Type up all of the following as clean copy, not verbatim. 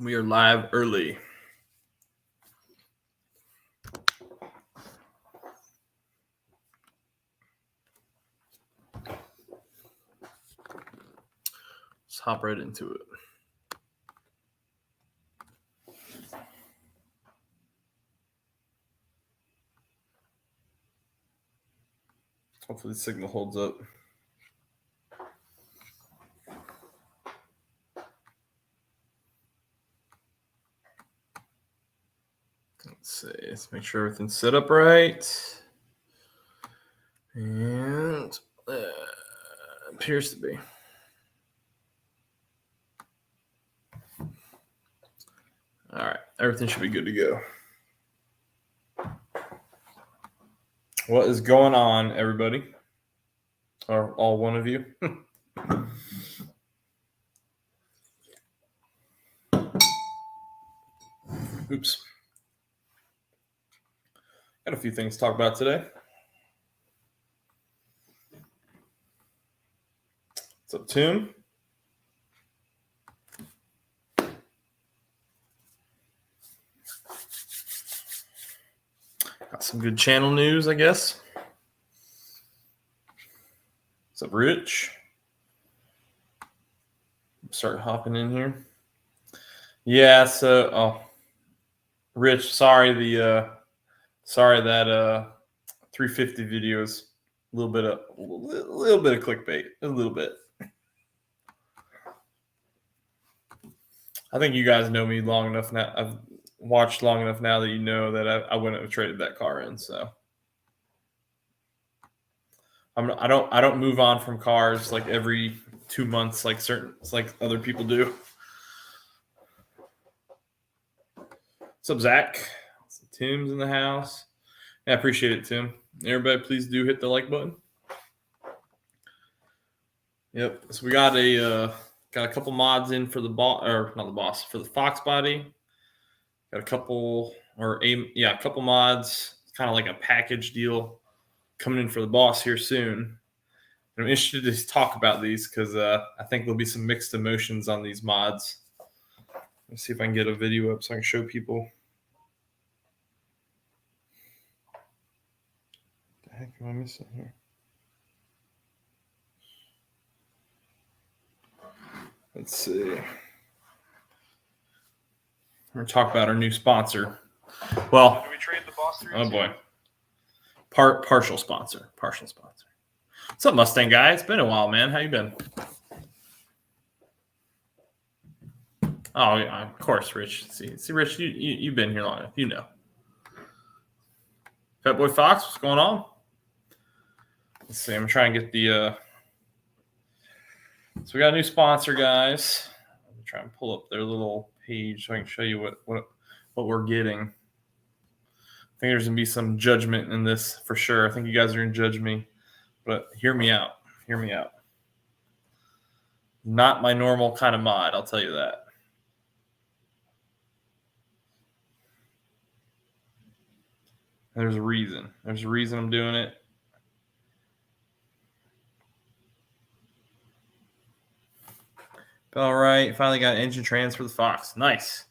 We are live early. Let's hop right into it. Hopefully the signal holds up. Let's see. Let's make sure everything's set up right. And appears to be. All right. Everything should be good to go. What is going on, everybody? Or all one of you? Oops. Got a few things to talk about today. What's up, Tim? Got some good channel news, I guess. What's up, Rich? Start hopping in here. Yeah, so Rich, sorry that 350 videos, a little bit of clickbait, a little bit. I think you guys know me long enough now. I've watched long enough now that you know that I wouldn't have traded that car in. So I don't move on from cars like every 2 months like other people do. What's up, Zach? Tim's in the house. Yeah, I appreciate it, Tim. Everybody, please do hit the like button. Yep. So we got a couple mods in for the for the Fox body. Got a couple mods. It's kind of like a package deal coming in for the boss here soon. I'm interested to talk about these because I think there'll be some mixed emotions on these mods. Let's see if I can get a video up so I can show people. What the heck am I missing here? Let's see. We're going to talk about our new sponsor. Well, do we trade the boss through? Oh boy. Partial sponsor. What's up, Mustang guy? It's been a while, man. How you been? Oh, yeah, of course, Rich. See, Rich, you've been here long enough. You know. Fat Boy Fox, what's going on? Let's see. I'm trying to get the. So we got a new sponsor, guys. I'm trying to pull up their little page so I can show you what we're getting. I think there's gonna be some judgment in this for sure. I think you guys are gonna judge me, but hear me out. Not my normal kind of mod, I'll tell you that. There's a reason. I'm doing it. All right, finally got engine trans for the Fox. Nice.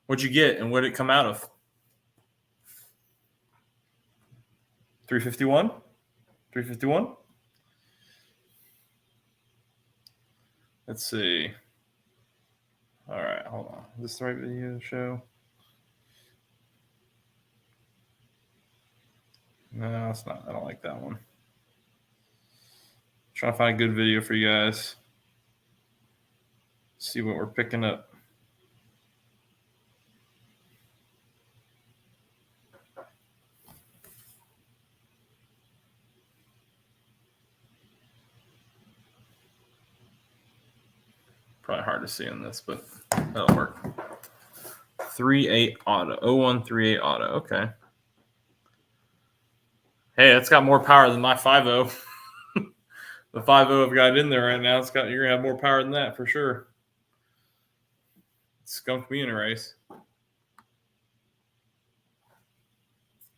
What'd you get and what did it come out of? 351? 351? Let's see. All right, hold on. Is this the right video to show? No, it's not. I don't like that one. Trying to find a good video for you guys. See what we're picking up. Probably hard to see on this, but that'll work. 38 auto. 0138 auto. Okay. Hey, that's got more power than my 50. The 50 I've got in there right now. You're gonna have more power than that for sure. It skunked me in a race.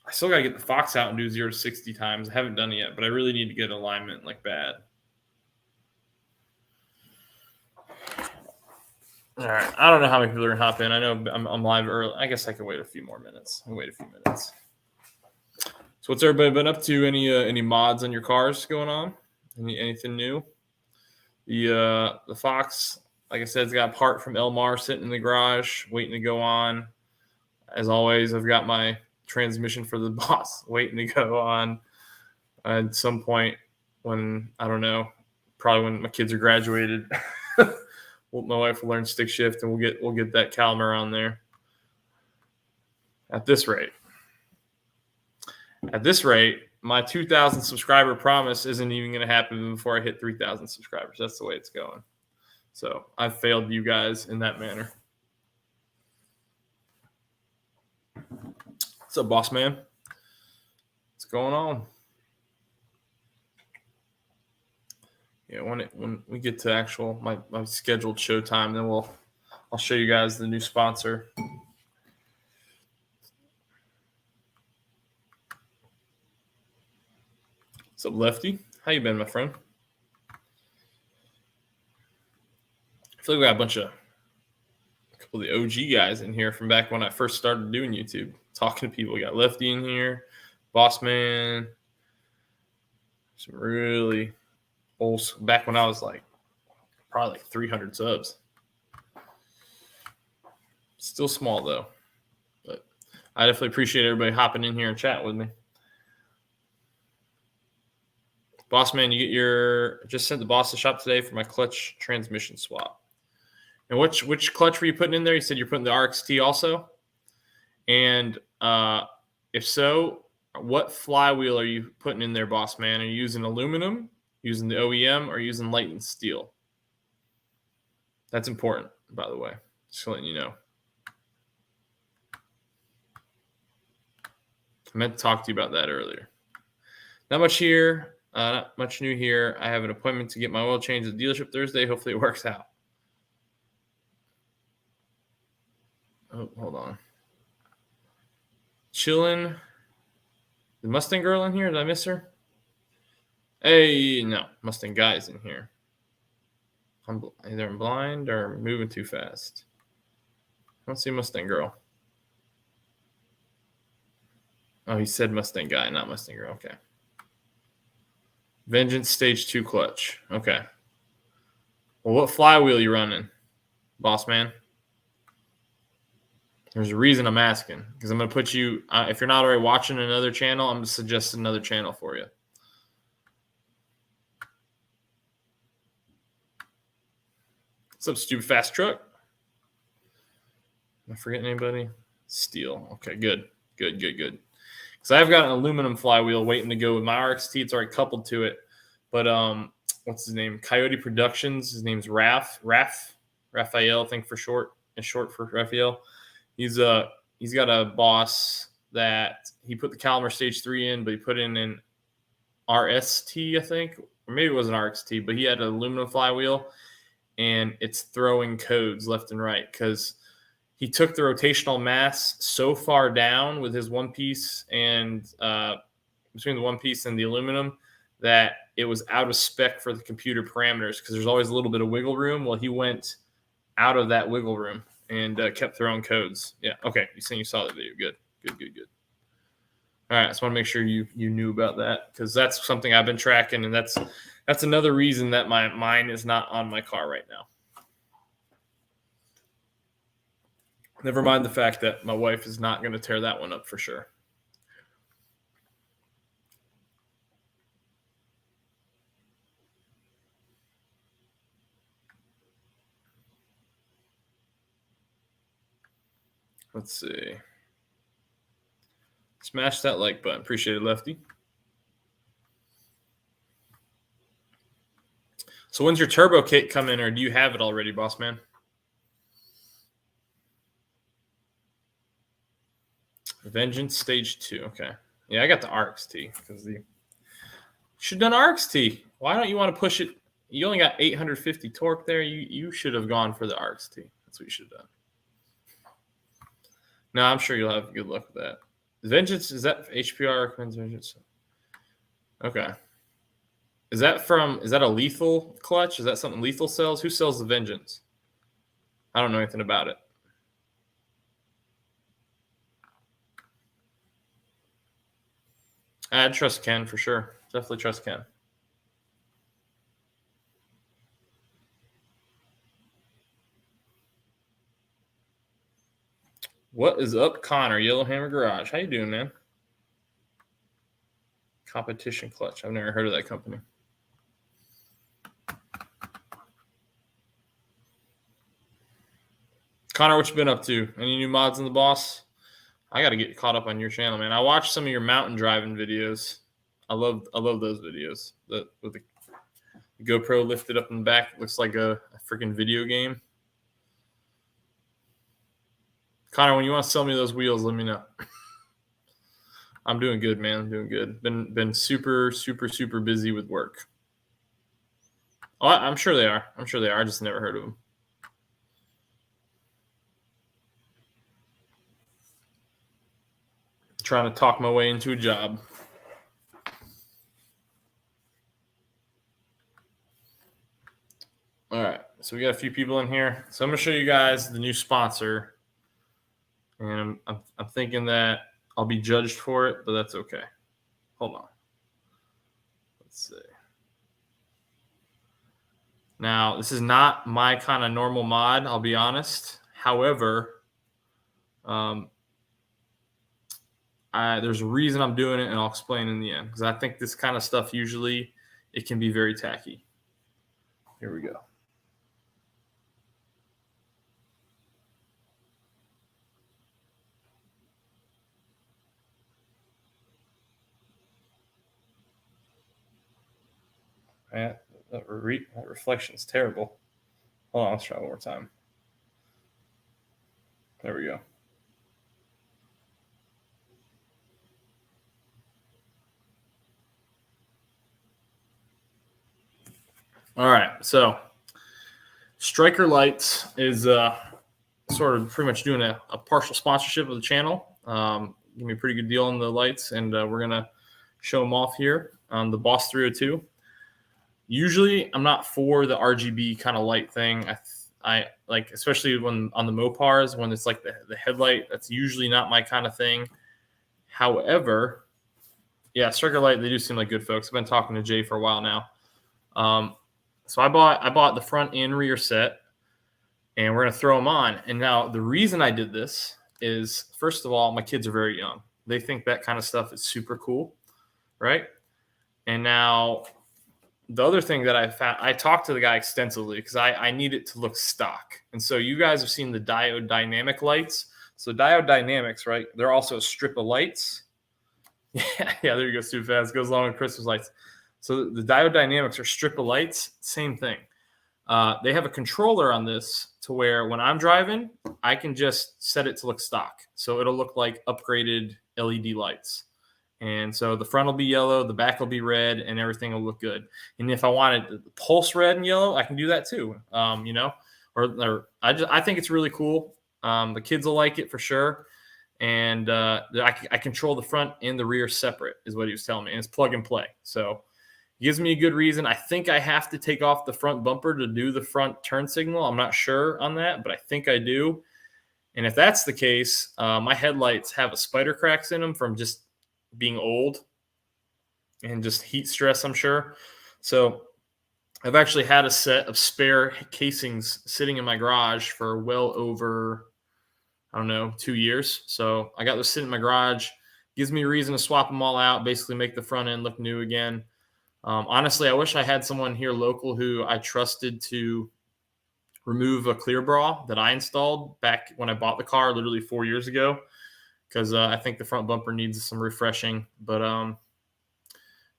I still gotta get the Fox out and do 0 to 60 times. I haven't done it yet, but I really need to get alignment like bad. All right. I don't know how many people are going to hop in. I know I'm live early. I guess I could wait a few more minutes. I'll wait a few minutes. So what's everybody been up to? Any mods on your cars going on? Anything new? The Fox, like I said, it's got a part from Elmar sitting in the garage waiting to go on. As always, I've got my transmission for the Boss waiting to go on at some point when, I don't know, probably when my kids are graduated. My wife will learn stick shift and we'll get that Calmer on there. At this rate, my 2,000 subscriber promise isn't even going to happen before I hit 3,000 subscribers. That's the way it's going. So I've failed you guys in that manner. What's up, boss man? What's going on? Yeah, when we get to actual my scheduled show time, then I'll show you guys the new sponsor. What's up, Lefty? How you been, my friend? I feel like we got a couple of the OG guys in here from back when I first started doing YouTube, talking to people. We got Lefty in here, Boss Man, some really old, back when I was probably like 300 subs. Still small though, but I definitely appreciate everybody hopping in here and chat with me. Boss Man, you get just sent the boss to shop today for my clutch transmission swap. And which clutch were you putting in there? You said you're putting the RXT also. And if so, what flywheel are you putting in there, Boss Man? Are you using aluminum, using the OEM, or using light steel? That's important, by the way. Just letting you know. I meant to talk to you about that earlier. Not much here. Not much new here. I have an appointment to get my oil changed at the dealership Thursday. Hopefully it works out. Oh, hold on. Chillin'. The Mustang girl in here? Did I miss her? Hey, no. Mustang guy's in here. Either I'm blind or moving too fast. I don't see Mustang girl. Oh, he said Mustang guy, not Mustang girl. Okay. Vengeance stage 2 clutch. Okay. Well, what flywheel are you running, boss man? There's a reason I'm asking, because I'm going to put you, if you're not already watching another channel, I'm going to suggest another channel for you. What's up, stupid fast truck? Am I forgetting anybody? Steel. Okay, good. Because I've got an aluminum flywheel waiting to go with my RXT. It's already coupled to it. But what's his name? Coyote Productions. His name's Raphael, I think for short. It's short for Raphael. He's got a boss that he put the Calmer Stage 3 in, but he put in an RST, I think. Or maybe it was an RXT, but he had an aluminum flywheel, and it's throwing codes left and right because he took the rotational mass so far down with his one piece and between the one piece and the aluminum that it was out of spec for the computer parameters because there's always a little bit of wiggle room. Well, he went out of that wiggle room and kept throwing codes. Yeah. Okay. You saw that video. Good. All right. I just want to make sure you knew about that because that's something I've been tracking, and that's another reason that mine is not on my car right now. Never mind the fact that my wife is not going to tear that one up for sure. Let's see. Smash that like button. Appreciate it, Lefty. So when's your turbo kit come in, or do you have it already, boss man? Vengeance Stage 2. Okay. Yeah, I got the RXT because should have done RXT. Why don't you want to push it? You only got 850 torque there. You should have gone for the RXT. That's what you should have done. No, I'm sure you'll have good luck with that. Vengeance, is that HPR recommends Vengeance? Okay. Is that a Lethal clutch? Is that something Lethal sells? Who sells the Vengeance? I don't know anything about it. I'd trust Ken for sure. Definitely trust Ken. What is up, Connor? Yellowhammer Garage. How you doing, man? Competition Clutch. I've never heard of that company. Connor, what you been up to? Any new mods in the boss? I got to get caught up on your channel, man. I watched some of your mountain driving videos. I love those videos. With the GoPro lifted up in the back, it looks like a freaking video game. Connor, when you want to sell me those wheels, let me know. I'm doing good, man. I'm doing good. Been super busy with work. Oh, I'm sure they are. I just never heard of them. Trying to talk my way into a job. All right, so we got a few people in here. So I'm gonna show you guys the new sponsor, and I'm thinking that I'll be judged for it, but that's okay. Hold on. Let's see. Now, this is not my kind of normal mod, I'll be honest. However, there's a reason I'm doing it, and I'll explain in the end, because I think this kind of stuff usually it can be very tacky. Here we go. That reflection is terrible. Hold on, let's try one more time. There we go. All right, so Striker Lights is sort of pretty much doing a partial sponsorship of the channel. Give me a pretty good deal on the lights, and we're gonna show them off here on the Boss 302. Usually, I'm not for the RGB kind of light thing. I like, especially when on the Mopars, when it's like the headlight. That's usually not my kind of thing. However, yeah, Striker Light, they do seem like good folks. I've been talking to Jay for a while now. So I bought the front and rear set, and we're gonna throw them on. And now the reason I did this is, first of all, my kids are very young. They think that kind of stuff is super cool, right? And now the other thing that I found, I talked to the guy extensively because I need it to look stock. And so you guys have seen the diode dynamic lights. So diode dynamics, right? They're also a strip of lights. Yeah, there you go, too fast. Goes along with Christmas lights. So the diode dynamics are strip of lights. Same thing. They have a controller on this to where when I'm driving, I can just set it to look stock. So it'll look like upgraded LED lights. And so the front will be yellow, the back will be red, and everything will look good. And if I wanted the pulse red and yellow, I can do that too. I think it's really cool. The kids will like it for sure. And I control the front and the rear separate, is what he was telling me. And it's plug and play. So it gives me a good reason. I think I have to take off the front bumper to do the front turn signal. I'm not sure on that, but I think I do. And if that's the case, my headlights have a spider cracks in them from just being old and just heat stress, I'm sure. So I've actually had a set of spare casings sitting in my garage for well over, 2 years. So I got those sitting in my garage. Gives me a reason to swap them all out, basically make the front end look new again. Honestly, I wish I had someone here local who I trusted to remove a clear bra that I installed back when I bought the car literally 4 years ago, because I think the front bumper needs some refreshing. But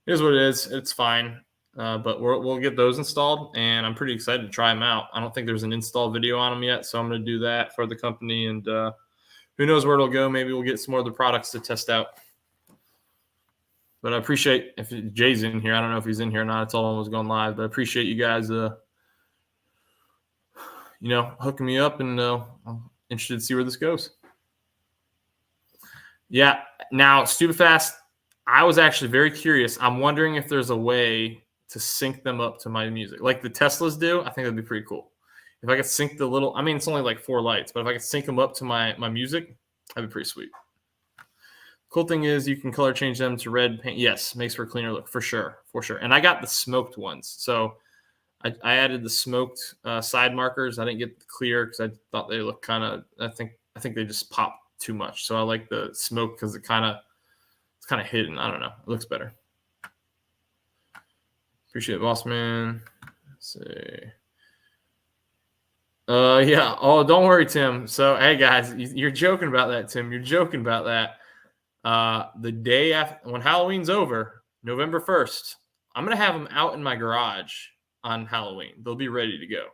it is what it is. It's fine. But we'll get those installed, and I'm pretty excited to try them out. I don't think there's an install video on them yet, so I'm going to do that for the company, and who knows where it'll go. Maybe we'll get some more of the products to test out. But I appreciate if Jay's in here. I don't know if he's in here or not. I told him I was going live, but I appreciate you guys, hooking me up, and I'm interested to see where this goes. Yeah. Now, stupid fast, I was actually very curious. I'm wondering if there's a way to sync them up to my music like the Teslas do. I think that'd be pretty cool. If I could sync the little, I mean, it's only like 4 lights, but if I could sync them up to my music, that'd be pretty sweet. Cool thing is you can color change them to red paint. Yes, makes for a cleaner look for sure. And I got the smoked ones, so I added the smoked side markers. I didn't get the clear because I thought they looked kind of. I think they just pop too much. So I like the smoke because it's kind of hidden. I don't know. It looks better. Appreciate it, boss man. Let's see. Yeah. Oh, don't worry, Tim. So hey guys, you're joking about that, Tim. You're joking about that. The day after, when Halloween's over, November 1st, I'm going to have them out in my garage on Halloween. They'll be ready to go.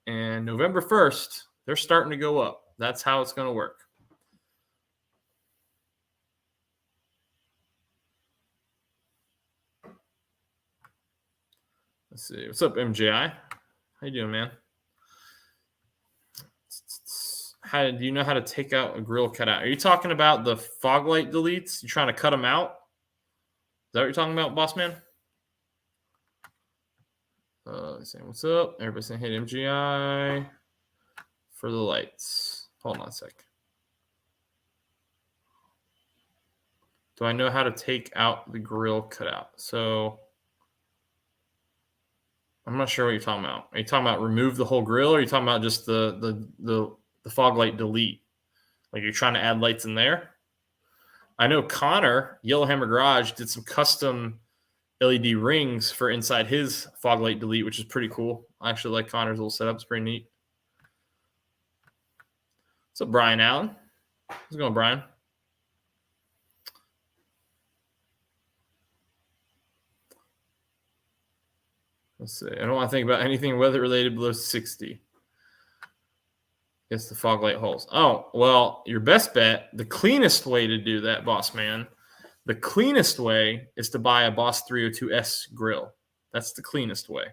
And November 1st, they're starting to go up. That's how it's going to work. Let's see. What's up, MJI? How you doing, man? Do you know how to take out a grill cutout? Are you talking about the fog light deletes? You trying to cut them out? Is that what you're talking about, boss man? Saying what's up? Everybody saying hey, MGI for the lights. Hold on a sec. Do I know how to take out the grill cutout? So I'm not sure what you're talking about. Are you talking about remove the whole grill, or are you talking about just the fog light delete? Like you're trying to add lights in there? I know Connor, Yellowhammer Garage, did some custom LED rings for inside his fog light delete, which is pretty cool. I actually like Connor's little setup. It's pretty neat. What's up, Brian Allen? How's it going, Brian? Let's see. I don't want to think about anything weather-related below 60. It's the fog light holes. Oh, well, your best bet, the cleanest way to do that, boss man, the cleanest way is to buy a Boss 302S grill. That's the cleanest way.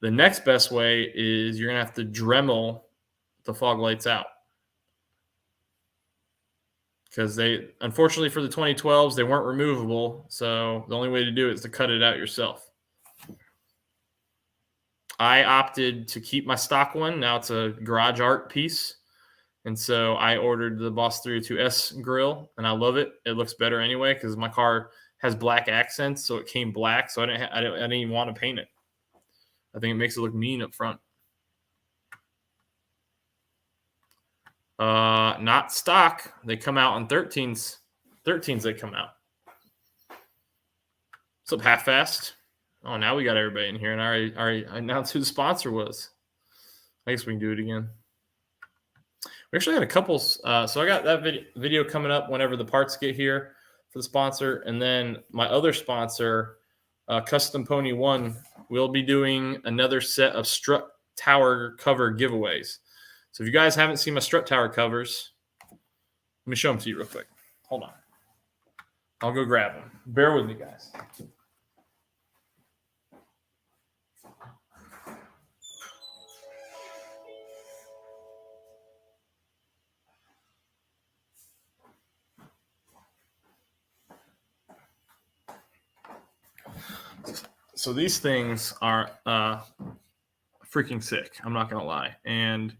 The next best way is you're going to have to Dremel the fog lights out. Because unfortunately for the 2012s, they weren't removable. So the only way to do it is to cut it out yourself. I opted to keep my stock one. Now it's a garage art piece. And so I ordered the Boss 302S grill, and I love it. It looks better anyway because my car has black accents, so it came black. So I didn't even want to paint it. I think it makes it look mean up front. Not stock. They come out on 13s. 13s they come out. What's up, Half Fast? Oh, now we got everybody in here, and I already announced who the sponsor was. I guess we can do it again. We actually had a couple. So I got that video coming up whenever the parts get here for the sponsor. And then my other sponsor, Custom Pony One, will be doing another set of strut tower cover giveaways. So if you guys haven't seen my strut tower covers, let me show them to you real quick. Hold on. I'll go grab them. Bear with me, guys. So these things are freaking sick. I'm not gonna lie. And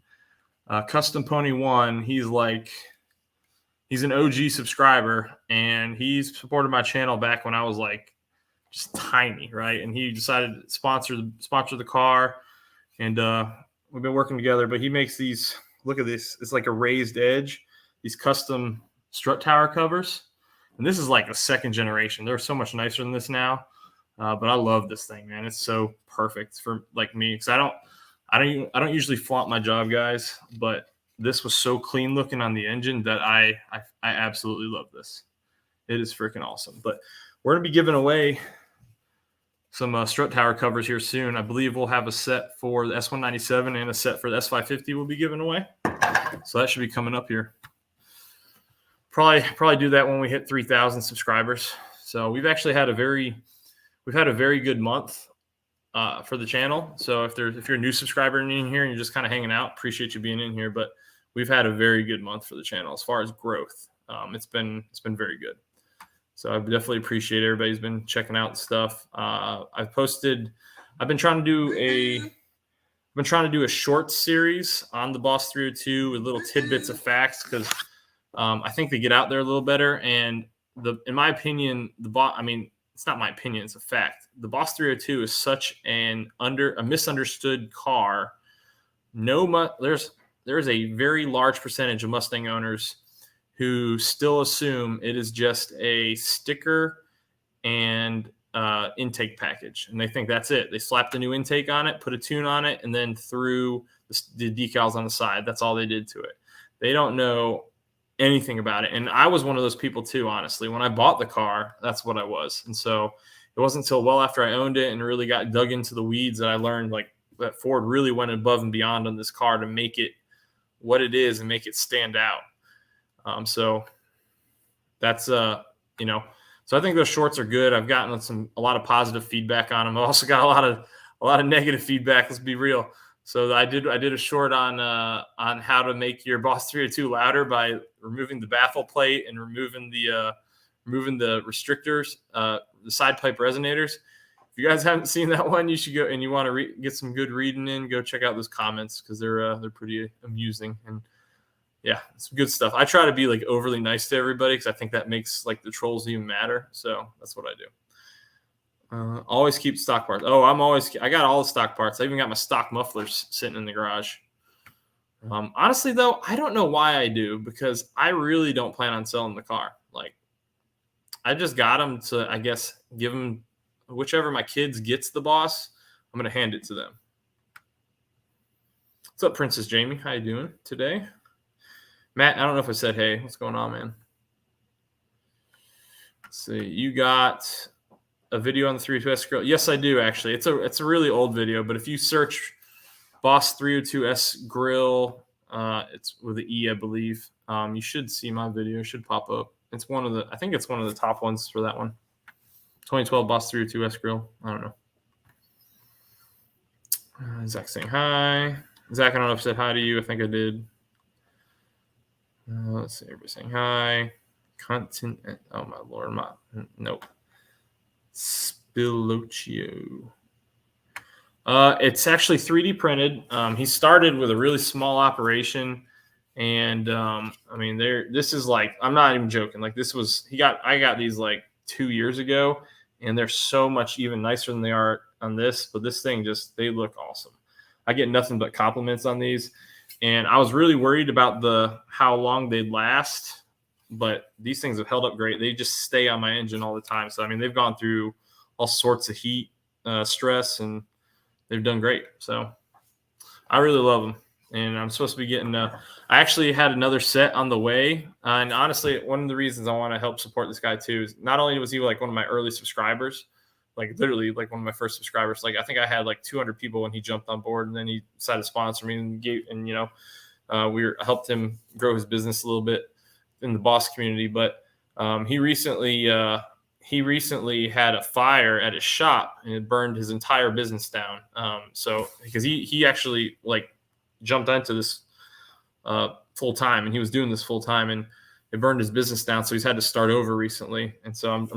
Custom Pony One, he's an OG subscriber, and he's supported my channel back when I was like just tiny, right? And he decided to sponsor the car, and we've been working together. But he makes these. Look at this. It's like a raised edge. These custom strut tower covers, and this is like a second generation. They're so much nicer than this now. But I love this thing, man. It's so perfect for like me, because I don't usually flaunt my job, guys. But this was so clean looking on the engine that I absolutely love this. It is freaking awesome. But we're gonna be giving away some strut tower covers here soon. I believe we'll have a set for the S197 and a set for the S550 we'll be giving away. So that should be coming up here. Probably do that when we hit 3,000 subscribers. So we've actually had a very good month for the channel. So if you're a new subscriber in here and you're just kind of hanging out, appreciate you being in here. But we've had a very good month for the channel as far as growth. It's been very good. So I definitely appreciate everybody's been checking out stuff. I've been trying to do I've been trying to do a short series on the Boss 302 with little tidbits of facts because I think they get out there a little better. And in my opinion, it's not my opinion, it's a fact. The Boss 302 is such a misunderstood car. There's a very large percentage of Mustang owners who still assume it is just a sticker and intake package, and they think that's it. They slapped the new intake on it, put a tune on it, and then threw the decals on the side. That's all they did to it. They don't know anything about it. And I was one of those people too, honestly. When I bought the car, that's what I was. And so it wasn't until well after I owned it and really got dug into the weeds that I learned like that Ford really went above and beyond on this car to make it what it is and make it stand out. So that's so I think those shorts are good. I've gotten a lot of positive feedback on them. I've also got a lot of negative feedback. Let's be real. So I did a short on how to make your Boss 302 louder by removing the baffle plate and removing the restrictors, the side pipe resonators. If you guys haven't seen that one, you should go, and you want to get some good reading in, go check out those comments because they're pretty amusing, and yeah, it's good stuff. I try to be like overly nice to everybody because I think that makes like the trolls even matter. So that's what I do. Always keep stock parts. I got all the stock parts. I even got my stock mufflers sitting in the garage. Honestly, though, I don't know why I do, because I really don't plan on selling the car. Like, I just got them to, I guess, give them whichever my kids gets the Boss, I'm going to hand it to them. What's up, Princess Jamie? How you doing today? Matt, I don't know if I said hey. What's going on, man? Let's see. You got a video on the 302S grill? Yes, I do, actually. It's a really old video, but if you search Boss 302S grill, it's with an E, I believe. You should see my video. It should pop up. I think it's one of the top ones for that one. 2012 Boss 302S grill. I don't know. Zach saying hi. Zach, I don't know if I said hi to you. I think I did. Let's see. Everybody saying hi. Content. Oh, my Lord. Nope. Spilocchio. It's actually 3D printed. He started with a really small operation, and this is like, I'm not even joking. Like, I got these like 2 years ago, and they're so much even nicer than they are on this. But this thing they look awesome. I get nothing but compliments on these, and I was really worried about how long they'd last. But these things have held up great. They just stay on my engine all the time. So, they've gone through all sorts of heat, stress, and they've done great. So I really love them. And I'm supposed to be getting I actually had another set on the way. And honestly, one of the reasons I want to help support this guy too is not only was he like one of my early subscribers, like literally like one of my first subscribers. Like I think I had like 200 people when he jumped on board, and then he decided to sponsor me and I helped him grow his business a little bit in the Boss community. But he recently had a fire at his shop, and it burned his entire business down. So because he actually like jumped into this full time, and he was doing this full time, and it burned his business down. So he's had to start over recently. And so I'm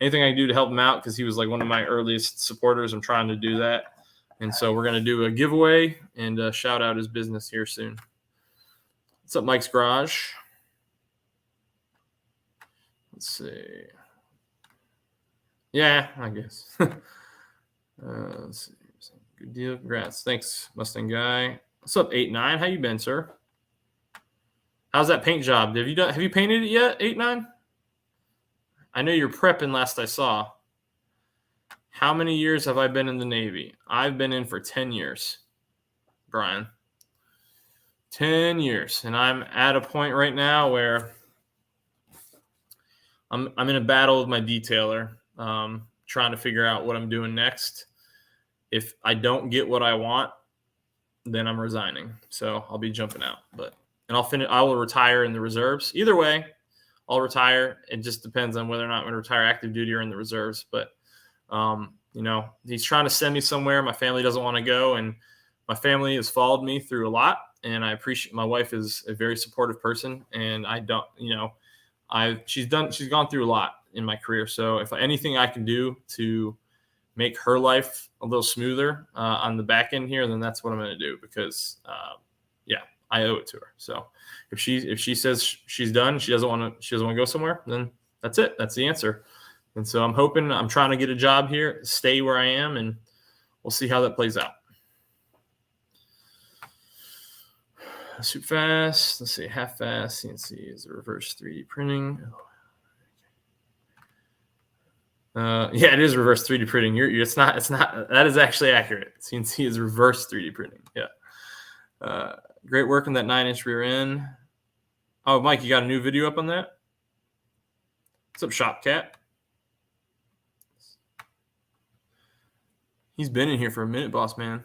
anything I can do to help him out, because he was like one of my earliest supporters, I'm trying to do that. And so we're going to do a giveaway and shout out his business here soon. What's up, Mike's Garage? Let's see. Yeah, I guess. Let's see. Good deal. Congrats. Thanks, Mustang guy. What's up, 8-9? How you been, sir? How's that paint job? Have you painted it yet, 8-9? I know you're prepping last I saw. How many years have I been in the Navy? I've been in for 10 years, Brian. 10 years. And I'm at a point right now where I'm in a battle with my detailer, trying to figure out what I'm doing next. If I don't get what I want, then I'm resigning. So I'll be jumping out. I will retire in the reserves. Either way, I'll retire. It just depends on whether or not I'm going to retire active duty or in the reserves. But he's trying to send me somewhere. My family doesn't want to go, and my family has followed me through a lot. And I appreciate, my wife is a very supportive person, and she's gone through a lot in my career. So if anything I can do to make her life a little smoother on the back end here, then that's what I'm going to do because, I owe it to her. So if she says she's done, she doesn't want to go somewhere, then that's it. That's the answer. And so I'm trying to get a job here, stay where I am, and we'll see how that plays out. Super fast. Let's see, half fast. CNC is a reverse 3D printing. It is reverse 3D printing. It's not. That is actually accurate. CNC is reverse 3D printing. Yeah. Great work on that 9-inch rear end. Oh, Mike, you got a new video up on that? What's up, Shop Cat? He's been in here for a minute, boss man.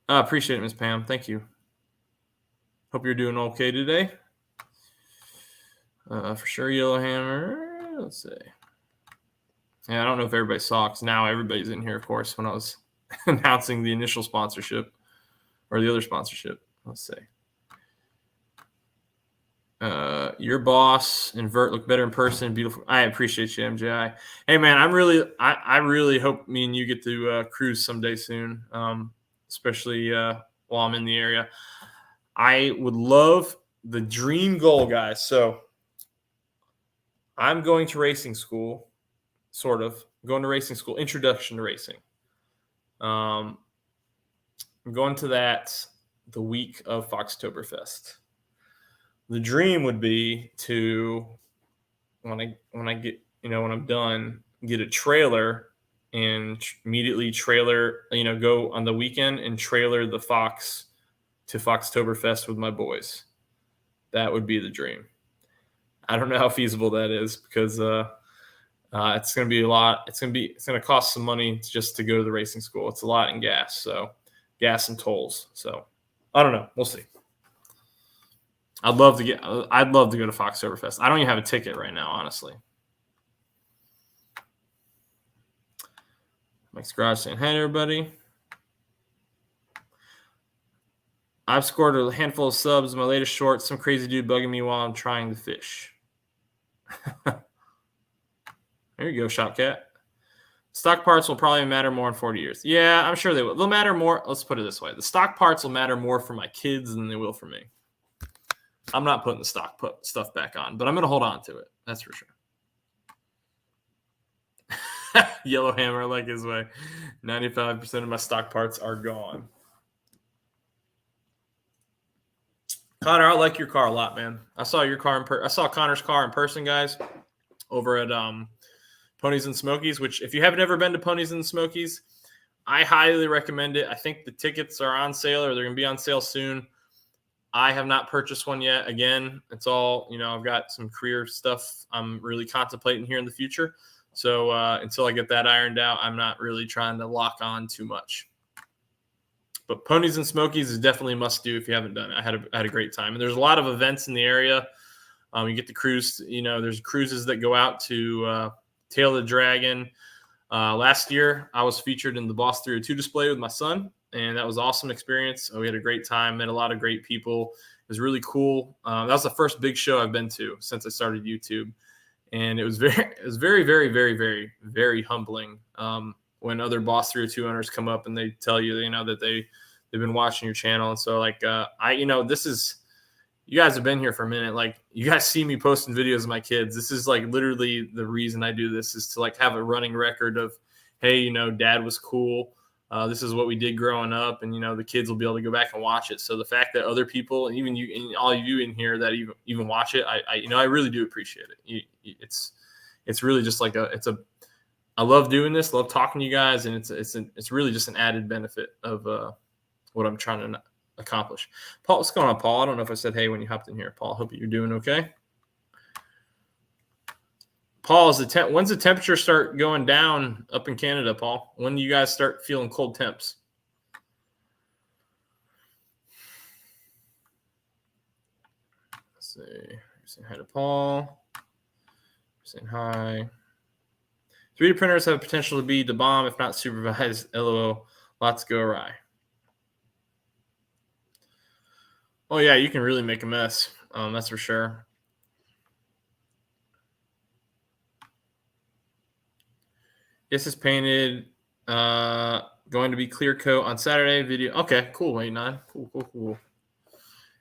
I appreciate it, Miss Pam. Thank you. Hope you're doing okay today. For sure, Yellowhammer. Let's see. Yeah, I don't know if everybody saw, because now everybody's in here, of course, when I was announcing the initial sponsorship or the other sponsorship. Let's see. Your boss and Vert look better in person. Beautiful. I appreciate you, MJI. Hey, man, I really hope me and you get to cruise someday soon, especially while I'm in the area. I would love the dream goal, guys. So I'm going to racing school, sort of. I'm going to racing school, introduction to racing. I'm going to that the week of Foxtoberfest. The dream would be to, when I get, when I'm done, get a trailer and immediately go on the weekend and trailer the Fox to Foxtoberfest with my boys. That would be the dream. I don't know how feasible that is because it's going to be a lot. It's going to cost some money just to go to the racing school. It's a lot in gas, and tolls. So I don't know. We'll see. I'd love to go to Foxtoberfest. I don't even have a ticket right now, honestly. Mike's Garage saying, hey, everybody. I've scored a handful of subs in my latest short. Some crazy dude bugging me while I'm trying to fish. There you go, Shop Cat. Stock parts will probably matter more in 40 years. Yeah, I'm sure they will. They'll matter more. Let's put it this way. The stock parts will matter more for my kids than they will for me. I'm not putting the stock stuff back on, but I'm going to hold on to it. That's for sure. Yellowhammer, like his way. 95% of my stock parts are gone. Connor, I like your car a lot, man. I saw your car I saw Connor's car in person, guys, over at Ponies and Smokies, which if you haven't ever been to Ponies and Smokies, I highly recommend it. I think the tickets are on sale or they're going to be on sale soon. I have not purchased one yet. Again, it's all, I've got some career stuff I'm really contemplating here in the future. So until I get that ironed out, I'm not really trying to lock on too much. But Ponies and Smokies is definitely a must-do if you haven't done it. I had a great time. And there's a lot of events in the area. You get the cruise. There's cruises that go out to Tail of the Dragon. Last year, I was featured in the Boss 302 display with my son, and that was an awesome experience. We had a great time, met a lot of great people. It was really cool. That was the first big show I've been to since I started YouTube. And it was very, very, very, very, very humbling when other Boss 302 owners come up and they tell you, that they've been watching your channel. And so, you guys have been here for a minute. Like, you guys see me posting videos of my kids. This is literally the reason I do this, is to have a running record of, hey, dad was cool. This is what we did growing up, and the kids will be able to go back and watch it. So the fact that other people, and even you, and all of you in here that even watch it, I really do appreciate it. It's really just I love doing this, love talking to you guys, and it's really just an added benefit of what I'm trying to accomplish. Paul, what's going on, Paul? I don't know if I said hey when you hopped in here, Paul. Hope you're doing okay. Paul, when's the temperature start going down up in Canada, Paul? When do you guys start feeling cold temps? Let's see. Saying hi to Paul. Saying hi. 3D printers have potential to be the bomb, if not supervised. LOL. Lots go awry. Oh, yeah, you can really make a mess. That's for sure. This is painted. Going to be clear coat on Saturday. Video. Okay, cool. 89. Cool.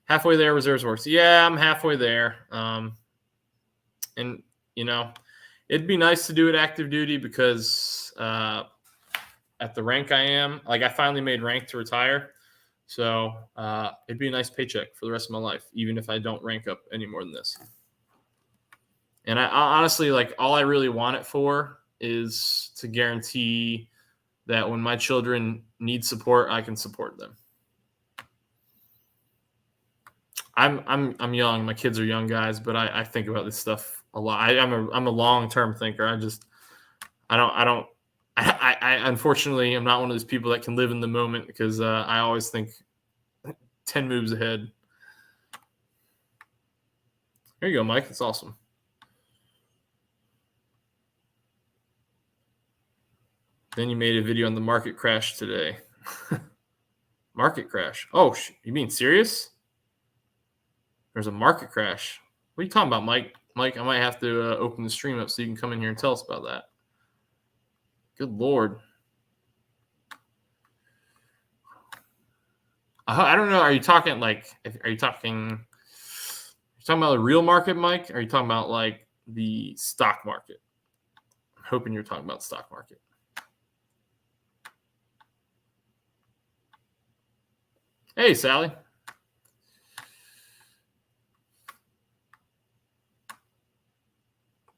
Halfway there. Reserves works. Yeah, I'm halfway there. And it'd be nice to do it active duty because at the rank I am, like I finally made rank to retire. So it'd be a nice paycheck for the rest of my life, even if I don't rank up any more than this. And I honestly, like, all I really want it for is to guarantee that when my children need support, I can support them. I'm young. My kids are young guys, but I think about this stuff a lot. I'm a long-term thinker. I unfortunately am not one of those people that can live in the moment because I always think 10 moves ahead. There you go, Mike. That's awesome. Then you made a video on the market crash today. Market crash. Oh, you mean serious? There's a market crash. What are you talking about, Mike? Mike, I might have to open the stream up so you can come in here and tell us about that. Good Lord. I don't know. Are you talking about the real market, Mike? Or are you talking about like the stock market? I'm hoping you're talking about the stock market. Hey, Sally.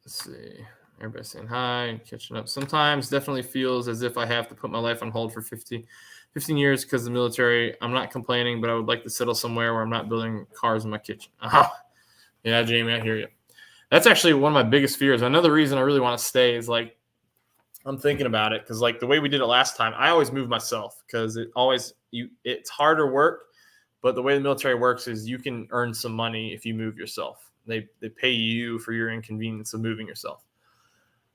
Let's see. Everybody's saying hi, catching up. Sometimes definitely feels as if I have to put my life on hold for 15 years because of the military. I'm not complaining, but I would like to settle somewhere where I'm not building cars in my kitchen. Yeah, Jamie, I hear you. That's actually one of my biggest fears. Another reason I really want to stay is like I'm thinking about it because like the way we did it last time, I always move myself because it's harder work, but the way the military works is you can earn some money if you move yourself. They pay you for your inconvenience of moving yourself.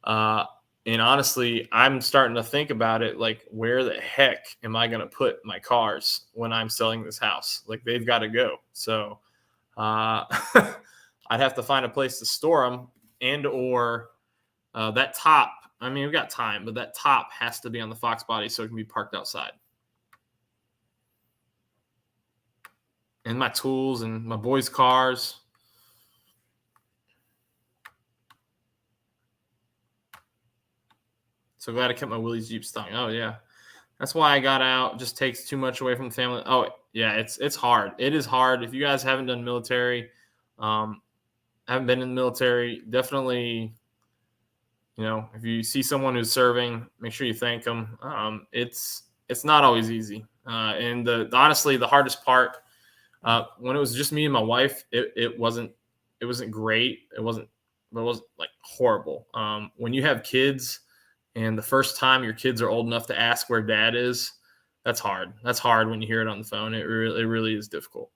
And honestly, I'm starting to think about it like, where the heck am I going to put my cars when I'm selling this house? Like, they've got to go. So I'd have to find a place to store them or that top. I mean, we've got time, but that top has to be on the Fox body so it can be parked outside. And my tools and my boys' cars. So glad I kept my Willys Jeep stock. Oh, yeah. That's why I got out. Just takes too much away from the family. Oh, yeah, it's hard. It is hard. If you guys haven't done military, haven't been in the military, definitely, if you see someone who's serving, make sure you thank them. It's not always easy. And honestly, the hardest part, when it was just me and my wife, it wasn't great. It wasn't like horrible. When you have kids, and the first time your kids are old enough to ask where dad is, that's hard. That's hard when you hear it on the phone. It really is difficult.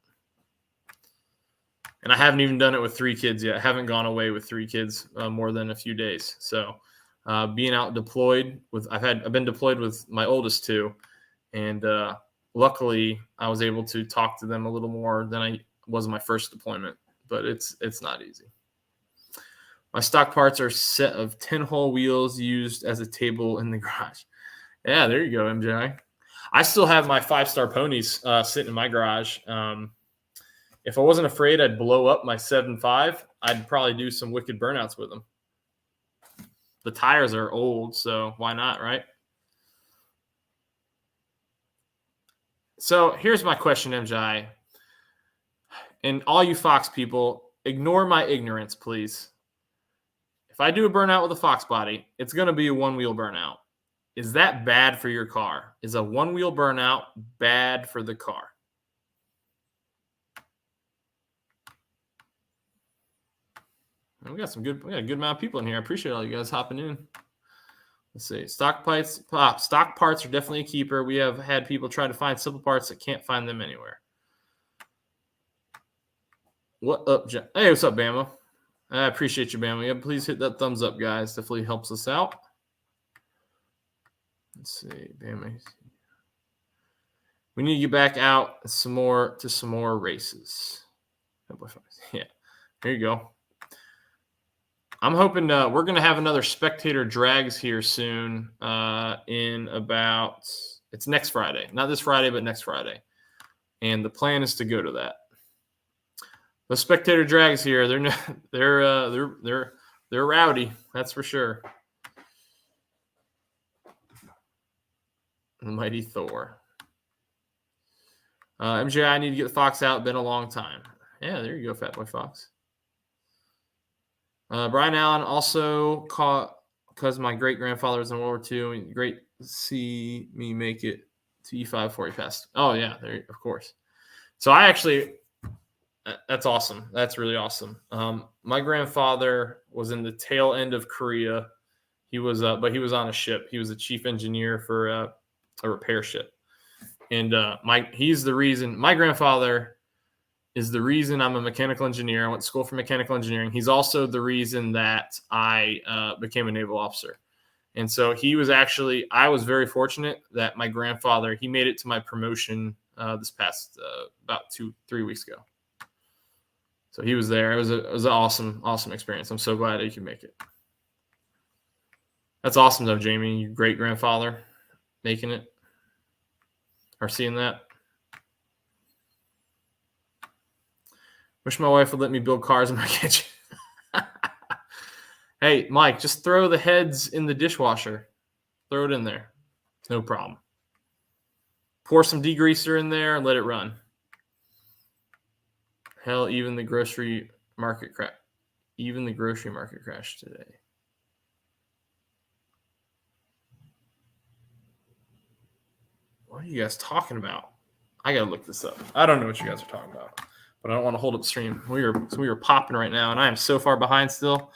And I haven't even done it with 3 kids yet. I haven't gone away with 3 kids more than a few days. So being out deployed I've been deployed with my oldest 2, and luckily I was able to talk to them a little more than I was in my first deployment. But it's not easy. My stock parts are a set of 10-hole wheels used as a table in the garage. Yeah, there you go, MJ. I still have my 5-star ponies sitting in my garage. If I wasn't afraid I'd blow up my 7.5, I'd probably do some wicked burnouts with them. The tires are old, so why not, right? So here's my question, MJ. And all you Fox people, ignore my ignorance, please. If I do a burnout with a Fox body, it's going to be a 1-wheel burnout. Is that bad for your car? Is a 1-wheel burnout bad for the car? We got a good amount of people in here. I appreciate all you guys hopping in. Let's see. Stock parts are definitely a keeper. We have had people try to find simple parts that can't find them anywhere. What up, John? Hey, what's up, Bama? I appreciate you, Bama. Yeah, please hit that thumbs up, guys. Definitely helps us out. Let's see, Bama. We need to get back out some more races. Yeah, there you go. I'm hoping we're going to have another spectator drags here soon in about, it's next Friday. Not this Friday, but next Friday. And the plan is to go to that. The spectator drags here, they're rowdy, that's for sure. The mighty Thor. MJ, I need to get the Fox out. Been a long time. Yeah, there you go, Fat Boy Fox. Brian Allen also caught because my great grandfather was in World War II. Great to see me make it to E5 before he passed. Oh yeah, there, of course. So I actually, that's awesome. That's really awesome. My grandfather was in the tail end of Korea. He was, but he was on a ship. He was a chief engineer for a repair ship. And he's the reason. My grandfather is the reason I'm a mechanical engineer. I went to school for mechanical engineering. He's also the reason that I became a naval officer. And so he was actually, I was very fortunate that my grandfather, he made it to my promotion this past about 2-3 weeks ago. So he was there. It was an awesome experience. I'm so glad that he could make it. That's awesome though, Jamie. Your great grandfather making it or seeing that. Wish my wife would let me build cars in my kitchen. Hey, Mike, just throw the heads in the dishwasher. Throw it in there. No problem. Pour some degreaser in there and let it run. Hell, even the grocery market crashed today. What are you guys talking about? I gotta look this up. I don't know what you guys are talking about, but I don't want to hold up the stream. We are popping right now, and I am so far behind still.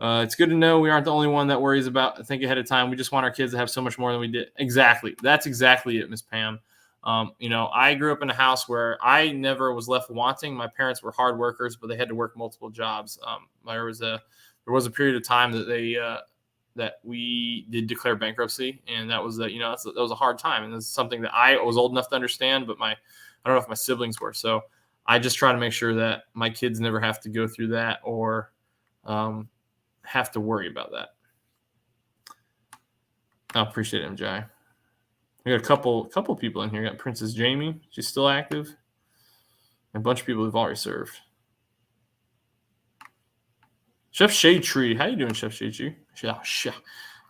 It's good to know we aren't the only one that worries about think ahead of time. We just want our kids to have so much more than we did. Exactly. That's exactly it, Miss Pam. I grew up in a house where I never was left wanting. My parents were hard workers, but they had to work multiple jobs. There was a period of time that that we did declare bankruptcy, and that was that was a hard time, and it's something that I was old enough to understand, but I don't know if my siblings were. So I just try to make sure that my kids never have to go through that or have to worry about that. I appreciate it, MJ. We got a couple people in here. We got Princess Jamie. She's still active. And a bunch of people who've already served. Chef Shade Tree. How you doing, Chef Shade Tree?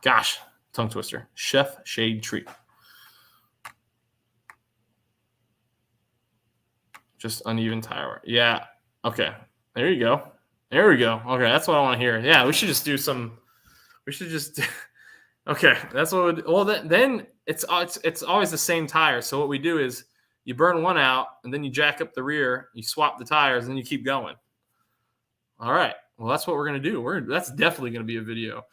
Gosh, tongue twister. Chef Shade Tree. Just uneven tire. Yeah. Okay. There you go. There we go. Okay, that's what I want to hear. Yeah, we should just do some. We should just. Okay, that's what. Then it's always the same tire. So what we do is you burn one out, and then you jack up the rear, you swap the tires, and then you keep going. All right. Well, that's what we're gonna do. That's definitely gonna be a video.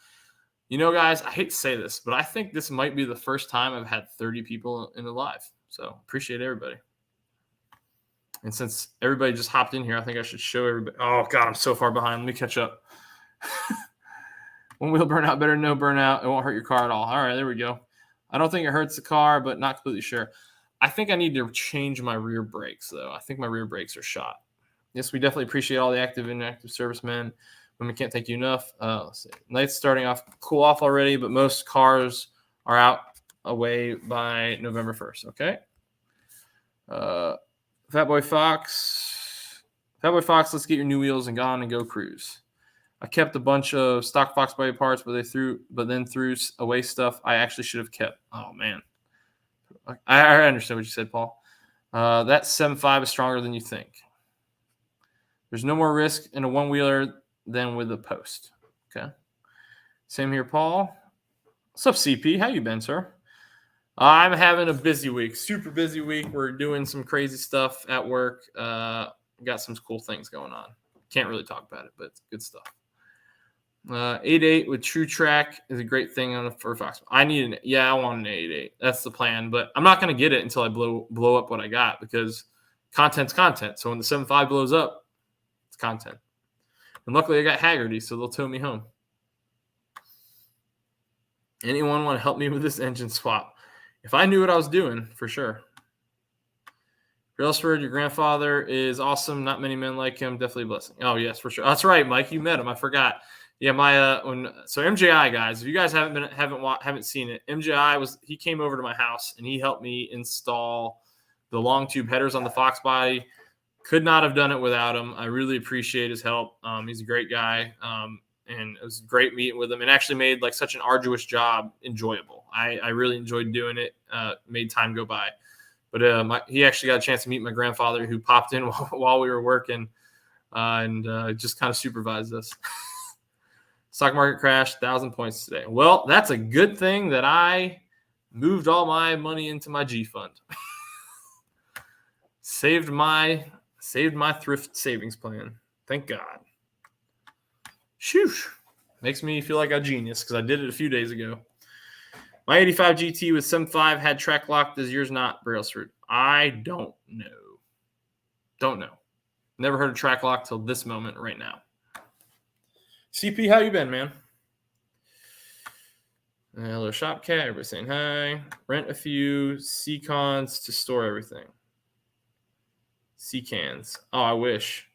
Guys, I hate to say this, but I think this might be the first time I've had 30 people in the live. So appreciate everybody. And since everybody just hopped in here, I think I should show everybody. Oh, God, I'm so far behind. Let me catch up. One wheel burnout, better than no burnout. It won't hurt your car at all. All right, there we go. I don't think it hurts the car, but not completely sure. I think I need to change my rear brakes, though. I think my rear brakes are shot. Yes, we definitely appreciate all the active and inactive servicemen. Women can't thank you enough. Let's see. Night's starting off, cool off already, but most cars are out away by November 1st, okay? Fat Boy Fox, let's get your new wheels and gone and go cruise. I kept a bunch of stock Fox body parts, but then threw away stuff I actually should have kept. Oh man, I understand what you said, Paul. That 7.5 is stronger than you think. There's no more risk in a one-wheeler than with a post. Okay. Same here, Paul. What's up, CP? How you been, sir? I'm having a busy week, super busy week. We're doing some crazy stuff at work. Got some cool things going on. Can't really talk about it, but it's good stuff. 8.8 with True Track is a great thing for Fox. I want an 8.8. That's the plan, but I'm not going to get it until I blow up what I got because content's content. So when the 7.5 blows up, it's content. And luckily I got Haggerty, so they'll tow me home. Anyone want to help me with this engine swap? If I knew what I was doing, for sure. Brailsford, your grandfather is awesome. Not many men like him. Definitely a blessing. Oh, yes, for sure. That's right, Mike. You met him. I forgot. Yeah, my so MJI guys, if you guys haven't seen it, he came over to my house and he helped me install the long tube headers on the Fox body. Could not have done it without him. I really appreciate his help. He's a great guy, and it was great meeting with him. And actually made like such an arduous job enjoyable. I really enjoyed doing it. Made time go by. But he actually got a chance to meet my grandfather, who popped in while we were working, and just kind of supervised us. Stock market crashed, 1,000 points today. Well, that's a good thing that I moved all my money into my G fund. Saved my thrift savings plan. Thank God. Shoosh. Makes me feel like a genius because I did it a few days ago. My 85 GT with 7.5 had track lock. Does yours not, Brailsford? I don't know. Don't know. Never heard of track lock till this moment right now. CP, how you been, man? Hello, Shopcat. Everybody saying hi. Rent a few C-cons to store everything. C-cans. Oh, I wish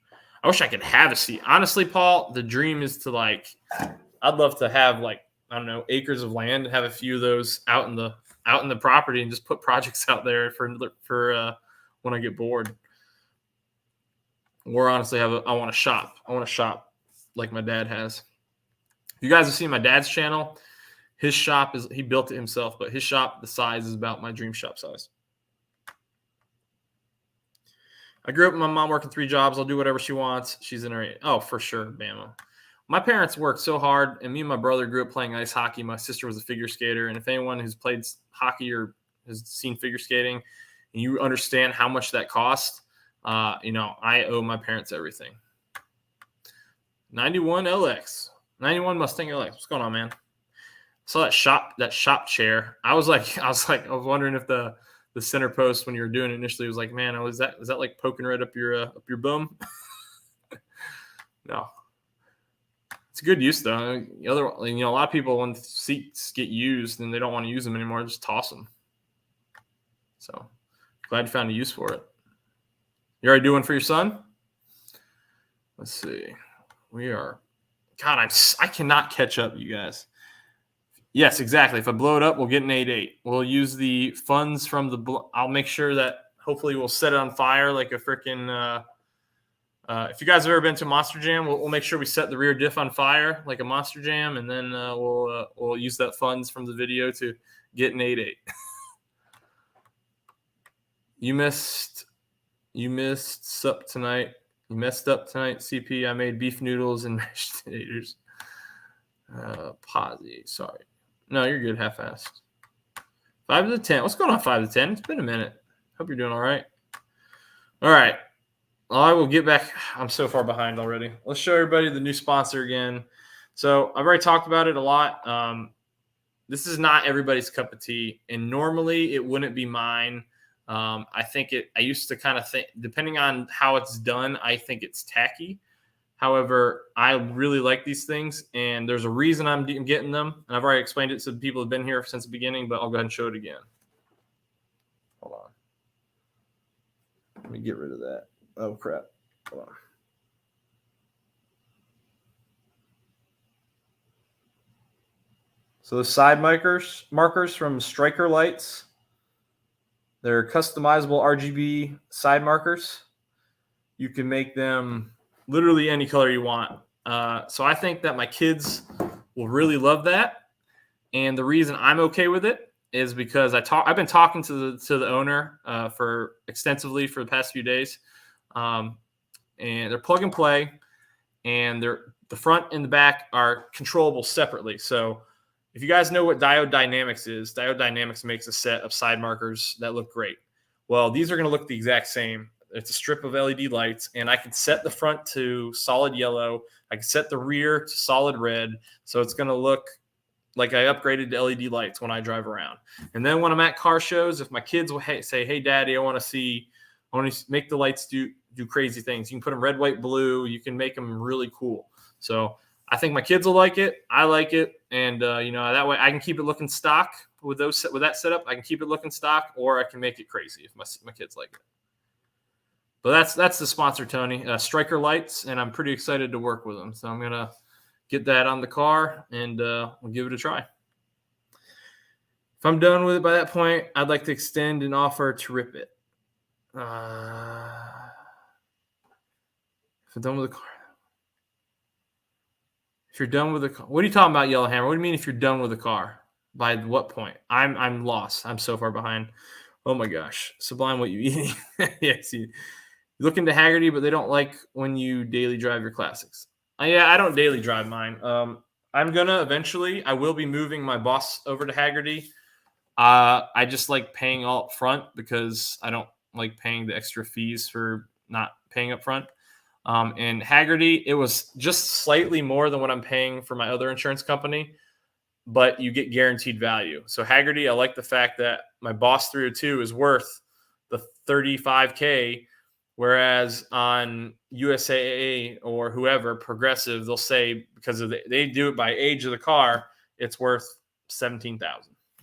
I could have a C. Honestly, Paul, the dream is to I'd love to have I don't know, acres of land, have a few of those out in the property and just put projects out there for when I get bored. Or honestly, I want to shop. I want to shop like my dad has. You guys have seen my dad's channel. His shop he built it himself, but his shop, the size is about my dream shop size. I grew up with my mom working 3 jobs. I'll do whatever she wants. She's in her for sure, Bama. My parents worked so hard, and me and my brother grew up playing ice hockey. My sister was a figure skater, and if anyone who's played hockey or has seen figure skating, and you understand how much that costs, I owe my parents everything. 91 Mustang LX. What's going on, man? I saw that shop chair. I was wondering if the center post when you were doing it initially was like, man, was that like poking right up your bum? No. It's a good use though. A lot of people, when seats get used and they don't want to use them anymore, just toss them. So glad you found a use for it. You already doing for your son? Let's see. I cannot catch up, you guys. Yes, exactly. If I blow it up, we'll get an 8.8. We'll use the funds from I'll make sure that hopefully we'll set it on fire like a freaking. If you guys have ever been to Monster Jam, we'll make sure we set the rear diff on fire like a Monster Jam, and then we'll use that funds from the video to get an 8.8. You messed up tonight. CP. I made beef noodles and mashed potatoes. Posy, sorry. No, you're good. Half-assed. 5 to 10. What's going on 5 to 10? It's been a minute. Hope you're doing all right. All right. I will get back. I'm so far behind already. Let's show everybody the new sponsor again. So I've already talked about it a lot. This is not everybody's cup of tea, and normally it wouldn't be mine. I used to kind of think, depending on how it's done, I think it's tacky. However, I really like these things, and there's a reason I'm getting them. And I've already explained it to the people who have been here since the beginning, but I'll go ahead and show it again. Hold on. Let me get rid of that. Oh, crap. Hold on. So the side markers from Striker Lights. They're customizable RGB side markers. You can make them literally any color you want. So I think that my kids will really love that. And the reason I'm okay with it is because I've been talking to the owner for extensively for the past few days. And they're plug and play, and the front and the back are controllable separately. So if you guys know what Diode Dynamics is, Diode Dynamics makes a set of side markers that look great. Well, these are going to look the exact same. It's a strip of LED lights, and I can set the front to solid yellow. I can set the rear to solid red, so it's going to look like I upgraded to LED lights when I drive around. And then when I'm at car shows, if my kids will say, hey, Daddy, I want to make the lights do crazy things. You can put them red, white, blue. You can make them really cool. So I think my kids will like it. I like it. And, that way I can keep it looking stock with that setup. I can keep it looking stock, or I can make it crazy if my kids like it. But that's the sponsor, Tony. Striker Lights, and I'm pretty excited to work with them. So I'm going to get that on the car, and we'll give it a try. If I'm done with it by that point, I'd like to extend an offer to rip it. If I'm done with the car. If you're done with the car. What are you talking about, Yellowhammer? What do you mean if you're done with the car? By what point? I'm lost. I'm so far behind. Oh my gosh. Sublime, what you eating? Yes, you look into Haggerty, but they don't like when you daily drive your classics. Yeah, I don't daily drive mine. I'm gonna eventually. I will be moving my Boss over to Haggerty. I just like paying all up front because I don't like paying the extra fees for not paying up front. And Haggerty, it was just slightly more than what I'm paying for my other insurance company, but you get guaranteed value. So Haggerty, I like the fact that my Boss 302 is worth the $35K, whereas on USAA or whoever, Progressive, they'll say because they do it by age of the car, it's worth $17,000.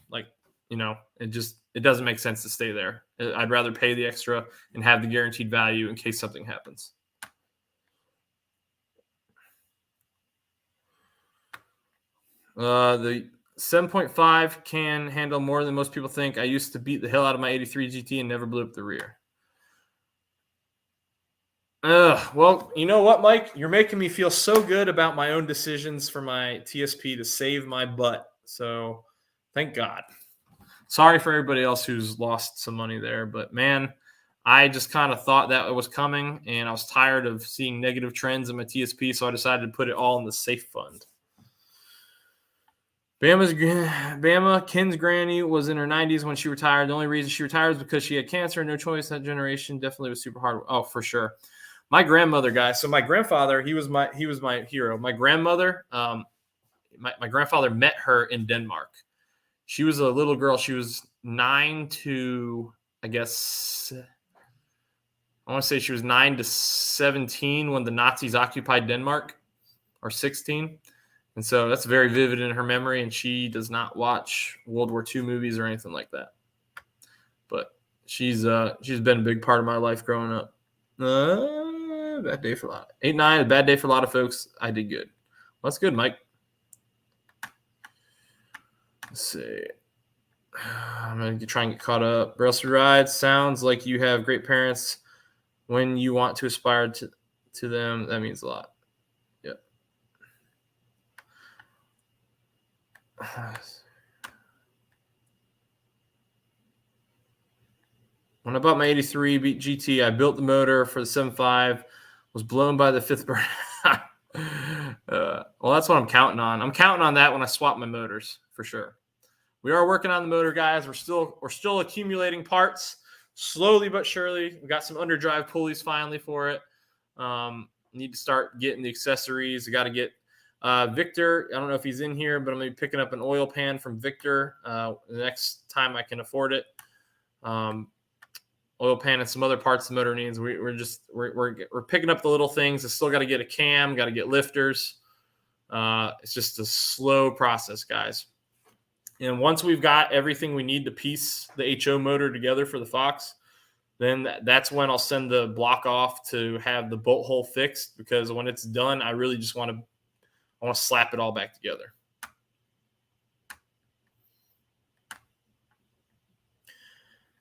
Like, it doesn't make sense to stay there. I'd rather pay the extra and have the guaranteed value in case something happens. The 7.5 can handle more than most people think. I used to beat the hell out of my 83 GT and never blew up the rear. Well, you know what, Mike? You're making me feel so good about my own decisions for my TSP to save my butt. So thank God. Sorry for everybody else who's lost some money there, but man, I just kind of thought that it was coming, and I was tired of seeing negative trends in my TSP, so I decided to put it all in the safe fund. Bama, Ken's granny was in her 90s when she retired. The only reason she retired was because she had cancer. No choice. That generation definitely was super hard. Oh, for sure. My grandmother, guys. So my grandfather, he was my hero. My grandmother, my grandfather met her in Denmark. She was a little girl. She was 9 to, I guess, I want to say she was 9 to 17 when the Nazis occupied Denmark, or 16. And so that's very vivid in her memory, and she does not watch World War II movies or anything like that. But she's been a big part of my life growing up. Bad day for a lot. 8-9, a bad day for a lot of folks. I did good. Well, that's good, Mike. Let's see. I'm going to try and get caught up. Brailsford Rides. Sounds like you have great parents. When you want to aspire to them, that means a lot. Yep. When I bought my 83 GT, I built the motor for the 7.5, was blown by the fifth burn. Well, that's what I'm counting on. I'm counting on that when I swap my motors, for sure. We are working on the motor, guys. We're still accumulating parts, slowly but surely. We got some underdrive pulleys finally for it. Need to start getting the accessories. I got to get Victor. I don't know if he's in here, but I'm going to be picking up an oil pan from Victor the next time I can afford it. Oil pan and some other parts the motor needs. We're picking up the little things. I still got to get a cam, got to get lifters. It's just a slow process, guys. And once we've got everything we need to piece the HO motor together for the Fox, then that's when I'll send the block off to have the bolt hole fixed, because when it's done, I really just want to slap it all back together.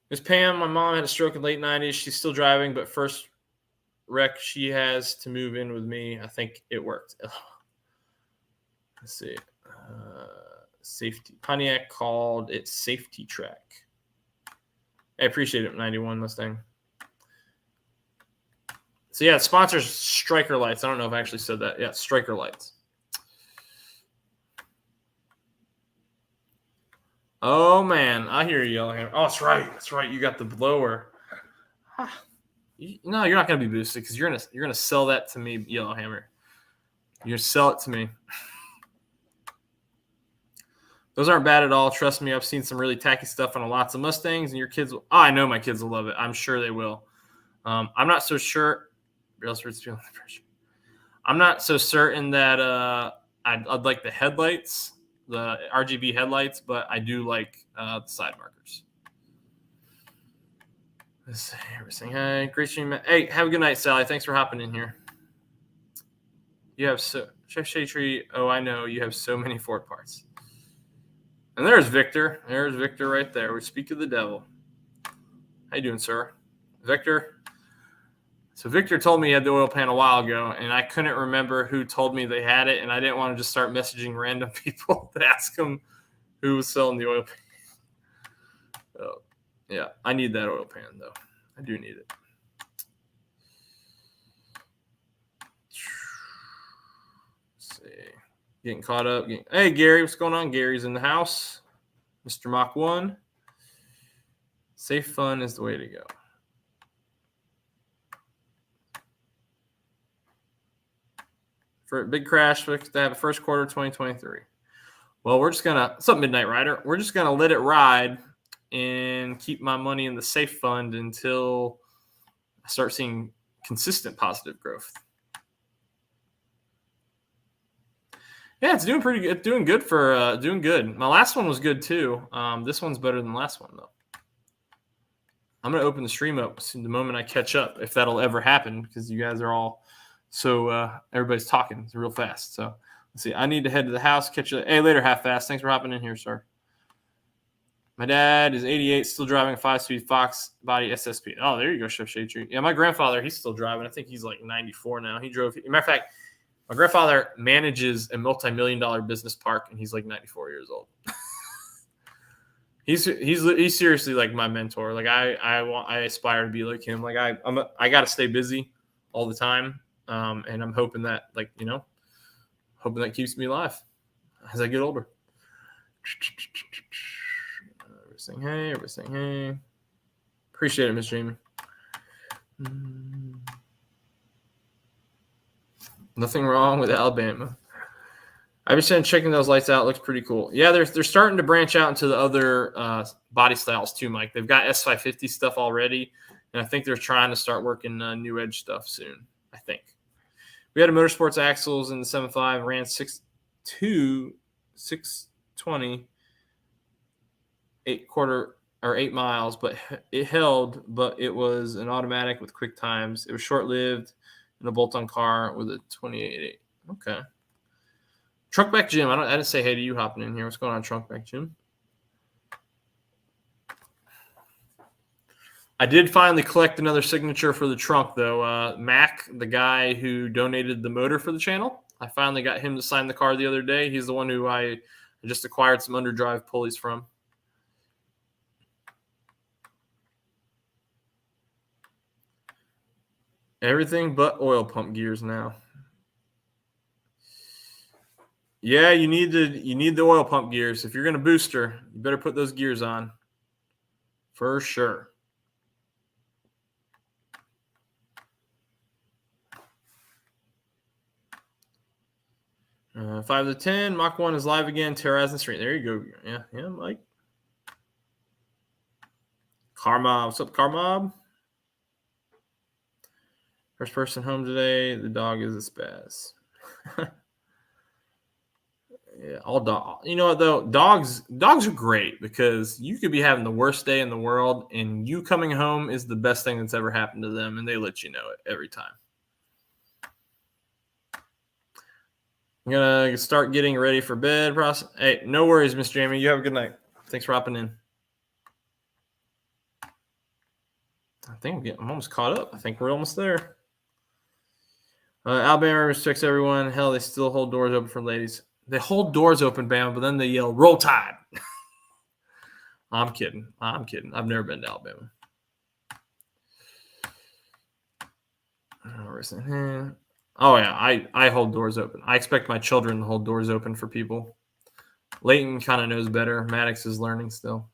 Miss Pam, my mom had a stroke in the late 90s. She's still driving, but first wreck she has to move in with me. I think it worked. Let's see. Safety. Pontiac called it Safety Track. I appreciate it, 91 Mustang. So, yeah, it sponsors Striker Lights. I don't know if I actually said that. Yeah, Striker Lights. Oh, man. I hear you, Yellowhammer. Oh, that's right. That's right. You got the blower. No, you're not going to be boosted because you're gonna sell that to me, Yellowhammer. You're going to sell it to me. Those aren't bad at all. Trust me, I've seen some really tacky stuff on lots of Mustangs, and your kids will. Oh, I know my kids will love it. I'm sure they will. I'm not so sure. I'm not so certain that I'd like the headlights, the RGB headlights, but I do like the side markers. Let's see. We're saying, hey, great stream. Hey, have a good night, Sally. Thanks for hopping in here. You have Chef Shade Tree. Oh, I know. You have so many Ford parts. And there's Victor. There's Victor right there. We speak of the devil. How you doing, sir? Victor. So Victor told me he had the oil pan a while ago, and I couldn't remember who told me they had it, and I didn't want to just start messaging random people to ask them who was selling the oil pan. Oh, yeah, I need that oil pan, though. I do need it. Let's see. Getting caught up. Hey, Gary, what's going on? Gary's in the house. Mr. Mach 1. Safe fun is the way to go. For a big crash, we have to have a first quarter 2023. Well, we're just going to, what's up, Midnight Rider? We're just going to let it ride and keep my money in the safe fund until I start seeing consistent positive growth. Yeah, it's doing pretty good. Doing good for doing good. My last one was good too. This one's better than the last one though. I'm gonna open the stream up the moment I catch up, if that'll ever happen, because you guys are all so everybody's talking. It's real fast. So let's see. I need to head to the house. Catch you. Hey, later, half fast. Thanks for hopping in here, sir. My dad is 88, still driving a 5-speed Fox body SSP. Oh, there you go, Chef Shade Tree. Yeah, my grandfather, he's still driving. I think he's like 94 now. He drove. Matter of fact, my grandfather manages a multi-million-dollar business park, and he's like 94 years old. He's seriously like my mentor. Like I aspire to be like him. Like I got to stay busy all the time, and I'm hoping that hoping that keeps me alive as I get older. Everybody saying hey. Appreciate it, Miss Jamie. Nothing wrong with Alabama. I've been checking those lights out. Looks pretty cool. Yeah, they're starting to branch out into the other body styles too, Mike. They've got S550 stuff already, and I think they're trying to start working new edge stuff soon. I think we had a motorsports axles in the 7.5, ran 620, 8 miles, but it held. But it was an automatic with quick times. It was short lived in a bolt-on car with a 28.8. Okay. Trunkback Jim, I didn't say hey to you hopping in here. What's going on, Trunkback Jim? I did finally collect another signature for the trunk, though. Mac, the guy who donated the motor for the channel, I finally got him to sign the car the other day. He's the one who I just acquired some underdrive pulleys from. Everything but oil pump gears now. Yeah, you need the oil pump gears. If you're going to booster, you better put those gears on. For sure. 5 to 10. Mach 1 is live again. Terrorizing Street. There you go. Yeah, Mike. Carmob. What's up, Carmob? First person home today. The dog is a spaz. Yeah, all dog. You know what though? Dogs are great because you could be having the worst day in the world, and you coming home is the best thing that's ever happened to them, and they let you know it every time. I'm gonna start getting ready for bed. Hey, no worries, Miss Jamie. You have a good night. Thanks for hopping in. I think I'm almost caught up. I think we're almost there. Alabama respects everyone. Hell, they still hold doors open for ladies. They hold doors open, Bama, but then they yell, "Roll Tide." I'm kidding. I've never been to Alabama. Oh, yeah, I hold doors open. I expect my children to hold doors open for people. Leighton kind of knows better. Maddox is learning still.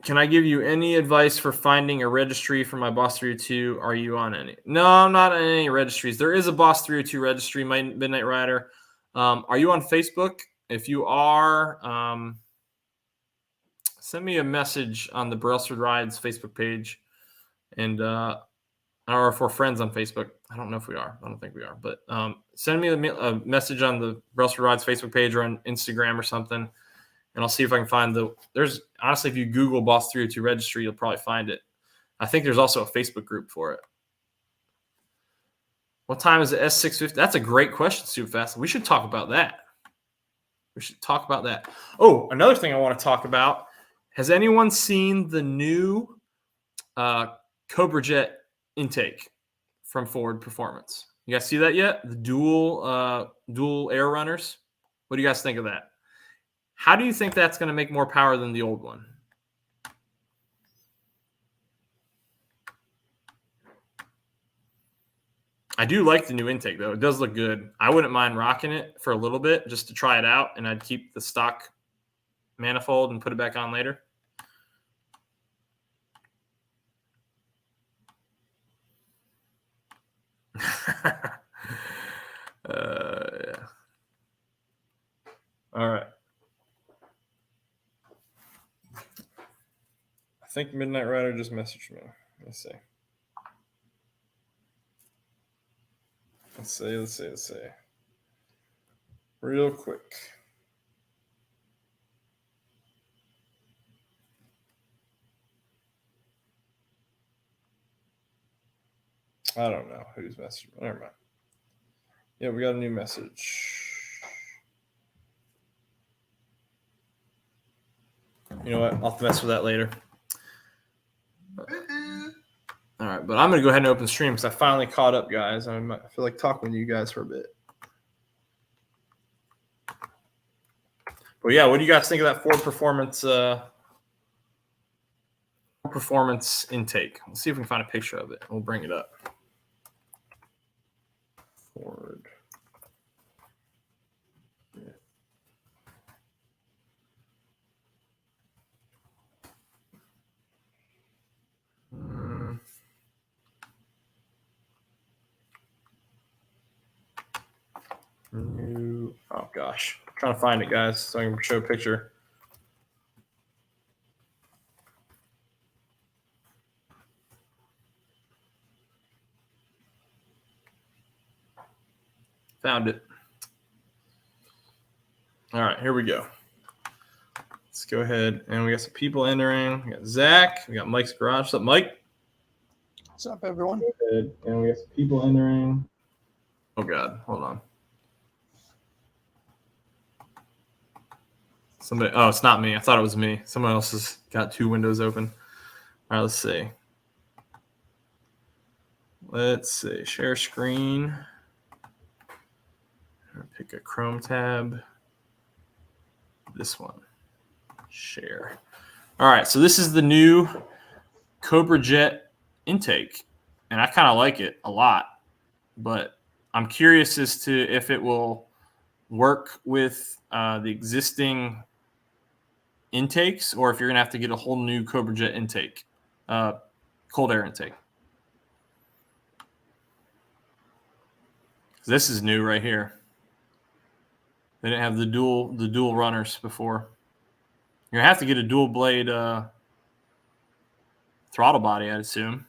Can I give you any advice for finding a registry for my Boss 302? Are you on any? No, I'm not on any registries. There is a Boss 302 registry, my Midnight Rider. Are you on Facebook? If you are, send me a message on the Brailsford Rides Facebook page. And or if we're friends on Facebook. I don't know if we are. I don't think we are. But send me a message on the Brailsford Rides Facebook page or on Instagram or something. And I'll see if I can find there's honestly, if you Google Boss 302 registry, you'll probably find it. I think there's also a Facebook group for it. What time is the S650? That's a great question, Superfast. We should talk about that. Oh, another thing I want to talk about. Has anyone seen the new Cobra Jet intake from Ford Performance? You guys see that yet? The dual air runners. What do you guys think of that? How do you think that's going to make more power than the old one? I do like the new intake, though. It does look good. I wouldn't mind rocking it for a little bit just to try it out, and I'd keep the stock manifold and put it back on later. Yeah. All right. I think Midnight Rider just messaged me. Let's see. Let's see. Real quick. I don't know who's messaging me. Never mind. Yeah, we got a new message. You know what? I'll have to mess with that later. All right, but I'm going to go ahead and open stream because I finally caught up, guys. I feel like talking to you guys for a bit. But yeah, what do you guys think of that Ford Performance intake? Let's see if we can find a picture of it. We'll bring it up. Ford. Oh gosh, I'm trying to find it, guys, so I can show a picture. Found it. All right, here we go. Let's go ahead, and we got some people entering. We got Zach. We got Mike's Garage. What's up, Mike? What's up, everyone? Go ahead, and we got some people entering. Oh God, hold on. Somebody. Oh, it's not me. I thought it was me. Someone else has got two windows open. All right, let's see. Share screen. Pick a Chrome tab. This one. Share. All right, so this is the new Cobra Jet intake, and I kind of like it a lot, but I'm curious as to if it will work with the existing intakes, or if you're gonna have to get a whole new Cobra Jet intake, cold air intake. This is new right here. They didn't have the dual runners before. You're gonna have to get a dual blade throttle body, I'd assume.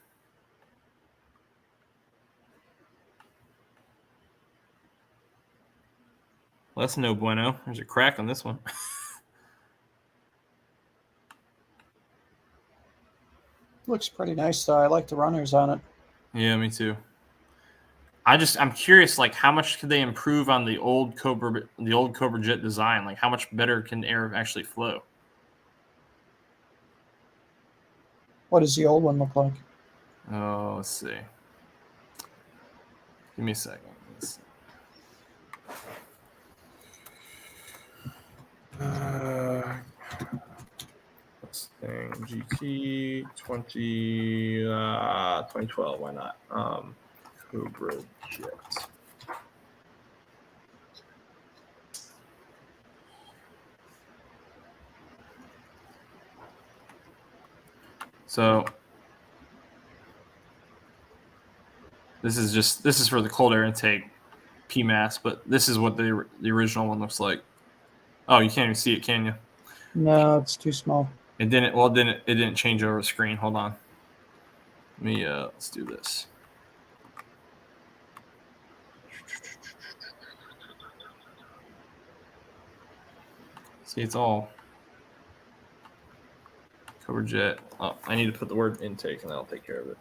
Well, that's no bueno. There's a crack on this one. Looks pretty nice, though. I like the runners on it. Yeah, me too. I'm curious, like, how much could they improve on the old Cobra Jet design? Like, how much better can air actually flow? What does the old one look like? Oh, let's see. Give me a second. GT 2012. Why not? Cobra Jet. So this is for the cold air intake PMAS, but this is what the original one looks like. Oh, you can't even see it, can you? No, it's too small. It didn't change over the screen. Hold on. Let me let's do this. See, it's all Cobra Jet. Oh, I need to put the word intake, and that'll take care of it.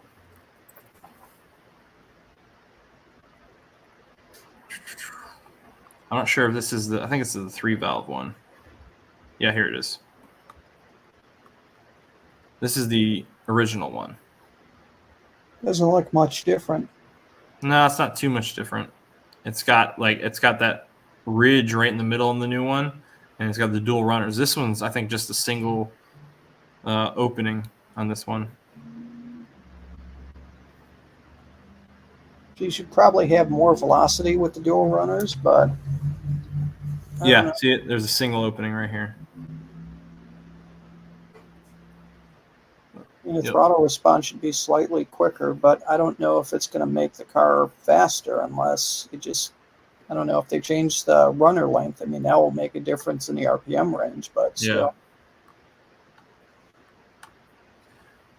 I'm not sure if this is I think it's the 3-valve one. Yeah, here it is. This is the original one. Doesn't look much different. No, it's not too much different. It's got that ridge right in the middle in the new one, and it's got the dual runners. This one's, I think, just a single opening on this one. You should probably have more velocity with the dual runners, but yeah, see it? There's a single opening right here. The throttle response should be slightly quicker, but I don't know if it's going to make the car faster unless it just, I don't know if they change the runner length. I mean, that will make a difference in the RPM range, but still. Yeah.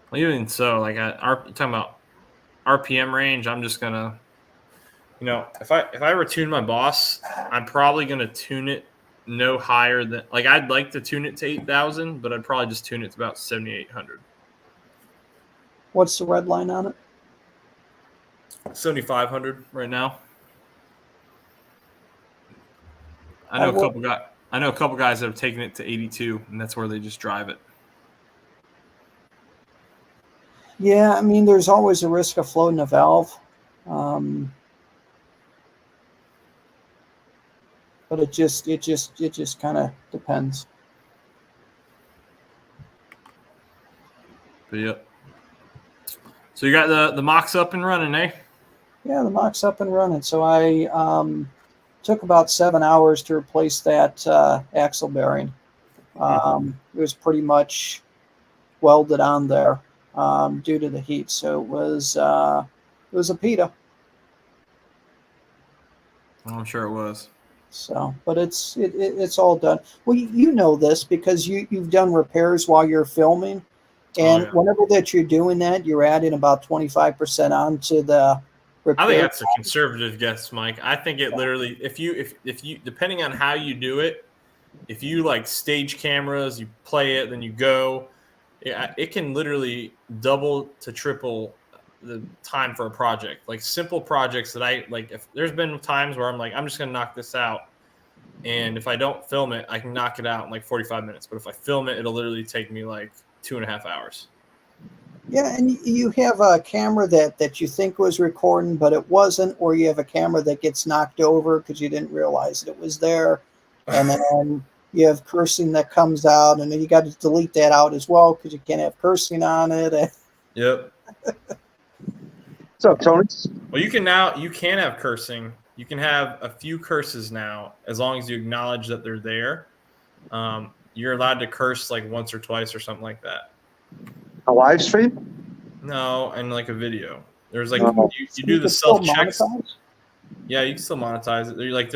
Well, even so, like talking about RPM range, I'm just gonna, if I ever tune my Boss, I'm probably gonna tune it no higher than, like, I'd like to tune it to 8,000, but I'd probably just tune it to about 7,800. What's the red line on it? 7,500 right now. I know a couple guys that have taken it to 82, and that's where they just drive it. Yeah, I mean, there's always a risk of floating a valve, but it just kind of depends. But yeah. So you got the mocks up and running, eh? Yeah, the mock's up and running. So I took about 7 hours to replace that axle bearing. It was pretty much welded on there due to the heat. So it was a PETA. I'm sure it was. So, but it's all done. Well, you know this because you've done repairs while you're filming, and whenever that you're doing that, you're adding about 25% onto the repair. I think that's a conservative guess, Mike. I think it literally, if you depending on how you do it, if you like stage cameras, you play it, then you go, it can literally double to triple the time for a project. Like simple projects that I like, if there's been times where I'm like, I'm just gonna knock this out, and if I don't film it, I can knock it out in like 45 minutes. But if I film it, it'll literally take me like 2.5 hours. Yeah, and you have a camera that you think was recording, but it wasn't, or you have a camera that gets knocked over because you didn't realize it was there, and then you have cursing that comes out, and then you got to delete that out as well because you can't have cursing on it. Yep. What's up, Tony? Well, you can have cursing. You can have a few curses now, as long as you acknowledge that they're there. You're allowed to curse like once or twice or something like that. A live stream? No, and like a video. There's like you do the can self still checks. monetize? Yeah, you can still monetize it. Like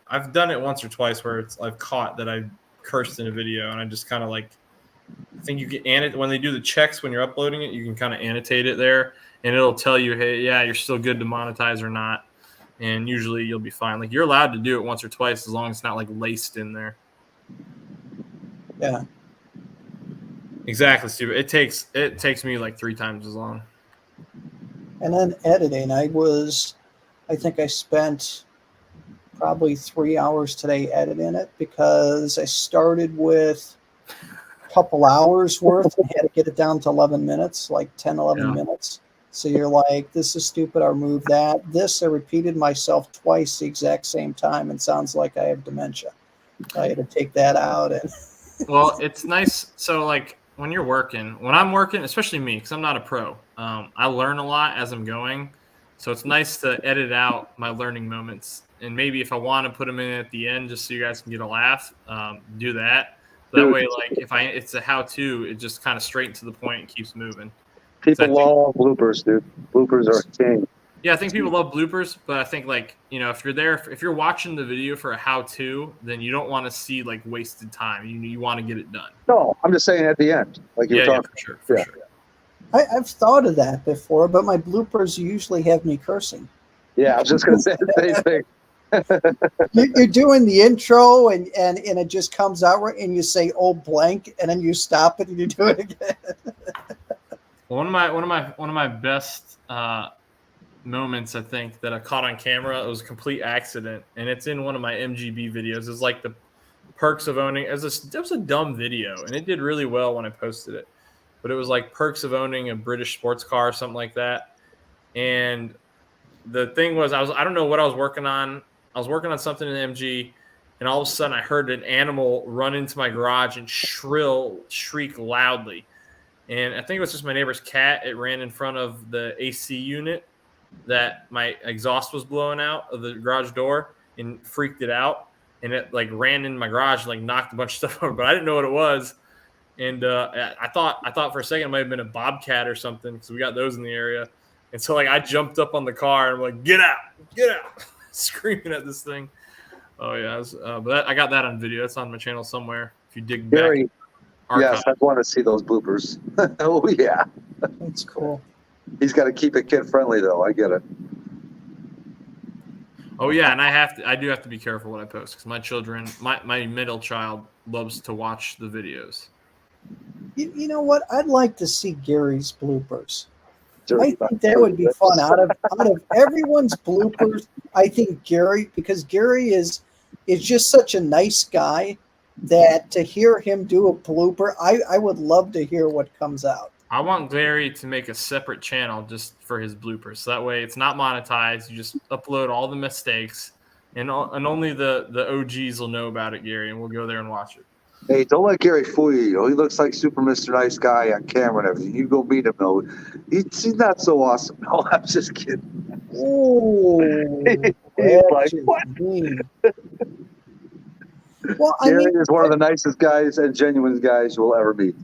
I've done it once or twice where I've caught that I cursed in a video, and I just kind of like, I think you can when they do the checks when you're uploading it, you can kind of annotate it there, and it'll tell you, hey, yeah, you're still good to monetize or not, and usually you'll be fine. Like you're allowed to do it once or twice as long as it's not like laced in there. Yeah. Exactly, Steve. It takes me like 3 times as long. And then editing, I think I spent probably 3 hours today editing it because I started with a couple hours worth and had to get it down to 11 minutes, like 11 minutes. So you're like, this is stupid, I'll remove that. I repeated myself twice the exact same time and sounds like I have dementia. I had to take that out. Well, it's nice. So like when I'm working, especially me, because I'm not a pro, I learn a lot as I'm going. So it's nice to edit out my learning moments. And maybe if I want to put them in at the end, just so you guys can get a laugh, do that. That way, like if it's a how-to, it just kind of straight to the point and keeps moving. People love bloopers, dude. Bloopers are king. Yeah, I think people love bloopers, but I think like, if you're watching the video for a how-to, then you don't want to see like wasted time. You want to get it done. No, I'm just saying at the end, like you're talking. For sure. I've thought of that before, but my bloopers usually have me cursing. Yeah, I was just going to say the same thing. You're doing the intro and it just comes out right, and you say "oh blank," and then you stop it and you do it again. Well, one of my best moments I think that I caught on camera. It was a complete accident, and it's in one of my MGB videos. It's like the perks of owning. It was a dumb video, and it did really well when I posted it. But it was like perks of owning a British sports car or something like that. And the thing was, I don't know what I was working on. I was working on something in MG, and all of a sudden I heard an animal run into my garage and shriek loudly. And I think it was just my neighbor's cat. It ran in front of the AC unit that my exhaust was blowing out of the garage door and freaked it out. And it like ran in my garage and like knocked a bunch of stuff over, but I didn't know what it was. And I thought for a second it might have been a bobcat or something because we got those in the area. And so like I jumped up on the car and I'm like, get out, screaming at this thing. Oh yeah, but I got that on video. It's on my channel somewhere. If you dig back. Gary, yes, I want to see those bloopers. Oh yeah, That's cool. he's got to keep it kid friendly though. I get it. Oh yeah, and I do have to be careful what I post because my children, my middle child loves to watch the videos. You know what? I'd like to see Gary's bloopers. Sure. I think that would be fun. Out of everyone's bloopers, I think because Gary is just such a nice guy that to hear him do a blooper, I would love to hear what comes out. I want Gary to make a separate channel just for his bloopers. So that way it's not monetized. You just upload all the mistakes, and only the OGs will know about it, Gary, and we'll go there and watch it. Hey, don't let Gary fool you. He looks like Super Mr. Nice Guy on camera and everything. You go meet him though. He's not so awesome. No, I'm just kidding. Oh, He's like, what? Well, Gary is one of the nicest guys and genuine guys you'll ever meet.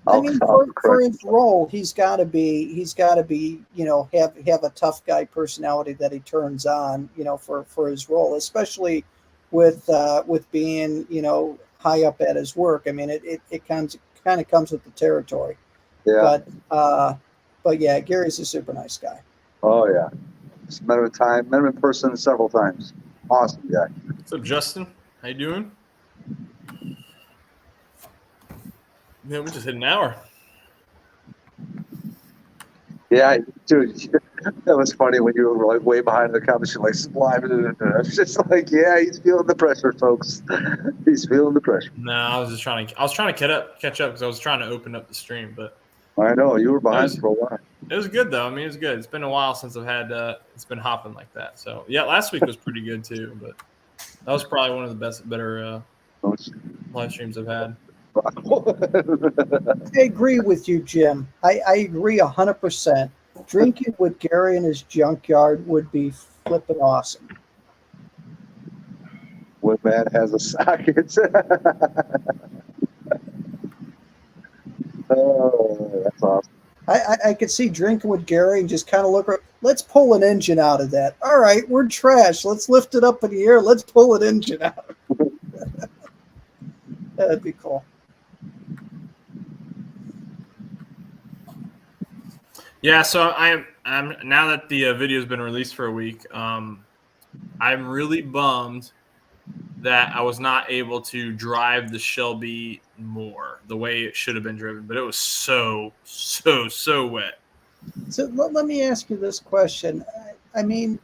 For his role, he's got to be, have a tough guy personality that he turns on, for his role, especially with being, high up at his work. I mean, it kind of comes with the territory. Yeah. But yeah, Gary's a super nice guy. Oh yeah. Just met him in person several times. Awesome guy. What's up, Justin? How you doing? Yeah, we just hit an hour. Yeah, dude, that was funny when you were like way behind the conversation, like sliming it. I was just like, yeah, he's feeling the pressure, folks. He's feeling the pressure. No, I was trying to catch up because I was trying to open up the stream, but I know you were behind for a while. it was good though. I mean, it was good. It's been a while since I've had it's been hopping like that. So yeah, last week was pretty good too, but that was probably one of the better live streams I've had. I agree with you, Jim. I agree 100%. Drinking with Gary in his junkyard would be flipping awesome. When man has a socket. Oh, that's awesome. I could see drinking with Gary and just kind of look. Let's pull an engine out of that. All right, we're trash. Let's lift it up in the air. Let's pull an engine out. That'd be cool. Yeah, so I'm now that the video's been released for a week, I'm really bummed that I was not able to drive the Shelby more the way it should have been driven, but it was so wet. So let me ask you this question. I mean,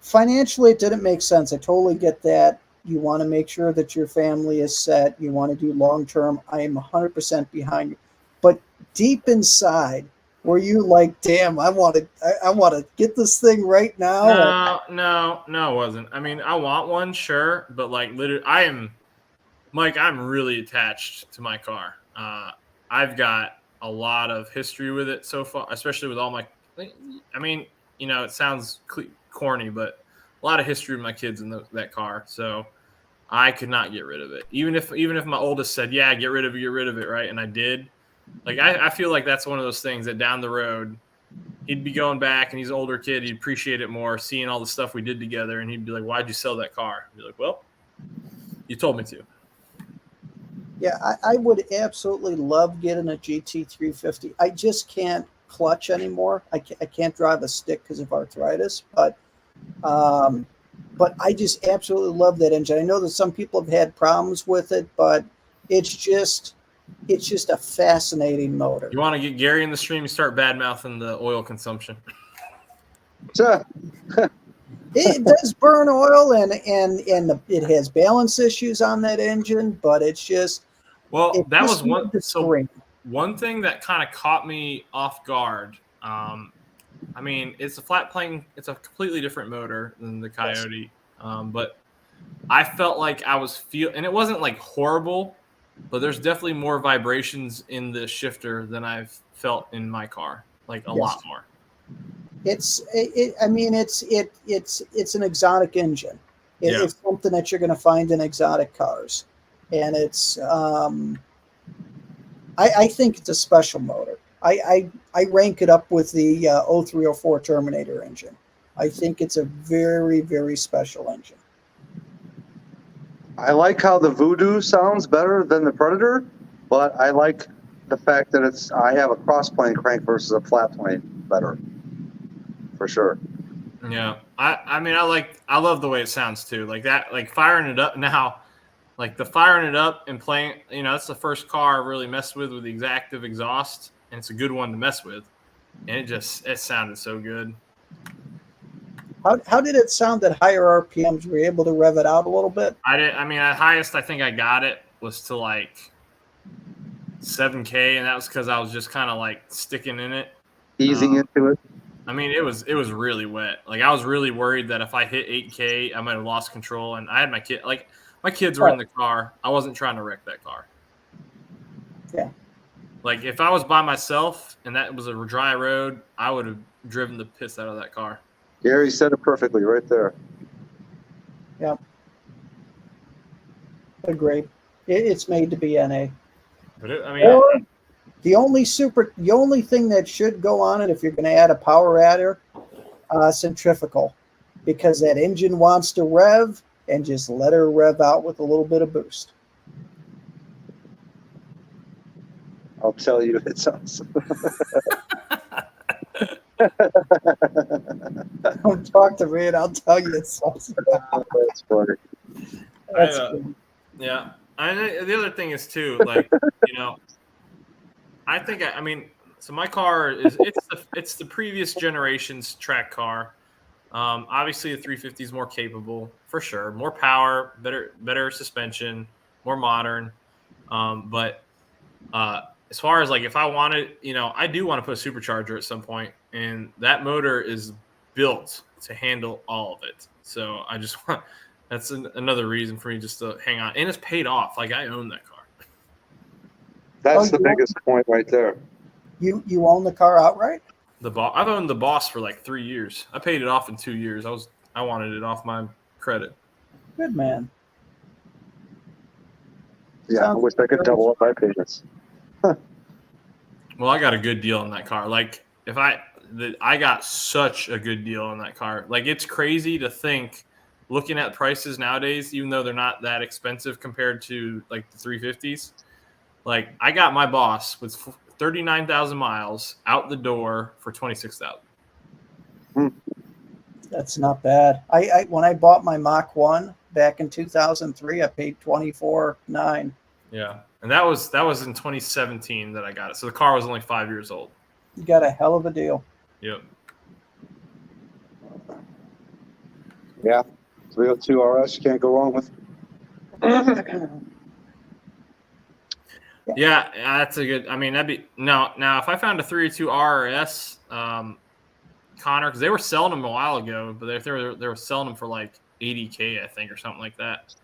financially, it didn't make sense. I totally get that. You want to make sure that your family is set. You want to do long term. I am 100% behind you. But deep inside, were you like, damn, I want to get this thing right now? No, it wasn't. I mean, I want one, sure, but like literally, I'm really attached to my car. I've got a lot of history with it so far, especially with all my. I mean, it sounds corny, but a lot of history with my kids in that car, so I could not get rid of it. Even if my oldest said, "Yeah, get rid of it," right, and I did. Like I feel like that's one of those things that down the road he'd be going back, and he's an older kid. He'd appreciate it more, seeing all the stuff we did together, and he'd be like, "Why'd you sell that car?" I'd be like, "Well, you told me to." Yeah, I would absolutely love getting a GT350. I just can't clutch anymore. I can't drive a stick because of arthritis, but I just absolutely love that engine. I know that some people have had problems with it, but it's just a fascinating motor. You want to get Gary in the stream? You start bad mouthing the oil consumption. So, It does burn oil, and it has balance issues on that engine, but it's just Well, it that just was one. needs to So scream. one thing that kind of caught me off guard. I mean, it's a flat plane. It's a completely different motor than the Coyote. But I felt like I was and it wasn't like horrible, but there's definitely more vibrations in the shifter than I've felt in my car, like a lot more. I mean, it's an exotic engine. Yeah. It's something that you're going to find in exotic cars, and I think it's a special motor. I rank it up with the 0304 Terminator engine. I think it's a very, very special engine. I like how the Voodoo sounds better than the Predator, but I like the fact that I have a cross plane crank versus a flat plane better, for sure. Yeah. I mean, I love the way it sounds too. Like that, like firing it up now, like the firing it up and playing, that's the first car I really messed with the Exactive exhaust, and it's a good one to mess with. And it sounded so good. How did it sound at higher RPMs? Were you able to rev it out a little bit? I mean, at highest I think I got it was to like 7K, and that was because I was just kind of like sticking in it, Easing into it. I mean, it was really wet. Like I was really worried that if I hit 8K, I might have lost control. And I had my kids were in the car. I wasn't trying to wreck that car. Yeah. Like if I was by myself and that was a dry road, I would have driven the piss out of that car. Gary said it perfectly right there. Yep. Agree. It's made to be NA. But the only thing that should go on it if you're going to add a power adder, centrifugal, because that engine wants to rev, and just let her rev out with a little bit of boost. I'll tell you, it sounds. Don't talk to me, and I'll tell you it sounds. That's funny. That's good. Yeah. The other thing is too, like I think I mean, so my car it's the previous generation's track car. Obviously, the 350 is more capable for sure, more power, better suspension, more modern. But as far as like if I wanted, I do want to put a supercharger at some point, and that motor is built to handle all of it. So I just want that's another reason for me just to hang on, and it's paid off. Like I own that car. That's the biggest point right there. You own the car outright? I've owned the Boss for like 3 years. I paid it off in 2 years. I wanted it off my credit. Good man. Yeah, I wish I could double up my payments. Well, I got a good deal on that car. Like I got such a good deal on that car. Like it's crazy to think, looking at prices nowadays, even though they're not that expensive compared to like the 350s. Like I got my Boss with 39,000 miles out the door for 26,000. That's not bad. I when I bought my Mach 1 back in 2003, I paid $24,900. Yeah, and that was in 2017 that I got it. So the car was only 5 years old. You got a hell of a deal. Yep. Yeah, 302 RS, you can't go wrong with. Yeah, that's a good. I mean, that'd be now. If I found a 302 RS, Connor, because they were selling them a while ago, but they were selling them for like 80K, I think, or something like that.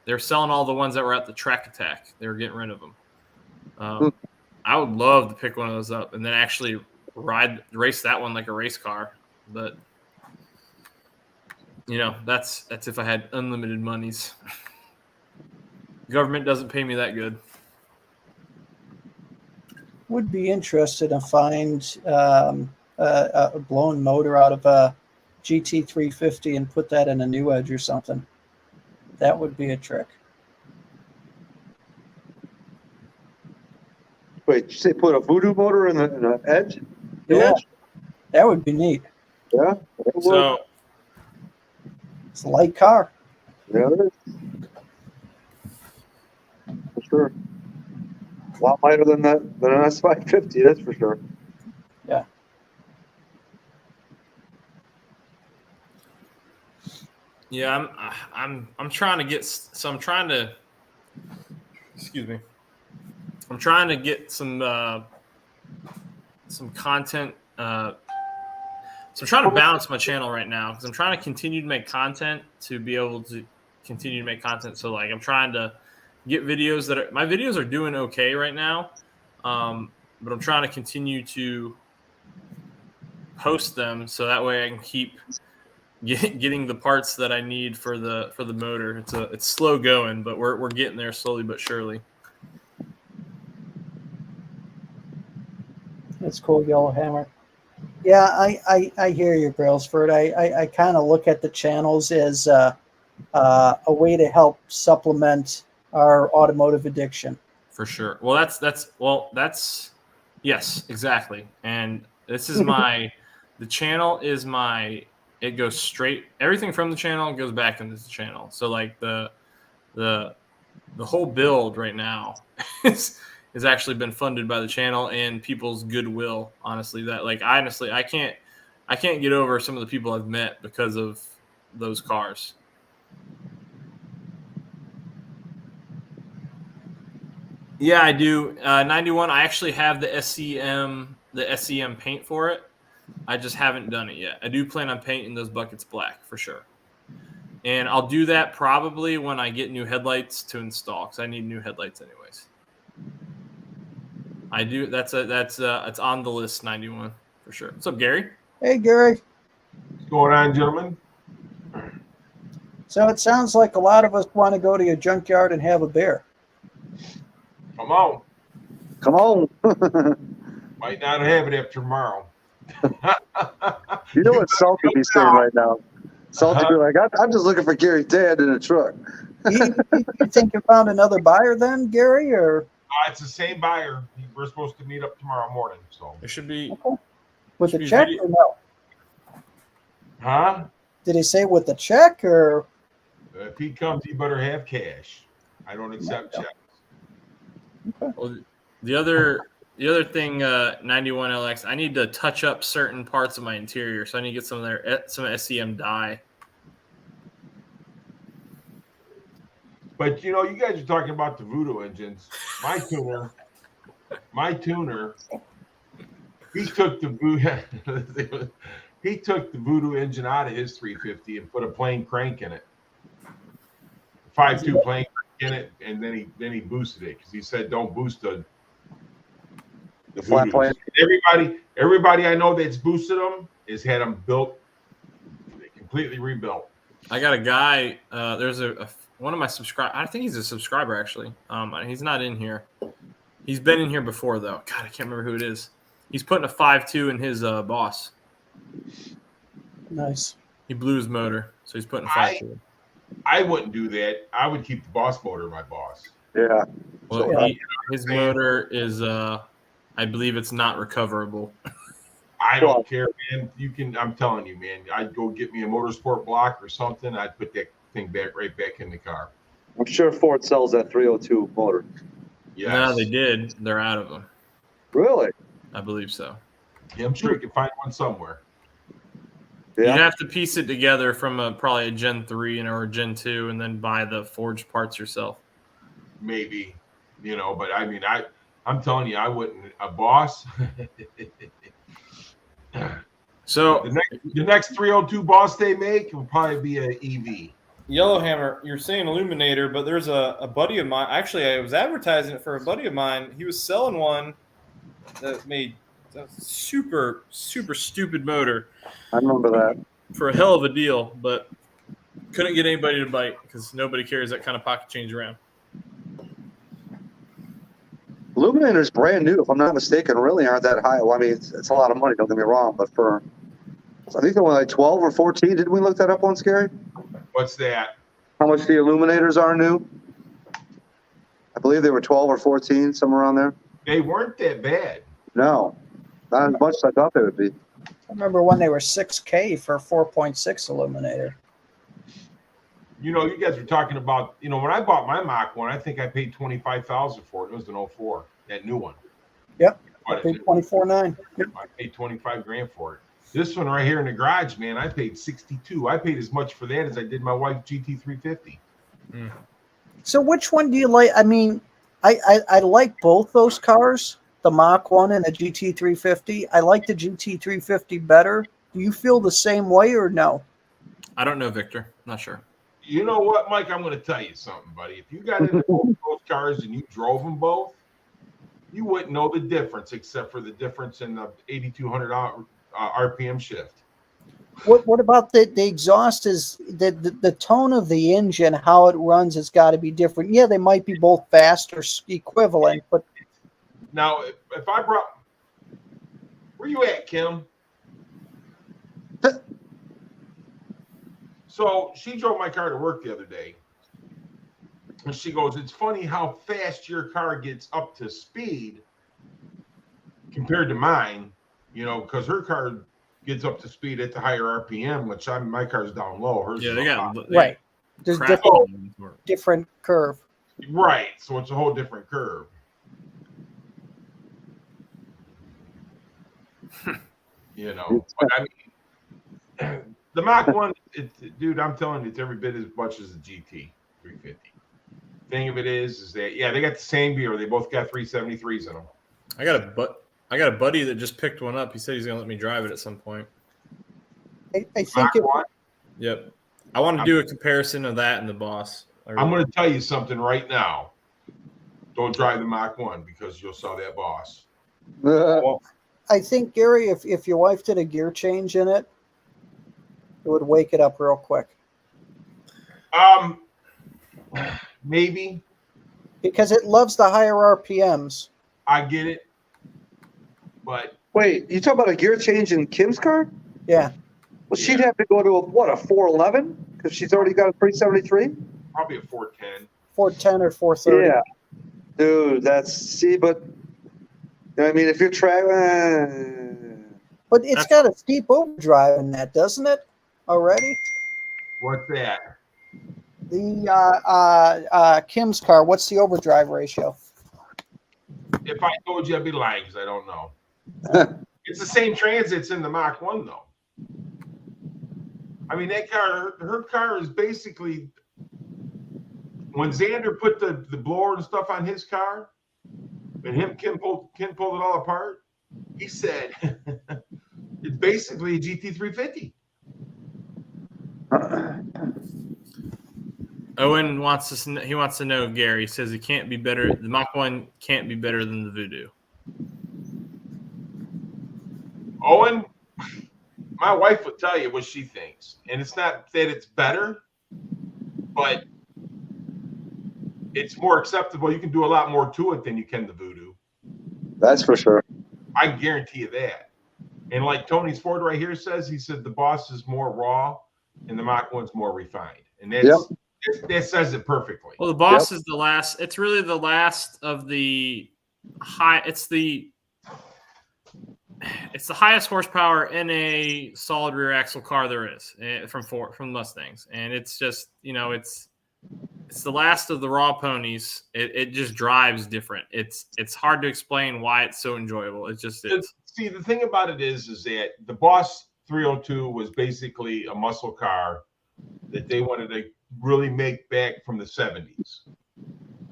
They're selling all the ones that were at the Track Attack. They were getting rid of them. I would love to pick one of those up and then actually race that one like a race car. But that's if I had unlimited monies. Government doesn't pay me that good. Would be interested to find a blown motor out of a GT350 and put that in a New Edge or something. That would be a trick. Wait, did you say put a Voodoo motor in an Edge? Yeah, that would be neat. Yeah. So it's a light car. Yeah, it is. For sure. A lot lighter than an S550, that's for sure. Yeah. Yeah, I'm trying to get. So I'm trying to. Excuse me. I'm trying to get some content. So I'm trying to balance my channel right now because I'm trying to continue to make content to be able to continue to make content. So like I'm trying to get videos my videos are doing okay right now, but I'm trying to continue to post them so that way I can keep getting the parts that I need for the motor. It's slow going, but we're getting there slowly but surely. That's cool, Yellowhammer. Yeah, I hear you, Brailsford. I kind of look at the channels as a way to help supplement our automotive addiction. For sure. Well, that's yes, exactly. And this is the channel is it goes straight. Everything from the channel goes back into the channel. So like the whole build right now has actually been funded by the channel and people's goodwill. Honestly, I can't get over some of the people I've met because of those cars. Yeah, I do. 91. I actually have the SEM paint for it. I just haven't done it yet. I do plan on painting those buckets black for sure. And I'll do that probably when I get new headlights to install because I need new headlights anyways. I do. It's on the list. 91 for sure. What's up, Gary? Hey, Gary. What's going on, gentlemen? So it sounds like a lot of us want to go to your junkyard and have a beer. Come on. Come on. Might not have it after tomorrow. You know what Salt would be saying right now? Salt would be like, I'm just looking for Gary's dad in a truck. You think you found another buyer then, Gary? Or It's the same buyer. We're supposed to meet up tomorrow morning. So It should be. okay. With Should the be check video- or no? huh? Did he say with the check or? If he comes, he better have cash. I don't accept checks. Well, the other thing, 91 LX, I need to touch up certain parts of my interior, so I need to get some SEM dye. But you guys are talking about the Voodoo engines. My tuner, he took the Voodoo engine out of his 350 and put a plain crank in it. 5.2 plain crank in it, and then he boosted it because he said don't boost the flat Voodoos. plane. Everybody I know that's boosted them has had them built, completely rebuilt. I got a guy. There's one of my subscribers. I think he's a subscriber actually. He's not in here. He's been in here before though. God, I can't remember who it is. He's putting a 5.2 in his boss. Nice. He blew his motor, so he's putting a 5.2. I wouldn't do that. I would keep the boss motor in my boss. Yeah. Well, Yeah. his motor is, I believe it's not recoverable. I don't care, man. I'm telling you, man. I'd go get me a motorsport block or something. I'd put that thing right back in the car. I'm sure Ford sells that 302 motor. Yes. No, they did. They're out of them. Really? I believe so. Yeah, I'm sure you can find one somewhere. Yeah. You'd have to piece it together from probably a Gen 3 or a Gen 2 and then buy the forged parts yourself. Maybe, but I mean, I'm telling you, I wouldn't. A boss. So the next 302 boss they make will probably be an EV. Yellowhammer, you're saying Illuminator, but there's a buddy of mine. Actually, I was advertising it for a buddy of mine. He was selling one that made a super, super stupid motor I remember that. for a hell of a deal, but couldn't get anybody to bite because nobody carries that kind of pocket change around. Illuminator's brand new, if I'm not mistaken, really aren't that high. Well, I mean, it's a lot of money, don't get me wrong, but I think they were like 12 or 14. Didn't we look that up once, Gary? What's that? How much the Illuminators are new? I believe they were 12 or 14, somewhere around there. They weren't that bad. No, not as much as I thought they would be. I remember when they were $6K for a 4.6 Illuminator. You guys were talking about, when I bought my Mach 1, I think I paid $25,000 for it. It was an 04, that new one. Yep. But I paid $24,900. I paid $25,000 for it. This one right here in the garage, man, I paid $62. I paid as much for that as I did my wife's GT350. So which one do you like? I mean, I like both those cars, the Mach 1 and the GT350. I like the GT350 better. Do you feel the same way or no? I don't know, Victor. Not sure. You know what, Mike? I'm going to tell you something, buddy. If you got into both those cars and you drove them both, you wouldn't know the difference except for the difference in the 8,200 RPM shift. What about the exhaust? Is the tone of the engine, how it runs, has got to be different. Yeah, they might be both fast or equivalent, but now if I brought, where you at, Kim? So she drove my car to work the other day, and she goes, "It's funny how fast your car gets up to speed compared to mine, you know, because her car gets up to speed at the higher RPM, which my car's down low. Hers Yeah, is they up got high. right. There's crap different curve. Right. So it's a whole different curve. You know, but I mean, the Mach 1, dude, I'm telling you, it's every bit as much as the GT 350. Thing of it is that, yeah, they got the same gear. They both got 373s in them. I got a buddy that just picked one up. He said he's gonna let me drive it at some point. I think Mach 1, Yep. I want to do a comparison of that and the Boss. I'm going to tell you something right now. Don't drive the Mach 1 because you'll sell that Boss. I think, Gary, if your wife did a gear change in it, it would wake it up real quick. Maybe. Because it loves the higher RPMs. I get it. But Wait, you talking about a gear change in Kim's car? Yeah. Well, she'd have to go to a 411 because she's already got a 373. probably a 410. 410 or 430. Yeah, dude, but you know what I mean, if you're But it's got a steep overdrive in that, doesn't it? Already? What's that? The Kim's car, what's the overdrive ratio? If I told you, I'd be lying because I don't know. It's the same transits in the Mach 1, though. I mean, that car, her car is basically, when Xander put the blower and stuff on his car, and Kim pulled it all apart, he said, it's basically a GT350. Owen wants to know, Gary says it can't be better. The Mach 1 can't be better than the Voodoo. Owen, my wife will tell you what she thinks. And it's not that it's better, but it's more acceptable. You can do a lot more to it than you can the Voodoo. That's for sure. I guarantee you that. And like Tony's Ford right here says, he said the Boss is more raw and the Mach 1's more refined. And that says it perfectly. Well, the Boss is the last. It's really the last of the high. It's the highest horsepower in a solid rear axle car there is from Mustangs, and it's just, you know, it's the last of the raw ponies. It just drives different. It's hard to explain why it's so enjoyable. It just is. See, the thing about it is that the Boss 302 was basically a muscle car that they wanted to really make back from the 70s.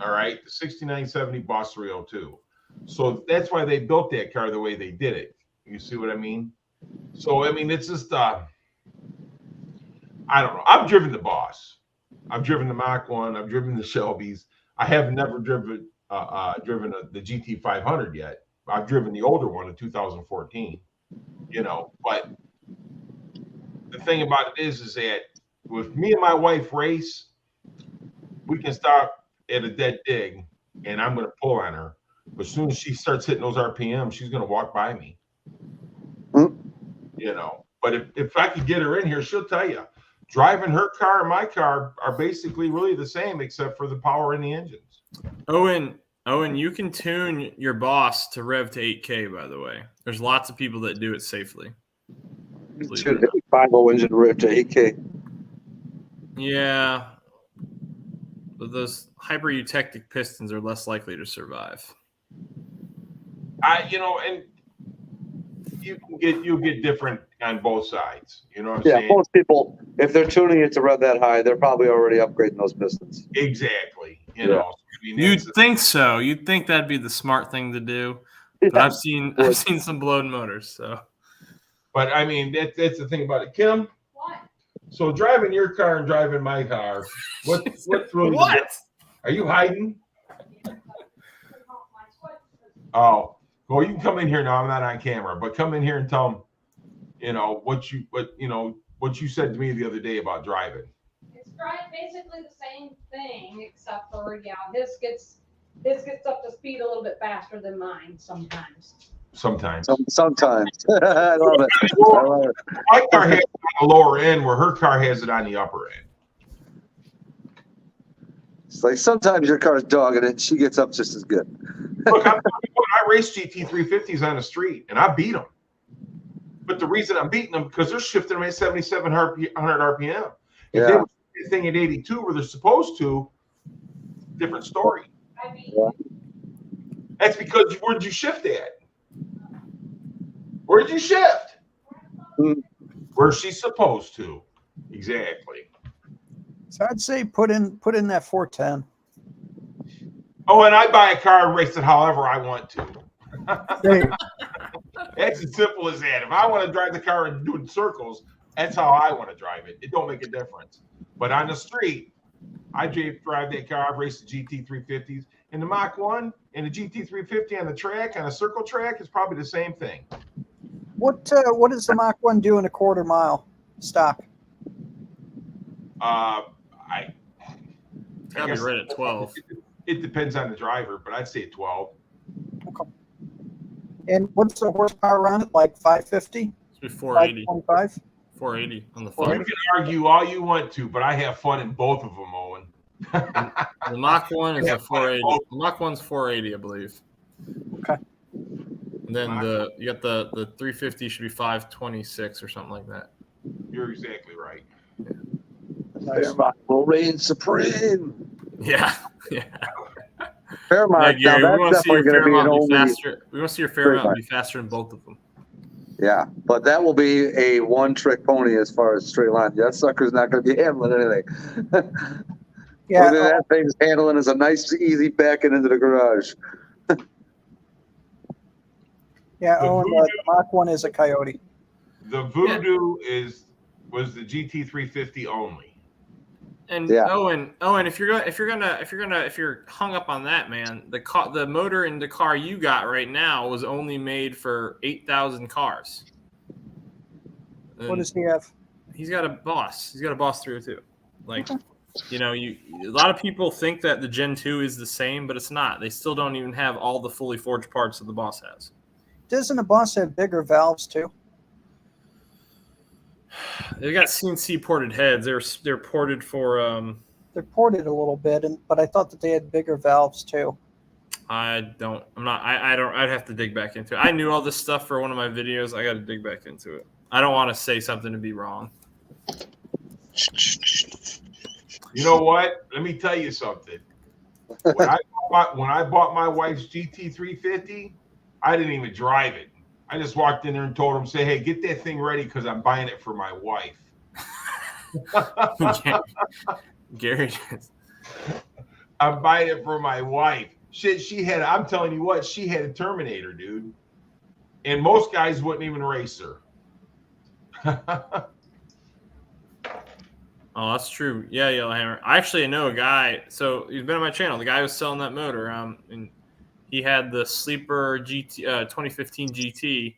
All right, the 6970 Boss 302. So that's why they built that car the way they did it. You see what I mean? So I mean, it's just I don't know. I've driven the Boss. I've driven the Mach 1. I've driven the Shelbys. I have never driven the GT 500 yet. I've driven the older one in 2014. You know, but the thing about it is that if me and my wife race, we can stop at a dead dig, and I'm going to pull on her. But as soon as she starts hitting those RPM, she's going to walk by me. You know, but if I could get her in here, she'll tell you, driving her car and my car are basically really the same, except for the power in the engines. Owen, you can tune your Boss to rev to 8K, by the way. There's lots of people that do it safely. 5.0 engine rev to 8K. Yeah. But those hyper-eutectic pistons are less likely to survive. you'll get different on both sides. You know what I'm Yeah, saying? most people, if they're tuning it to run that high, they're probably already upgrading those pistons. Exactly. You Yeah. know, I mean, You'd think so. You'd think that'd be the smart thing to do. But Yeah. I've seen some blown motors. So, but I mean, that's the thing about it, Kim. What? So driving your car and driving my car, what throws what? Are you hiding? Oh, well, you can come in here now. I'm not on camera, but come in here and tell them, you know, what you said to me the other day about driving. It's basically the same thing, except for his gets up to speed a little bit faster than mine sometimes. Sometimes. Sometimes. I love it. I love it. My car has it on the lower end, where her car has it on the upper end. It's like sometimes your car's dogging it, and she gets up just as good. Look, I race GT350s on the street, and I beat them. But the reason I'm beating them because they're shifting them at 7,700 RPM. If they Yeah. were thing at 82 where they're supposed to, different story. I beat Yeah. That's because where'd you shift at? Where'd you shift? Mm. Where she's supposed to. Exactly. So I'd say put in that 410. Oh, and I buy a car and race it however I want to. Hey, That's as simple as that. If I want to drive the car and do it in circles, that's how I want to drive it. It don't make a difference. But on the street, I drive that car. I've raced the GT350s. And the Mach 1 and the GT350 on the track, on a circle track, is probably the same thing. what does the Mach 1 do in a quarter mile stock? It's gotta be right at 12. It depends on the driver, but I'd say 12. Okay. And what's the horsepower on it? Like 550? It's be 480. 525? 480 on the You phone. can argue all you want to, but I have fun in both of them, Owen. The Mach 1 is a 480. The Mach 1's 480, I believe. Okay. And then you got the 350 should be 526 or something like that. You're exactly right. Nice. Fairmont will reign supreme. Yeah. Yeah. Fairmont, Yeah, Gary, now we want that's to see your definitely going to be an Fairmont be only. faster. We want to see your Fairmont be faster in both of them. Yeah, but that will be a one-trick pony as far as straight line. That sucker's not going to be handling anything. Yeah. Only that thing's handling is a nice, easy backing into the garage. Yeah. The Oh, and Voodoo- the Mach 1 is a Coyote. The Voodoo was the GT350 only. And Yeah. Owen, if you're hung up on that, man, the motor in the car you got right now was only made for 8,000 cars. What does he have? He's got a Boss. He's got a Boss 302. Like, you know, a lot of people think that the Gen 2 is the same, but it's not. They still don't even have all the fully forged parts that the Boss has. Doesn't the Boss have bigger valves too? They got CNC ported heads. They're ported for. They're ported a little bit, but I thought that they had bigger valves too. I don't. I'm not. I don't. I'd have to dig back into it. I knew all this stuff for one of my videos. I got to dig back into it. I don't want to say something to be wrong. You know what? Let me tell you something. When I bought my wife's GT350, I didn't even drive it. I just walked in there and told him, say, hey, get that thing ready because I'm buying it for my wife. Gary. I'm buying it for my wife. Shit, I'm telling you what, she had a Terminator, dude. And most guys wouldn't even race her. Oh, that's true. Yeah, Yellowhammer. I actually know a guy. So he's been on my channel. The guy was selling that motor. And he had the sleeper GT 2015 GT.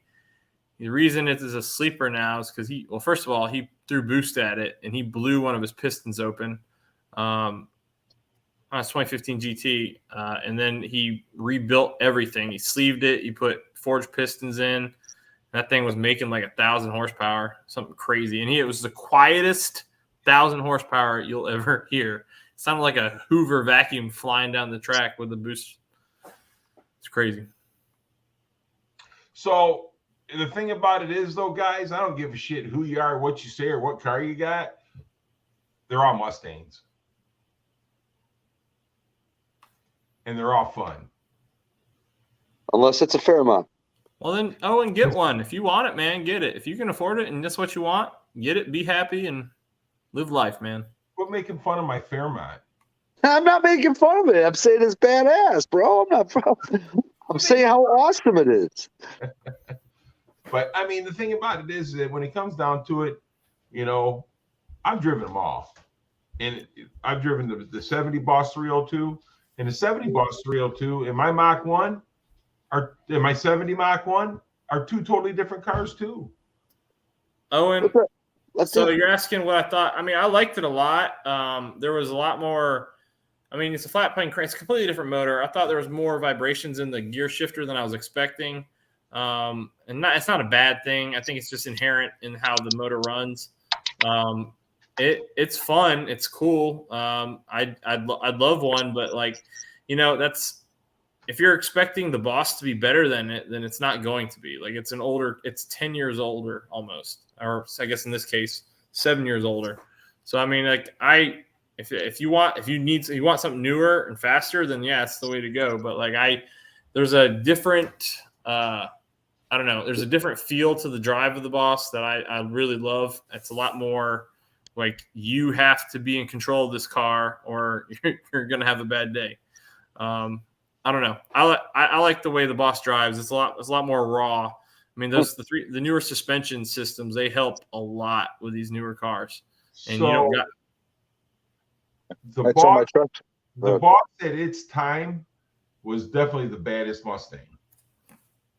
The reason it is a sleeper now is because first of all, he threw boost at it and he blew one of his pistons open on his 2015 GT. And then he rebuilt everything. He sleeved it. He put forged pistons in. That thing was making like 1,000 horsepower, something crazy. And it was the quietest 1,000 horsepower you'll ever hear. It sounded like a Hoover vacuum flying down the track with the boost. It's crazy. So the thing about it is, though, guys, I don't give a shit who you are, what you say, or what car you got. They're all Mustangs. And they're all fun. Unless it's a Fairmont. Well, then, and get one. If you want it, man, get it. If you can afford it and that's what you want, get it, be happy, and live life, man. Quit making fun of my Fairmont. I'm not making fun of it. I'm saying it's badass, bro. I'm saying how awesome it is. But I mean, the thing about it is that when it comes down to it, you know, I've driven them all. And I've driven the 70 Boss 302 and the 70 Boss 302 and my Mach 1 and my 70 Mach 1 are two totally different cars too. Owen, so you're asking what I thought. I mean, I liked it a lot. There was a lot more. I mean, it's a flat plane crank. It's a completely different motor. I thought there was more vibrations in the gear shifter than I was expecting. And it's not a bad thing. I think it's just inherent in how the motor runs. It's fun. It's cool. I'd love one, but like, you know, that's if you're expecting the Boss to be better than it, then it's not going to be. Like it's 10 years older almost, or I guess in this case, 7 years older. So I mean, like if you want something newer and faster, then yeah, it's the way to go. But like there's a different I don't know. There's a different feel to the drive of the Boss that I really love. It's a lot more like you have to be in control of this car or you're going to have a bad day. I don't know. I like the way the Boss drives. It's a lot more raw. I mean, the newer suspension systems, they help a lot with these newer cars. And so you don't got the Boss at its time was definitely the baddest Mustang.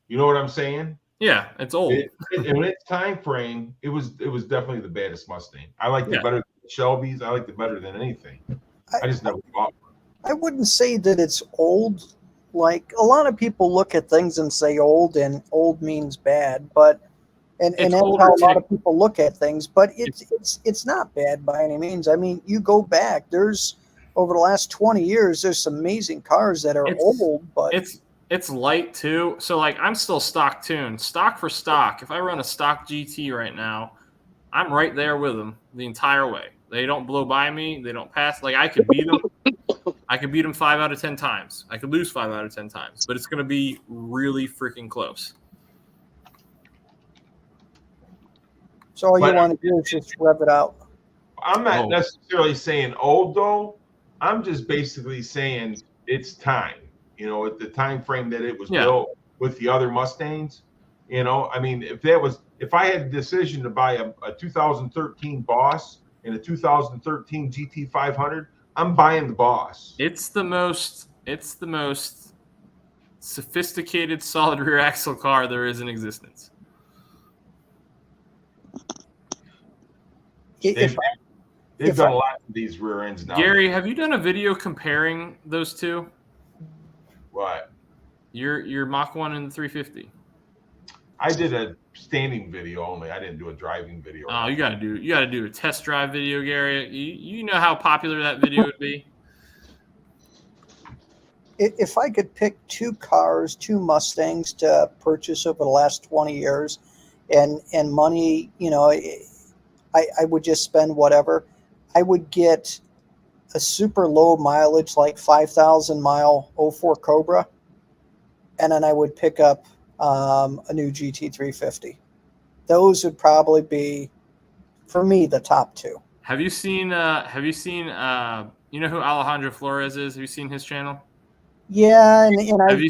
You know what I'm saying? Yeah, it's old. In its time frame, it was definitely the baddest Mustang. I liked it better than Shelby's. I liked it better than anything. I just never bought one. I wouldn't say that it's old. Like a lot of people look at things and say old, and old means bad, but and that's how a lot of people look at things. But it's not bad by any means. I mean, you go back. There's over the last 20 years, there's some amazing cars that are old, but it's light too. So like I'm still stock tuned, stock for stock. If I run a stock GT right now, I'm right there with them the entire way. They don't blow by me. They don't pass. Like I could beat them. I could beat them 5 out of 10 times. I could lose 5 out of 10 times, but it's going to be really freaking close. So all you want to do is just rev it out. I'm not necessarily saying old though. I'm just basically saying it's time. You know, at the time frame that it was built with the other Mustangs, you know, I mean, if I had a decision to buy a 2013 Boss and a 2013 GT500, I'm buying the Boss. It's the most sophisticated solid rear axle car there is in existence. They've done a lot of these rear ends now. Gary, have you done a video comparing those two? What? Your Mach 1 and the 350. I did a standing video only. I didn't do a driving video. Oh, you gotta do a test drive video, Gary. You know how popular that video would be. If I could pick two Mustangs to purchase over the last 20 years, and money, you know, I would just spend whatever. I would get a super low mileage, like 5,000 mile 04 Cobra, and then I would pick up a new GT350. Those would probably be, for me, the top two. Have you seen you know who Alejandro Flores is? Have you seen his channel? Yeah, and have you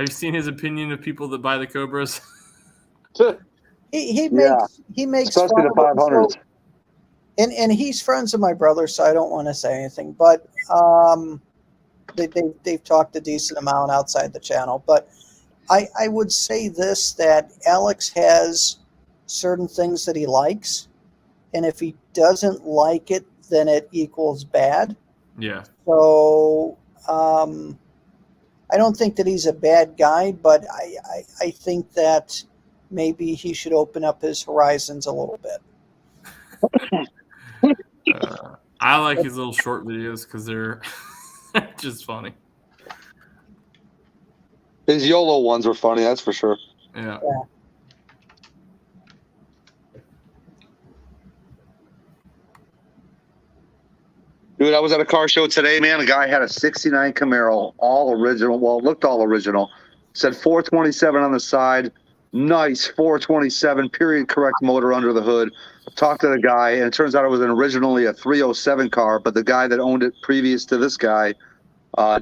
seen his opinion of people that buy the Cobras? He makes especially the 500s. And he's friends of my brother, so I don't want to say anything. But they've talked a decent amount outside the channel. But I would say this, that Alex has certain things that he likes, and if he doesn't like it, then it equals bad. Yeah. So I don't think that he's a bad guy, but I think that maybe he should open up his horizons a little bit. I like his little short videos because they're just funny. His YOLO ones were funny, that's for sure. Yeah. Dude, I was at a car show today, man. A guy had a 69 Camaro, all original. Well, it looked all original. Said 427 on the side. Nice 427 period correct motor under the hood. Talked to the guy, and it turns out it was originally a 307 car, but the guy that owned it previous to this guy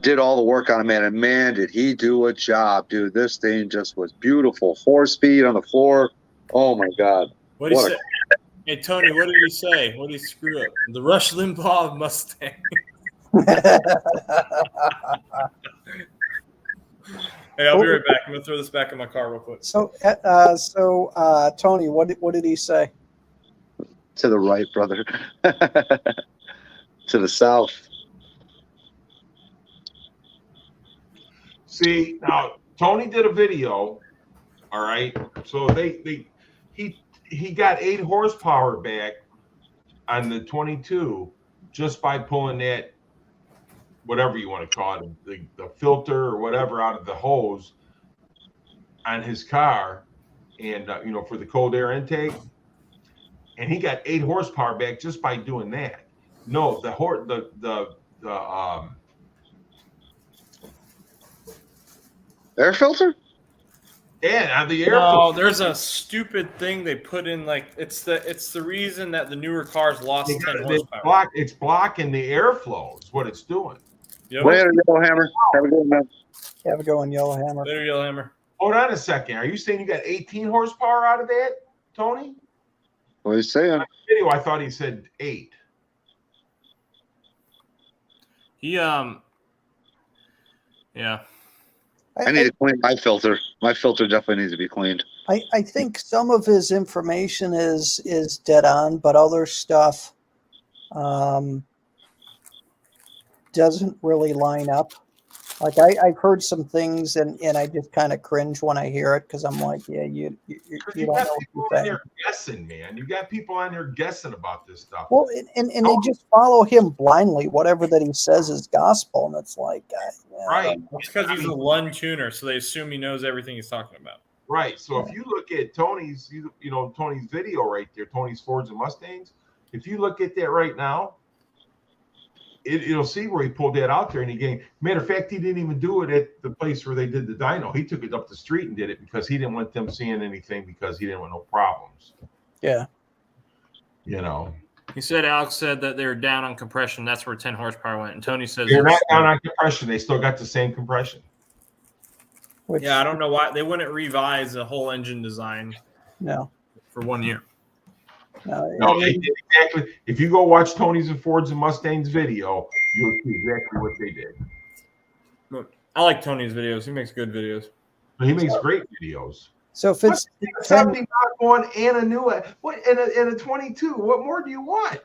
did all the work on it, man. And man, did he do a job, dude. This thing just was beautiful. 4-speed on the floor. Oh my God. What did he What say? Hey, Tony, what did he say? What did he screw up? The Rush Limbaugh of Mustang. Hey, I'll be right back. I'm going to throw this back in my car real quick. So, Tony, what did he say? To the right, brother. To the south. See, now Tony did a video. All right. So he got 8 horsepower back on the 22 just by pulling that, whatever you want to call it, the filter or whatever out of the hose on his car, and for the cold air intake. And he got 8 horsepower back just by doing that. No, the Air filter? yeah, on the air. No, there's a stupid thing they put in. Like it's the reason that the newer cars lost 10 horsepower. It's blocking the airflow. Is what it's doing. Yep. Later, Yellowhammer. Have a good one, man. Have a go on Yellowhammer. Later, Yellowhammer. Hold on a second. Are you saying you got 18 horsepower out of that, Tony? What are you saying? On the video, I thought he said 8. He yeah. I need to clean my filter. My filter definitely needs to be cleaned. I think some of his information is dead on, but other stuff doesn't really line up. Like I've heard some things and I just kind of cringe when I hear it because I'm like, yeah, you don't know what you're saying. You're guessing, man. You got people on there guessing about this stuff. Well, and they just follow him blindly. Whatever that he says is gospel, and it's like, right? It's because he's a Lund tuner, so they assume he knows everything he's talking about. Right. So if you look at Tony's, Tony's video right there, Tony's Fords and Mustangs. If you look at that right now, it'll see where he pulled that out there, and he gave. Matter of fact, he didn't even do it at the place where they did the dyno. He took it up the street and did it because he didn't want them seeing anything because he didn't want no problems. Yeah. He said Alex said that they were down on compression. That's where 10 horsepower went. And Tony says they're not down on compression. They still got the same compression. Yeah, I don't know why they wouldn't revise the whole engine design. No. For 1 year. No, they did exactly. If you go watch Tony's and Ford's and Mustangs video, you'll see exactly what they did. Look, I like Tony's videos. He makes good videos. But he makes great videos. So if it's 70 Mach 1 and a new and a 22, what more do you want?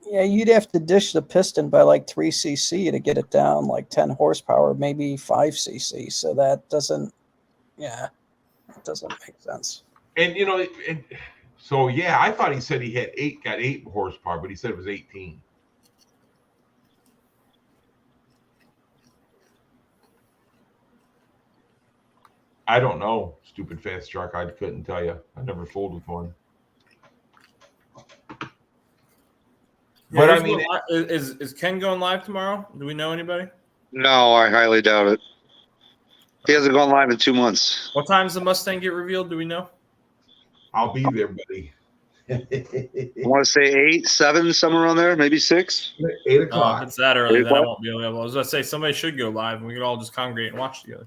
yeah, you'd have to dish the piston by like 3 cc to get it down like 10 horsepower, maybe 5 cc. So that doesn't, it doesn't make sense. And so yeah, I thought he said he had 8 horsepower, but he said it was 18. I don't know, stupid fast truck. I couldn't tell you. I never fooled with one. But I mean, is Ken going live tomorrow? Do we know anybody? No, I highly doubt it. He hasn't gone live in 2 months. What time does the Mustang get revealed? Do we know? I'll be there, buddy. I want to say 8, 7, somewhere around there, maybe 6. 8 o'clock. If it's that early, then I won't be available. I was going to say somebody should go live, and we could all just congregate and watch together.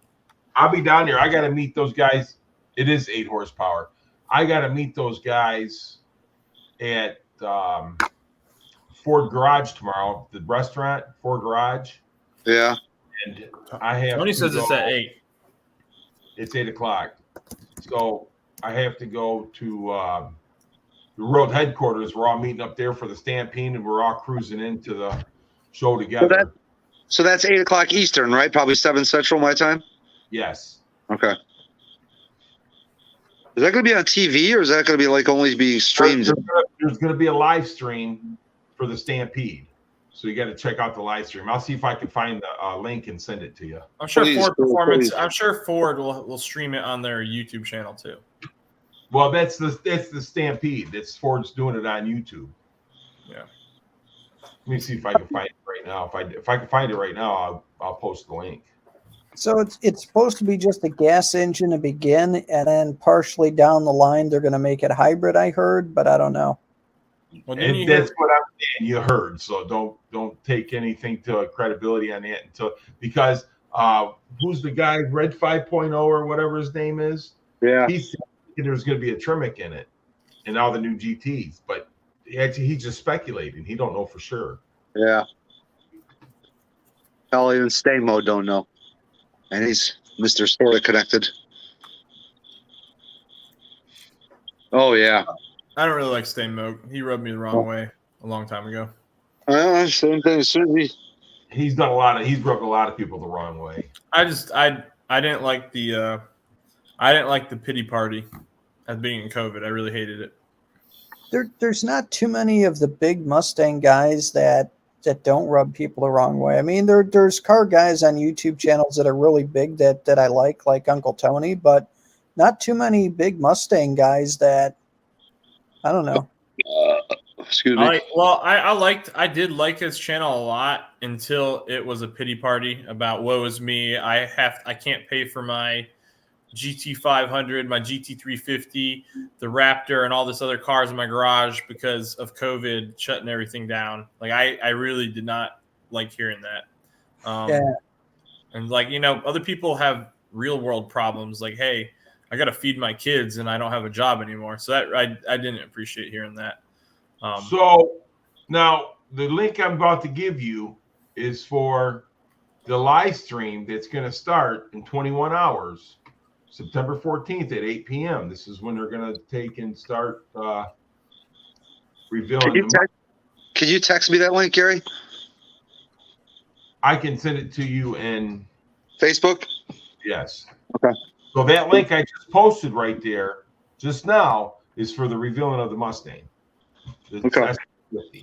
I'll be down there. I got to meet those guys. It is 8 horsepower. I got to meet those guys at Ford Garage tomorrow, the restaurant, Ford Garage. Yeah. And I have. Tony says it's at 8. It's 8 o'clock. So I have to go to the road headquarters. We're all meeting up there for the Stampede, and we're all cruising into the show together. So that's 8 o'clock Eastern, right? Probably 7 Central my time? Yes. Okay. Is that going to be on TV, or is that going to be like only being streamed? There's going to be a live stream for the Stampede. So you got to check out the live stream. I'll see if I can find the link and send it to you. I'm sure Ford Performance. Please. I'm sure Ford will stream it on their YouTube channel too. Well, that's the Stampede. That's Ford's doing it on YouTube. Yeah. Let me see if I can find it right now. If I can find it right now, I'll post the link. So it's supposed to be just a gas engine to begin, and then partially down the line they're going to make it hybrid. I heard, but I don't know. Well, And that's what I'm saying. You heard, so don't take anything to credibility on that because who's the guy, Red 5.0 or whatever his name is? Yeah. He's thinking there's going to be a Tremec in it, and all the new GTs, but he's just speculating. He don't know for sure. Yeah. Hell, even stay mode don't know. And he's Mr. Sort of Connected. Oh, yeah. I don't really like Stain Moke. He rubbed me the wrong way a long time ago. Same thing. As soon as He's rubbed a lot of people the wrong way. I didn't like the pity party as being in COVID. I really hated it. There's not too many of the big Mustang guys that don't rub people the wrong way. I mean, there's car guys on YouTube channels that are really big that I like Uncle Tony, but not too many big Mustang guys that I don't know. excuse me. I did like his channel a lot until it was a pity party about woe is me. I can't pay for my GT500, my GT350, the Raptor, and all this other cars in my garage because of COVID shutting everything down. Like I really did not like hearing that. Yeah. And like, other people have real world problems. Like, hey, I got to feed my kids and I don't have a job anymore. So that I didn't appreciate hearing that. So now the link I'm about to give you is for the live stream that's going to start in 21 hours. September 14th at 8 p.m. This is when they're going to take and start revealing. Can you text me that link, Gary? I can send it to you in Facebook? Yes. Okay. So that link I just posted right there just now is for the revealing of the Mustang. Okay.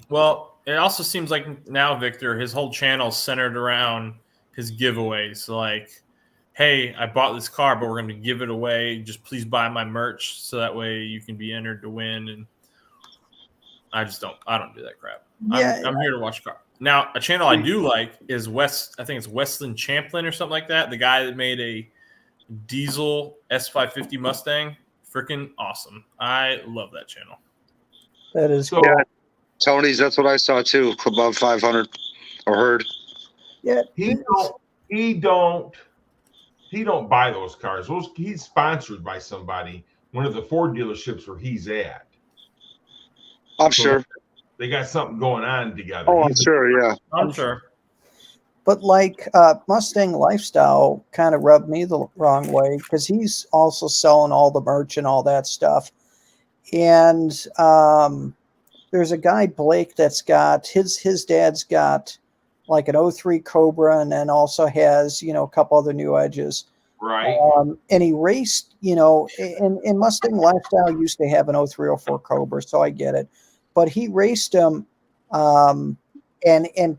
Well, it also seems like now, Victor, his whole channel is centered around his giveaways. Like, hey, I bought this car, but we're going to give it away. Just please buy my merch so that way you can be entered to win. And I don't do that crap. Yeah, I'm here to watch car. Now, a channel I do like is I think it's Westland Champlin or something like that. The guy that made a diesel S550 Mustang. Freaking awesome. I love that channel. that is So, Yeah. Tony's, that's what I saw too, above 500 or heard. yeah. he don't buy those cars. He's sponsored by somebody, one of the Ford dealerships where he's at. I'm So sure. They got something going on together. Oh, I'm sure, yeah. I'm sure. But like Mustang Lifestyle kind of rubbed me the wrong way because he's also selling all the merch and all that stuff. And there's a guy, Blake, that's got his dad's got like an 03 Cobra and then also has, a couple other new Edges. Right. And he raced, and Mustang Lifestyle used to have an 03, 04 Cobra, so I get it. But he raced him and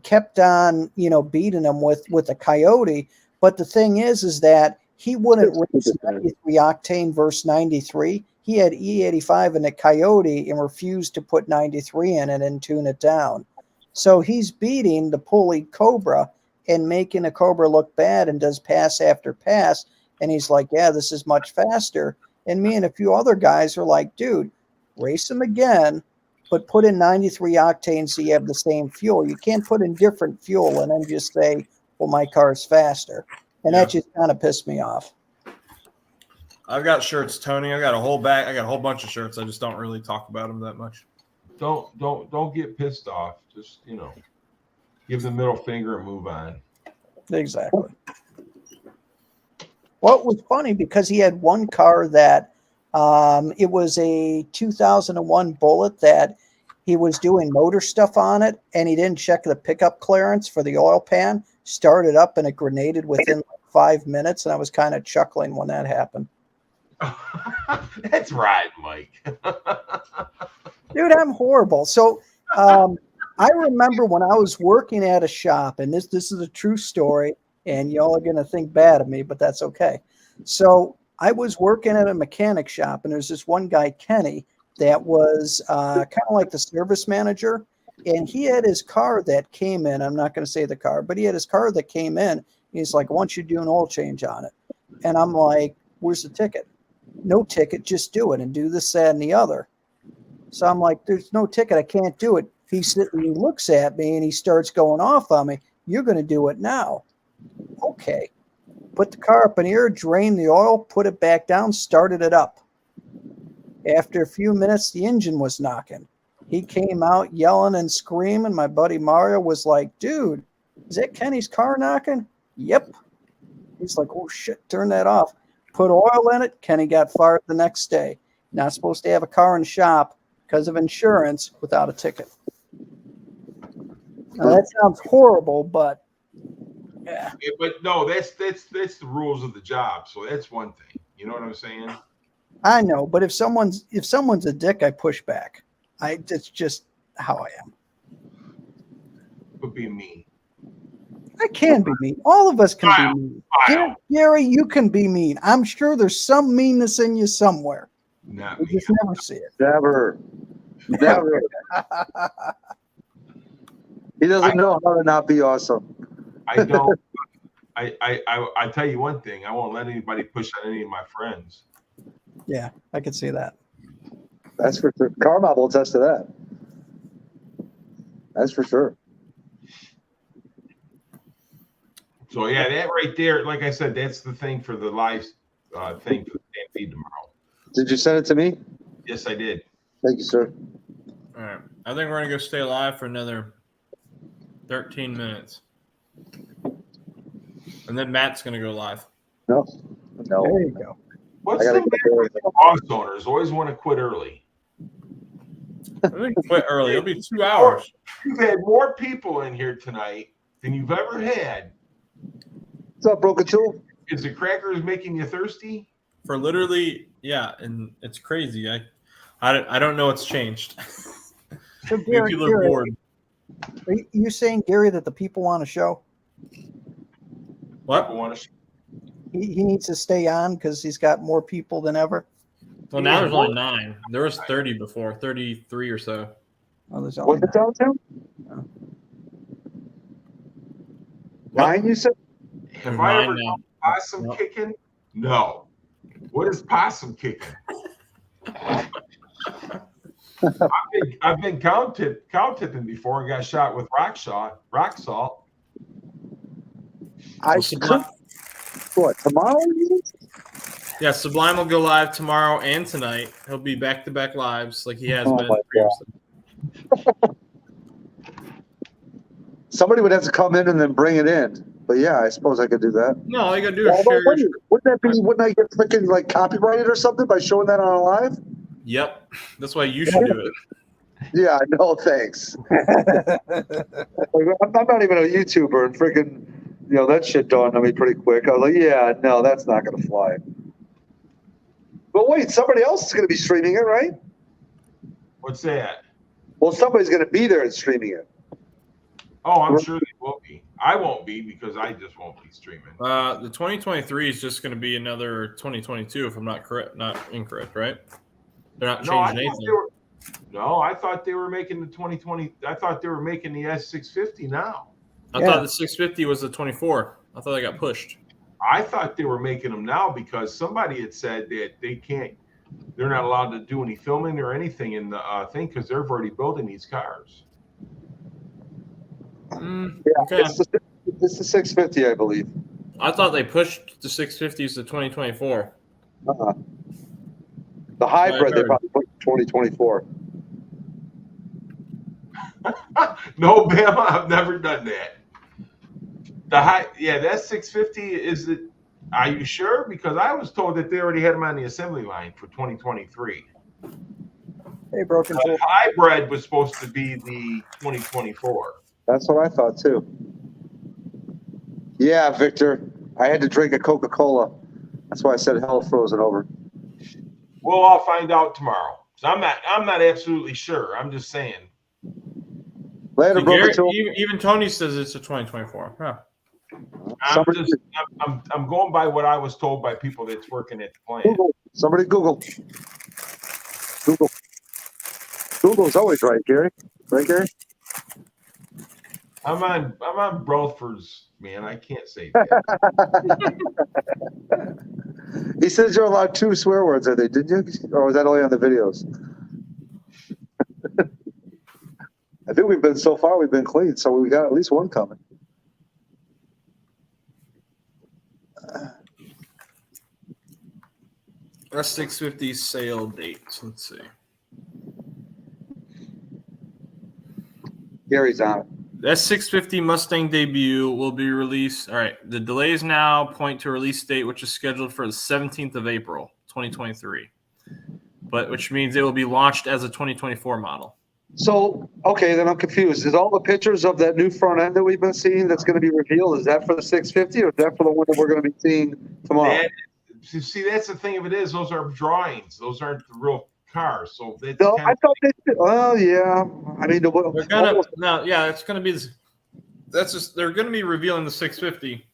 kept on, beating him with a Coyote. But the thing is that he wouldn't race 93 octane versus 93. He had E85 in the Coyote and refused to put 93 in it and tune it down. So he's beating the pulley Cobra and making a Cobra look bad and does pass after pass. And he's like, yeah, this is much faster. And me and a few other guys are like, dude, race him again, but put in 93 octane so you have the same fuel. You can't put in different fuel and then just say, well, my car's faster. And that just kind of pissed me off. I've got shirts, Tony. I got a whole bag. I got a whole bunch of shirts. I just don't really talk about them that much. Don't get pissed off. Just give the middle finger and move on. Exactly. Well, it was funny because he had one car that it was a 2001 Bullet that he was doing motor stuff on it, and he didn't check the pickup clearance for the oil pan. Started up and it grenaded within 5 minutes, and I was kind of chuckling when that happened. That's right, Mike. Dude, I'm horrible. So I remember when I was working at a shop, and this is a true story, and y'all are going to think bad of me, but that's okay. So I was working at a mechanic shop, and there's this one guy, Kenny, that was kind of like the service manager. And he had his car that came in. I'm not going to say the car, but he had his car that came in. He's like, I want you to do an oil change on it. And I'm like, where's the ticket? No ticket, just do it and do this, that, and the other. So I'm like, there's no ticket. I can't do it. He looks at me and he starts going off on me. You're going to do it now. Okay. Put the car up in the air, drain the oil, put it back down, started it up. After a few minutes, the engine was knocking. He came out yelling and screaming. My buddy Mario was like, dude, is that Kenny's car knocking? Yep. He's like, oh, shit, turn that off. Put oil in it. Kenny got fired the next day. Not supposed to have a car in the shop because of insurance without a ticket. Now, that sounds horrible, but yeah. But no, that's the rules of the job. So that's one thing. You know what I'm saying? I know, but if someone's a dick, I push back. It's just how I am. But being mean. I can be mean. All of us can be mean. Gary, you can be mean. I'm sure there's some meanness in you somewhere. Not We me. just never see it. Never. He doesn't know how to not be awesome. I don't. I tell you one thing. I won't let anybody push on any of my friends. Yeah, I can see that. That's for sure. Carmel will attest to that. That's for sure. So yeah, that right there, like I said, that's the thing for the live thing for the Stampede tomorrow. Did you send it to me? Yes, I did. Thank you, sir. All right. I think we're going to go stay live for another 13 minutes. And then Matt's going to go live. No. There you go. What's I the gotta matter with the boss owners? Always want to quit early. I think quit early. It'll be 2 hours. You've had more people in here tonight than you've ever had. What's up, Broken Tool? Is the crackers making you thirsty? For literally, yeah, and it's crazy. I don't know what's changed. So Maybe Gary, people are bored. are you saying, Gary, that the people want a show? What? People want to. He needs to stay on because he's got more people than ever. Well, now there's only 9. There was 30 before, 33 or so. Oh, there's only What's it downtown? Oh. 9, you said? Have There's I 9 ever now. done possum kicking? No. What is possum kicking? I've been cow tipping before and got shot with rock salt. I Sublime, what, tomorrow? yeah, Sublime will go live tomorrow and tonight. He'll be back-to-back lives like he has Oh been my previously. Somebody would have to come in and then bring it in. But yeah, I suppose I could do that. No, all you got to do is Although, share wait, your... wouldn't I get freaking like copyrighted or something by showing that on a live? Yep. That's why you should do it. Yeah, no thanks. I'm not even a YouTuber, and freaking, that shit dawned on me pretty quick. I was like, yeah, no, that's not gonna fly. But wait, somebody else is gonna be streaming it, right? What's that? Well, somebody's gonna be there and streaming it. Oh, I'm sure they will be. I won't be because I just won't be streaming. The 2023 is just going to be another 2022 if I'm not incorrect, right? They're not changing anything. I thought they were making the 2020. I thought they were making the S650 now. I thought the 650 was the 24. I thought they got pushed. I thought they were making them now because somebody had said that they're not allowed to do any filming or anything in the thing because they're already building these cars. Okay. It's the 650, I believe. I thought they pushed the 650s to 2024. The hybrid they probably put in 2024. No, Bama, I've never done that. That 650 is it? Are you sure? Because I was told that they already had them on the assembly line for 2023. Hey, Broken Tool. The hybrid was supposed to be the 2024. That's what I thought too. Yeah, Victor, I had to drink a Coca-Cola. That's why I said hell frozen over. Well, I'll find out tomorrow. So I'm not absolutely sure. I'm just saying. Later, Broken Tool. Even Tony says it's a 2024. Huh. I'm going by what I was told by people that's working at the plant. Google. Somebody Google. Google's always right, Gary. Right, Gary? I'm on Brother's, man. I can't say that. He says you're allowed 2 swear words, are they? Did you? Or was that only on the videos? I think we've been clean, so we got at least one coming. S650 sale dates. Let's see. Gary's on it. The S650 Mustang debut will be released. All right. The delays now point to a release date, which is scheduled for the 17th of April, 2023. But which means it will be launched as a 2024 model. So, okay, then I'm confused. Is all the pictures of that new front end that we've been seeing that's going to be revealed, is that for the 650 or is that for the one that we're going to be seeing tomorrow? See, that's the thing of it is, those are drawings. Those aren't the real cars. So that's No, I thought they did. Oh, yeah. I mean, They're it's gonna be. That's just they're gonna be revealing the 650,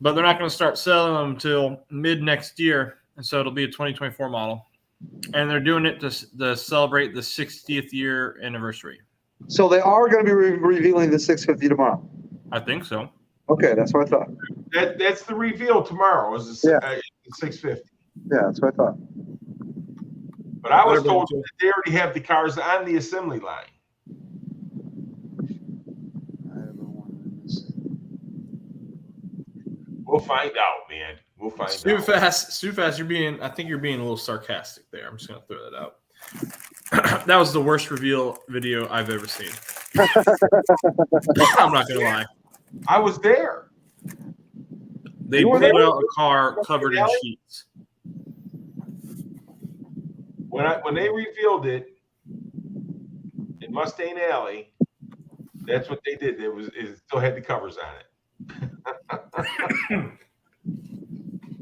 but they're not gonna start selling them until mid next year, and so it'll be a 2024 model, and they're doing it to celebrate the 60th year anniversary. So they are going to be revealing the 650 tomorrow. I think so. Okay, that's what I thought. That's the reveal tomorrow. Is the 650? Yeah, that's what I thought. But I was told that they already have the cars on the assembly line. We'll find out, man. We'll find out. Stu Fast, I think you're being a little sarcastic there. I'm just gonna throw that out. That was the worst reveal video I've ever seen. I'm not gonna lie. I was there. They pulled out a car covered in sheets. When they revealed it in Mustang Alley, that's what they did. It still had the covers on it.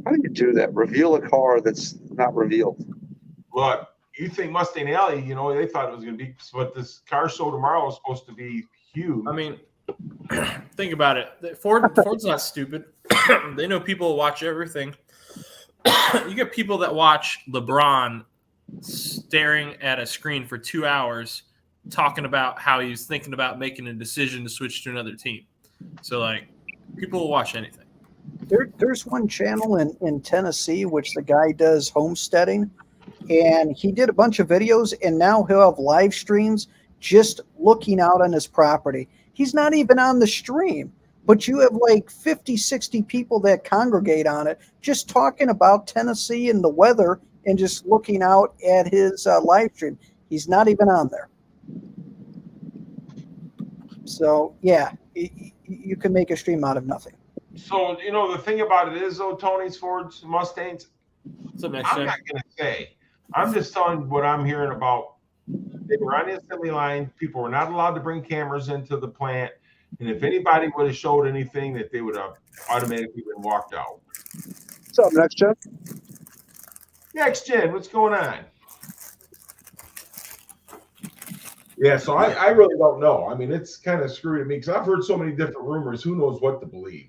How do you do that? Reveal a car that's not revealed. Look, you think Mustang Alley, they thought it was going to be, but this car show tomorrow is supposed to be huge. I mean, think about it. Ford's not stupid. They know people watch everything. You get people that watch LeBron staring at a screen for 2 hours talking about how he's thinking about making a decision to switch to another team. So, like, people will watch anything. There's one channel in Tennessee which the guy does homesteading, and he did a bunch of videos, and now he'll have live streams just looking out on his property. He's not even on the stream, but you have like 50, 60 people that congregate on it just talking about Tennessee and the weather and just looking out at his live stream. He's not even on there. So, yeah, you can make a stream out of nothing. So, the thing about it is, though, Tony's, Fords, Mustangs, I'm not going to say. I'm just telling what I'm hearing about. They were on the assembly line. People were not allowed to bring cameras into the plant. And if anybody would have showed anything, that they would have automatically been walked out. What's up, Next Gen? Next Gen, what's going on? Yeah, so I really don't know. I mean, it's kind of screwy to me because I've heard so many different rumors. Who knows what to believe?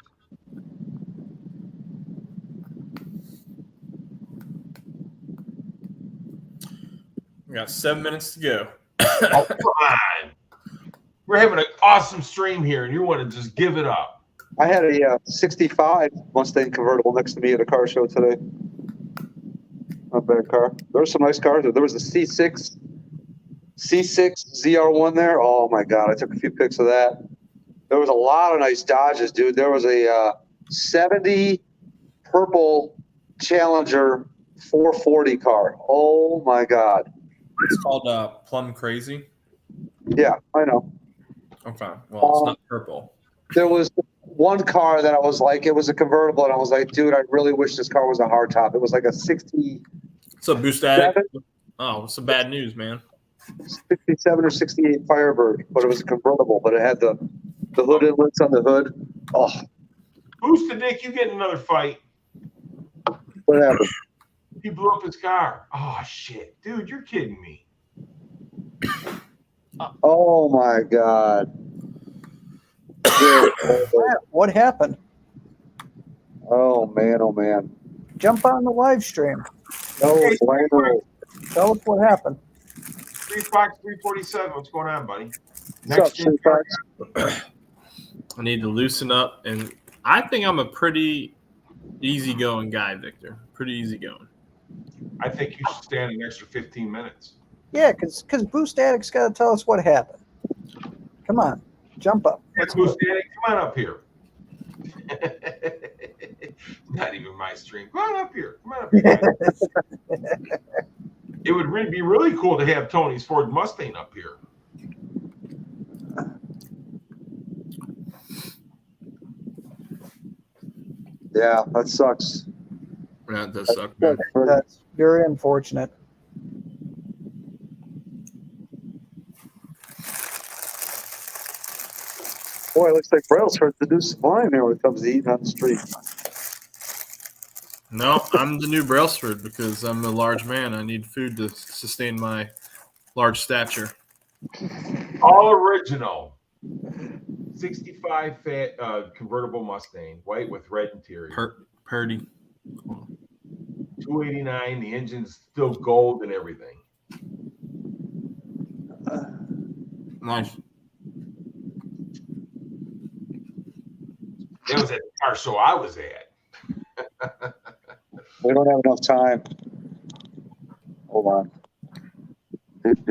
We got 7 minutes to go. Oh, come on. We're having an awesome stream here, and you want to just give it up. I had a 65 Mustang convertible next to me at a car show today. Not a bad car. There were some nice cars. There was a C6 ZR1 there. Oh, my God. I took a few pics of that. There was a lot of nice Dodges, dude. There was a 70 purple Challenger 440 car. Oh, my God. It's called Plum Crazy. Yeah, I know. Okay. Well, it's not purple. There was one car that I was like, it was a convertible, and I was like, dude, I really wish this car was a hardtop. It was like a 60. It's a Boost Addict. Oh, it's some bad news, man. 67 or 68 Firebird, but it was a convertible, but it had the hood inlets on the hood. Oh, Who's the dick? You get in another fight. what happened? He blew up his car. Oh, shit. Dude, you're kidding me. Oh, my God. What happened? Oh, man, oh, man. Jump on the live stream. Oh, Blando. Tell us what happened. 3 Fox 347. What's going on, buddy? Next What's up, gen, I need to loosen up, and I think I'm a pretty easygoing guy, Victor. Pretty easygoing. I think you should stand an extra 15 minutes. Yeah, because Boost Addict's got to tell us what happened. Come on, jump up. Let's Who's go. standing? Come on up here. Not even my stream. Come on up here. Come on up here. It would be really cool to have Tony's Ford Mustang up here. Yeah, that sucks. Yeah, it does suck, man. That's very unfortunate. Boy, it looks like Brailsford's the new sublime here when it comes to eating on the street. No, I'm the new Brailsford because I'm a large man. I need food to sustain my large stature. All original. 65 fat convertible Mustang, white with red interior. Purdy. 289. The engine's still gold and everything. Nice. That was at the car show I was at. We don't have enough time. Hold on. Look at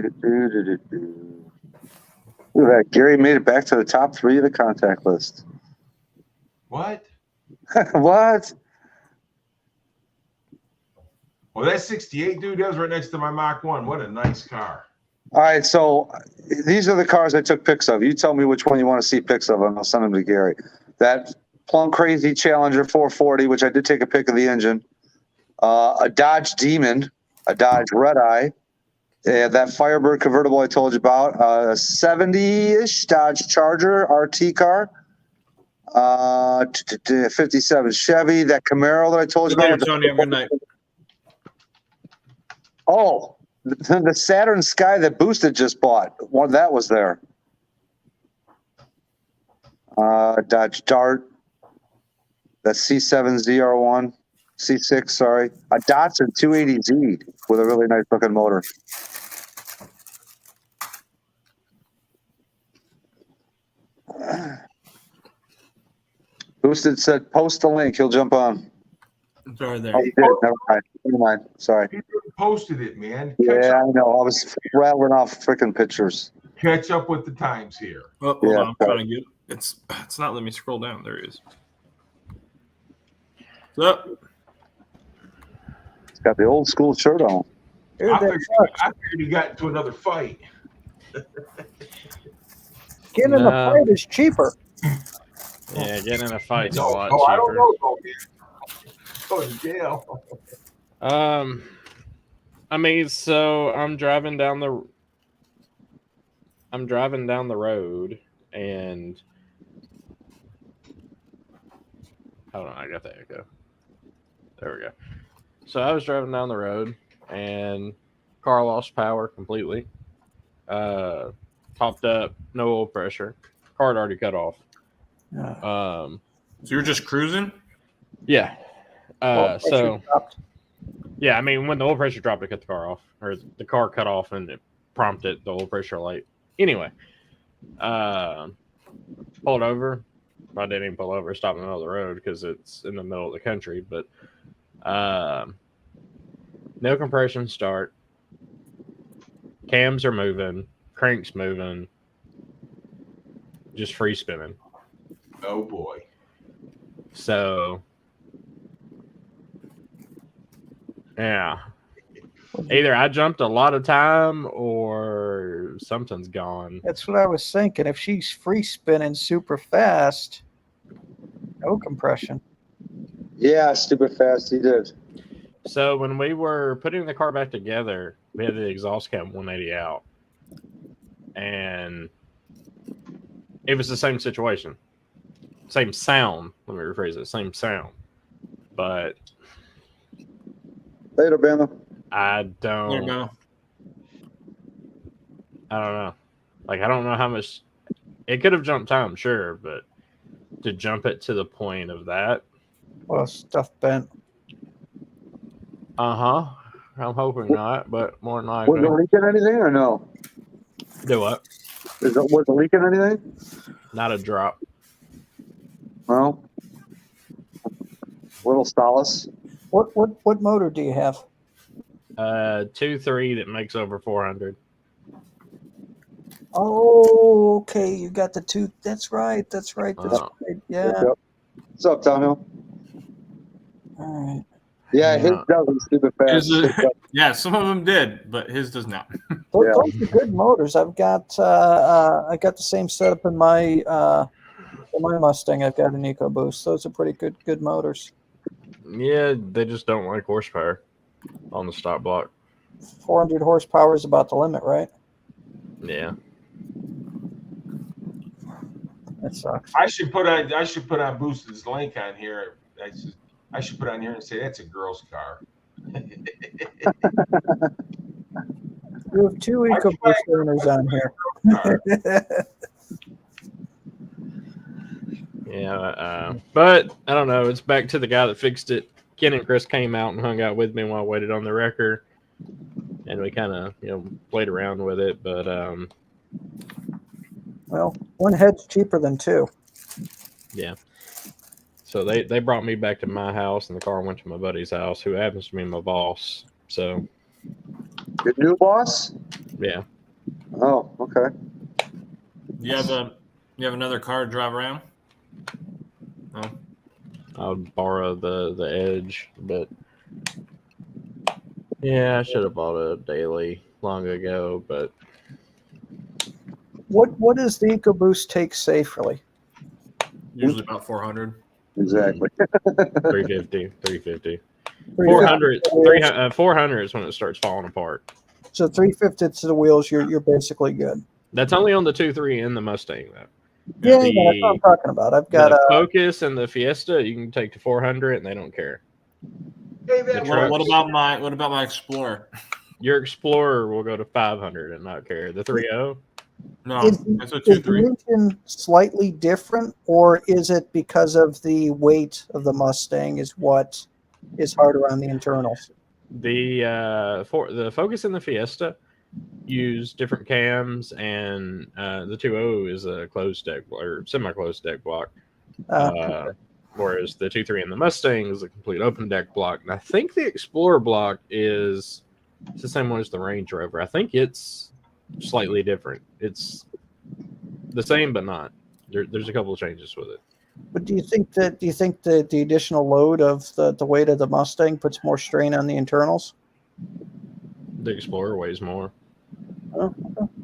that. Gary made it back to the top 3 of the contact list. What? What? Well, that 68, dude, that was right next to my Mach 1. What a nice car. All right, so these are the cars I took pics of. You tell me which one you want to see pics of, and I'll send them to Gary. That plum crazy Challenger 440, which I did take a pic of the engine. A Dodge Demon, a Dodge Red Eye, that Firebird convertible I told you about, a 70-ish Dodge Charger RT car, 57 Chevy, that Camaro that I told you Good about. night, Tony. Have a good night. Oh, the Saturn Sky that Boosted just bought. One that was there. Dodge Dart, that C7 ZR1, C6, sorry. A Datsun 280Z with a really nice looking motor. Boosted said, post the link. He'll jump on. It's right there. Oh, he did. Never mind. Never mind. Sorry. He posted it, man. Yeah, I know. I was rattling off freaking pictures. Catch up with the times here. Oh, hold Yeah. on. I'm trying to get it's not letting me scroll down. There he is. What's up? He's got the old school shirt on. Dude, I that figured, sucks. I figured he got into another fight. Getting in a fight is cheaper. Yeah, getting in a fight's a No, lot I don't cheaper. know, though, man. Go to jail. I mean, so I'm driving down the road, and hold on, I got the echo. There we go. So I was driving down the road, and car lost power completely. Popped up, no oil pressure. Car had already cut off. So you're just cruising? Yeah. Well, So pressure dropped. yeah, I mean, when the oil pressure dropped, it cut the car off, or the car cut off, and it prompted the oil pressure light. Anyway, pulled over. I didn't even pull over, stopped in the middle of the road because it's in the middle of the country. But no compression start. Cams are moving, cranks moving, just free spinning. Oh, boy. So yeah. Either I jumped a lot of time or something's gone. That's what I was thinking. If she's free spinning super fast, no compression. Yeah, stupid fast. He did. So when we were putting the car back together, we had the exhaust cam 180 out. And it was the same situation. Same sound. Let me rephrase it. Same sound. But Later, Bama. I There you don't go. know. Like, I don't know how much it could have jumped time, sure, but to jump it to the point of that, Well, stuff bent. I'm hoping not, but more than Was likely. it leaking anything or no? Do what? Was it leaking anything? Not a drop. No. Little solace. What motor do you have? 2.3 that makes over 400. Oh, okay. You got the two. That's right. That's right. Wow. right. Yeah. Yep. What's up, Downhill? All right. Yeah, his Yeah. doesn't stupid fast. Yeah, some of them did, but his does not. Yeah. Those are good motors. I got the same setup in my Mustang. I've got an EcoBoost. Those are pretty good motors. Yeah, they just don't like horsepower on the stock block. 400 horsepower is about the limit, right? Yeah. That sucks. I should put on Boosted's link on here. I should put on here and say that's a girl's car. You have two EcoBoost owners on here. Yeah, but I don't know. It's back to the guy that fixed it. Ken and Chris came out and hung out with me while I waited on the wrecker, and we kind of played around with it. But Well, one head's cheaper than two. yeah, so they brought me back to my house, and the car went to my buddy's house, who happens to be my boss. So Your new boss? yeah, Oh, okay. You have another car to drive around? No. I'll borrow the Edge, but yeah, I should have bought a daily long ago, but What does the EcoBoost take safely? Usually about 400. Exactly. 350. 400 is when it starts falling apart. So 350 to the wheels, you're basically good. That's only on the 2.3 and the Mustang, though. Yeah, that's what I'm talking about. I've got the Focus and the Fiesta. You can take to 400, and they don't care. Hey, What about my Explorer? Your Explorer will go to 500 and not care. The 3.0. No, Is that's a the 2.3. engine slightly different, or is it because of the weight of the Mustang is what is harder on the internals? The Focus and the Fiesta use different cams, and the 2.0 is a closed deck or semi-closed deck block. Whereas the 2.3 and the Mustang is a complete open deck block. And I think the Explorer block is the same one as the Range Rover. I think it's slightly different. It's the same, but not. There's a couple of changes with it. But do you think that the additional load of the weight of the Mustang puts more strain on the internals? The Explorer weighs more. Oh,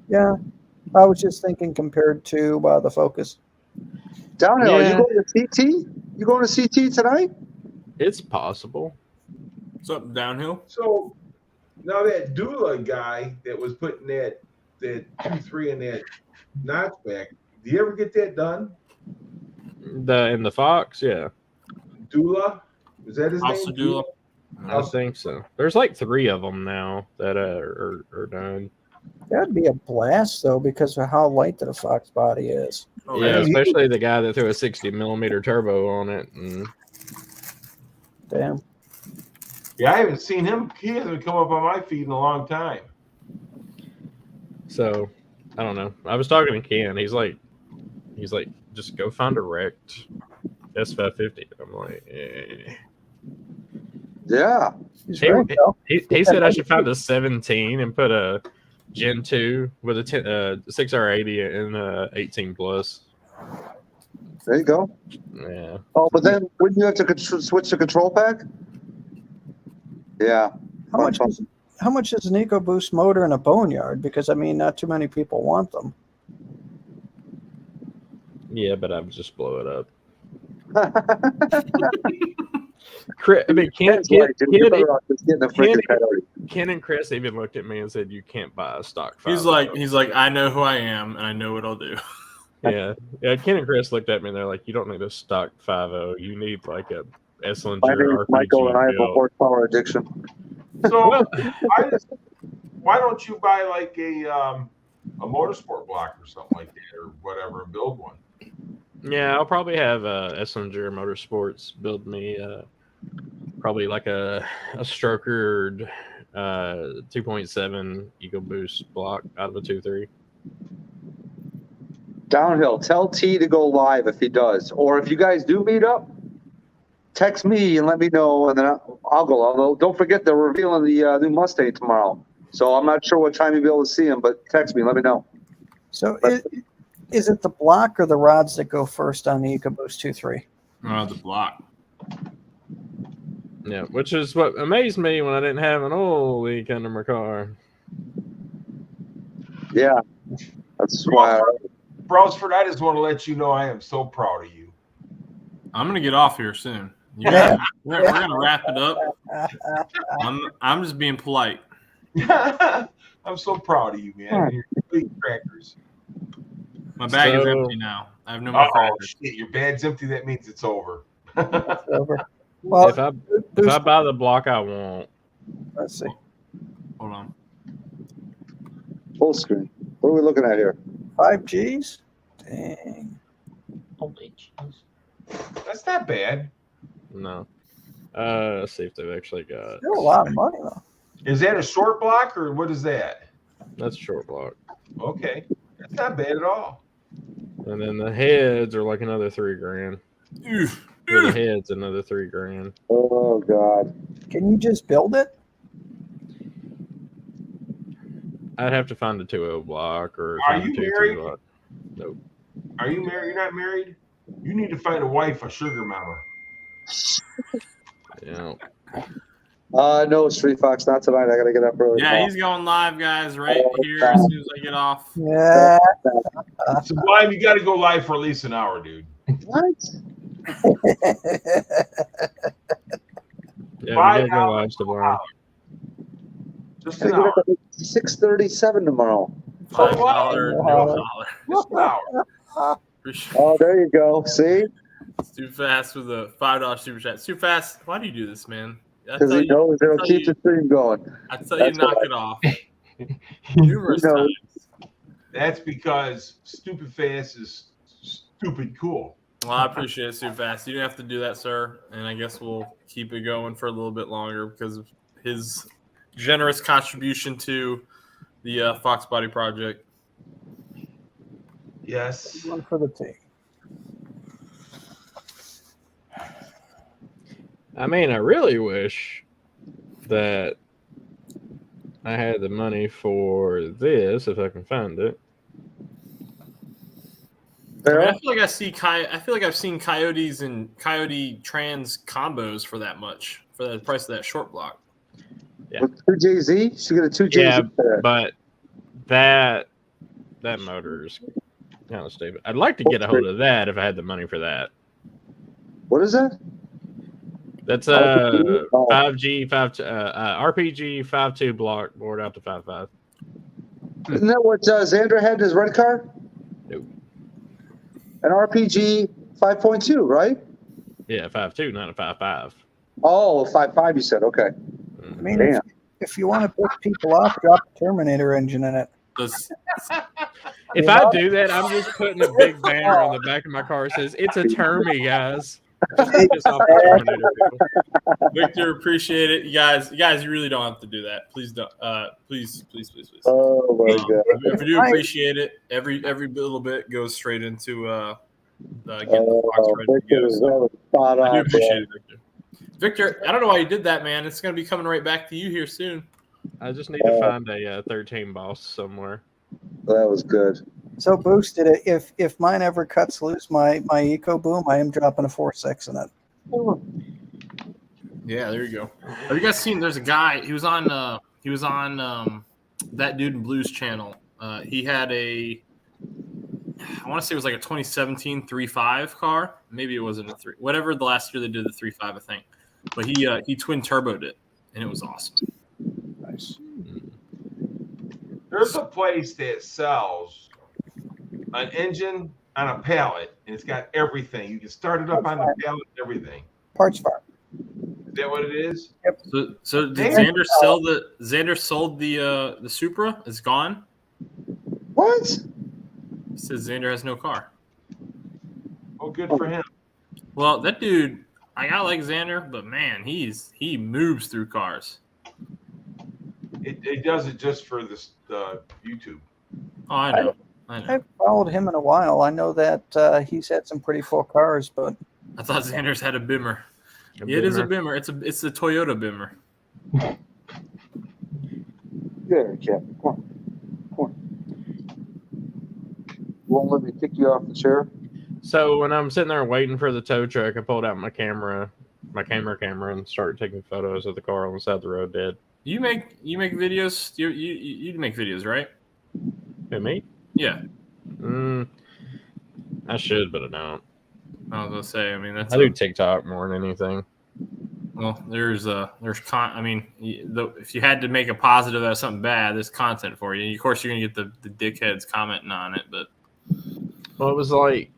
yeah, I was just thinking compared to the Focus. Downhill, Yeah. you going to CT? You going to CT tonight? It's possible. What's up, Downhill? So now that Dula guy that was putting that 2.3 in that notchback, do you ever get that done? In the Fox, yeah. Dula? Is that his Also name? Dula. I think so. There's like 3 of them now that are done. That'd be a blast though, because of how light the Fox body is. Oh, Yeah, yeah. especially the guy that threw a 60mm turbo on it. And Damn. Yeah, I haven't seen him. He hasn't come up on my feed in a long time. so I don't know. I was talking to Ken. He's like, just go find a wrecked S550. I'm like, eh. Yeah. He's He, right, though. he said I should find a 17 and put a Gen 2 with a 6R80 and a 18 plus. There you go. Yeah. Oh, but then wouldn't you have to switch the control pack? Yeah. How much is an EcoBoost motor in a boneyard? Because I mean, not too many people want them. Yeah, but I would just blow it up. Ken's right, dude. You're better off just getting a freaking Coyote. Ken and Chris even looked at me and said, "You can't buy a stock 5." He's like, I know who I am and I know what I'll do. Yeah. Ken and Chris looked at me and they're like, "You don't need a stock 5.0. You need like a Esslinger My name is RPG Michael, and I have a build." horsepower addiction. So why don't you buy like a motorsport block or something like that or whatever and build one? Yeah, I'll probably have Esslinger Motorsports build me probably like a strokered 2.7 EcoBoost block out of a 2.3. Downhill. Tell T to go live if he does. Or if you guys do meet up, text me and let me know, and then I'll go. Although, don't forget they're revealing the new Mustang tomorrow. So I'm not sure what time you'll be able to see him, but text me. Let me know. So is it the block or the rods that go first on the EcoBoost 2.3? The block. Yeah, which is what amazed me when I didn't have an oil leak under my car. Yeah, that's why. Brosford, I just want to let you know I am so proud of you. I'm gonna get off here soon. You guys, we're gonna wrap it up. I'm just being polite. I'm so proud of you, man. You're complete crackers. My bag is empty now. I have no more Oh crackers. shit! Your bag's empty. That means it's over. It's over. Well, If I buy the block I want, let's see. Hold on. Full screen. What are we looking at here? 5Gs? Dang. That's not bad. no. Let's see if they've actually got. Still a lot of money, though. Is that a short block or what is that? That's a short block. Okay, that's not bad at all. And then the heads are like another $3,000. The heads another $3,000. Oh God. Can you just build it? I'd have to find a 2.0 block or. Are find a you 2.2 married? block. Nope. Are you married? You're not married? You need to find a wife, a sugar mama. Yeah. No, Street Fox, not tonight. I gotta get up early. Yeah, tomorrow. he's going live, guys, right here as soon as I get off. Yeah. Sublime, you got to go live for at least an hour, dude. What? Yeah, we gotta go live tomorrow. Just I an gotta get hour. up at 6:37 tomorrow. $5, no dollar. Just an hour. Appreciate Oh, there you go. See? it's too fast with a $5 super chat. Too fast. Why do you do this, man? Because he knows it'll keep the stream going. I tell you, That's knock why. it off numerous You know. times. That's because stupid fast is stupid cool. Well, I appreciate it, Super Fast. You didn't have to do that, sir. And I guess we'll keep it going for a little bit longer because of his generous contribution to the Fox Body Project. Yes. One for the team. I mean, I really wish that I had the money for this if I can find it. I mean, I feel like I feel like I've seen Coyotes and Coyote Trans combos for that much for the price of that short block. Yeah. With 2JZ? She got a 2JZ Yeah, there. but that motor is kind of stupid. I'd like to get a hold of that if I had the money for that. What is that? That's RPG? Oh. 5G, RPG 5.2 block board out to 5.5. Isn't that what Xander had in his red car? Nope. An RPG 5.2, right? Yeah, 5.2, not a 5.5. Oh, 5.5 you said. Okay. I mean, Damn. if you want to piss people off, drop a Terminator engine in it. This, If I do that, I'm just putting a big banner on the back of my car that says, "It's a Termy, guys." Just to piss off the Terminator people. Victor, appreciate it. You guys, you really don't have to do that. Please don't. Please. Oh, my God. I do appreciate it. Every little bit goes straight into getting the box ready to Victor go. is So spot I do on, appreciate it, Victor. Victor, I don't know why you did that, man. It's going to be coming right back to you here soon. I just need to find a 13 boss somewhere. That was good. So boosted it. If mine ever cuts loose, my Eco Boom, I am dropping a 4.6 in it. Yeah, there you go. Have you guys seen? There's a guy. He was on that dude in Blues channel. He had I want to say it was like a 2017 3.5 car. Maybe it wasn't a 3. Whatever the last year they did the 3.5, I think. But he twin turboed it, and it was awesome. Nice. There's a place that sells an engine on a pallet, and it's got everything. You can start it up on the pallet and everything. Parts Farm. Is that what it is? So did Damn. Xander sold the Supra? It's gone. What? He says Xander has no car. Oh, good for him. Well, that dude, I got like Xander, but man, he moves through cars. It does it just for this YouTube. Oh, I know. I know. I've followed him in a while. I know that he's had some pretty cool cars, but I thought Xander's had a Bimmer. A Yeah, it is a Bimmer. Bimmer. It's the Toyota Bimmer. There, Cap. Come on. Come on. Won't let me kick you off the chair. So when I'm sitting there waiting for the tow truck, I pulled out my camera, and started taking photos of the car on the side of the road dead. You make videos. You make videos, right? Who, me? Yeah. I should, but I don't. I was gonna say. I mean, that's. I do TikTok more than anything. Well, I mean, if you had to make a positive out of something bad, there's content for you. Of course, you're gonna get the dickheads commenting on it, but Well, it was like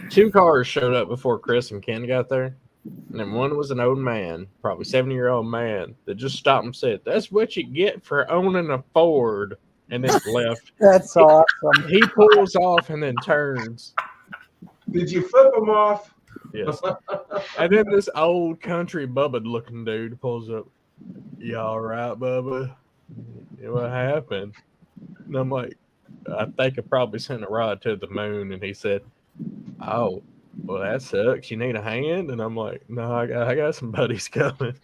2 cars showed up before Chris and Ken got there. And then one was an old man, probably 70-year-old man, that just stopped and said, "That's what you get for owning a Ford," and then left. that's awesome. He pulls off and then turns. Did you flip them off? Yes. And then this old country Bubba looking dude pulls up. "You all right, Bubba?" "Yeah, what happened?" And I'm like, "I think I probably sent a rod to the moon." And he said, "Oh, well, that sucks. You need a hand?" And I'm like, "No, I got some buddies coming."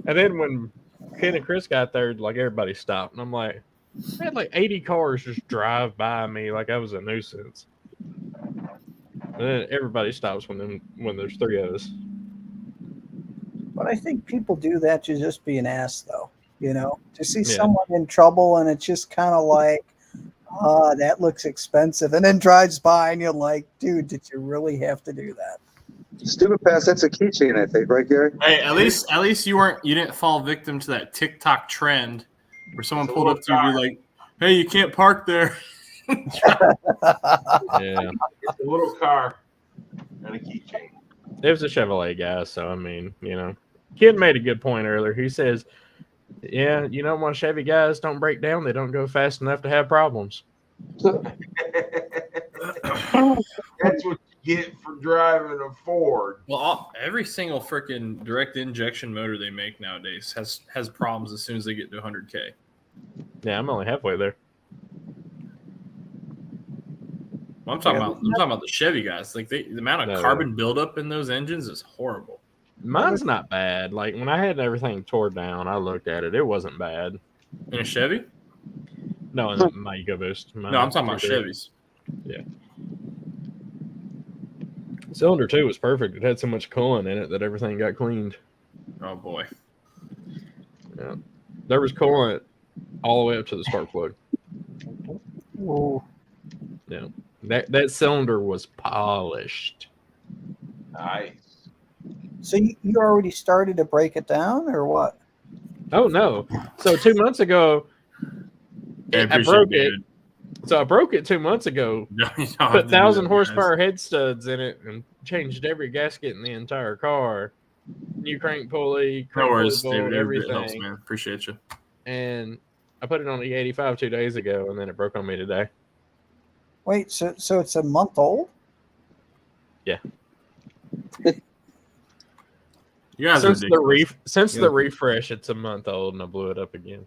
And then when Ken and Chris got there, like everybody stopped. And I'm like, I had like 80 cars just drive by me like I was a nuisance. And then everybody stops when there's 3 of us. But I think people do that to just be an ass, though. You know, to see Yeah. someone in trouble and it's just kind of like, that looks expensive, and then drives by and you're like, dude, did you really have to do that? Stupid pass. That's a keychain, I think, right, Gary? hey, at least you didn't fall victim to that TikTok trend where someone It's a pulled up to you and little be like, "Hey, you can't park there." Yeah. It's a little car and a keychain. It was a Chevrolet guy, so I mean, you know. Ken made a good point earlier. He says, "Yeah, you know, when Chevy guys don't break down, they don't go fast enough to have problems." That's what you get for driving a Ford. Well, every single freaking direct injection motor they make nowadays has problems as soon as they get to 100K. Yeah, I'm only halfway there. I'm talking about the Chevy guys. Like the amount of carbon buildup in those engines is horrible. Mine's not bad. Like when I had everything tore down, I looked at it. It wasn't bad. In a Chevy? No, in my EcoBoost. No, I'm talking about Chevys. Yeah. Cylinder 2 was perfect. It had so much coolant in it that everything got cleaned. Oh boy. Yeah. There was coolant all the way up to the spark plug. Ooh. Yeah. That cylinder was polished. Nice. So you already started to break it down, or what? Oh no. So 2 months ago, I broke it. So I broke it 2 months ago. Put 1,000 horsepower head studs in it and changed every gasket in the entire car. New crank pulley, No worries, bolt, David. It everything. helps, man. Appreciate you. And I put it on the E85 2 days ago, and then it broke on me today. Wait, so it's a month old? Yeah. You guys Since are the refresh, it's a month old, and I blew it up again.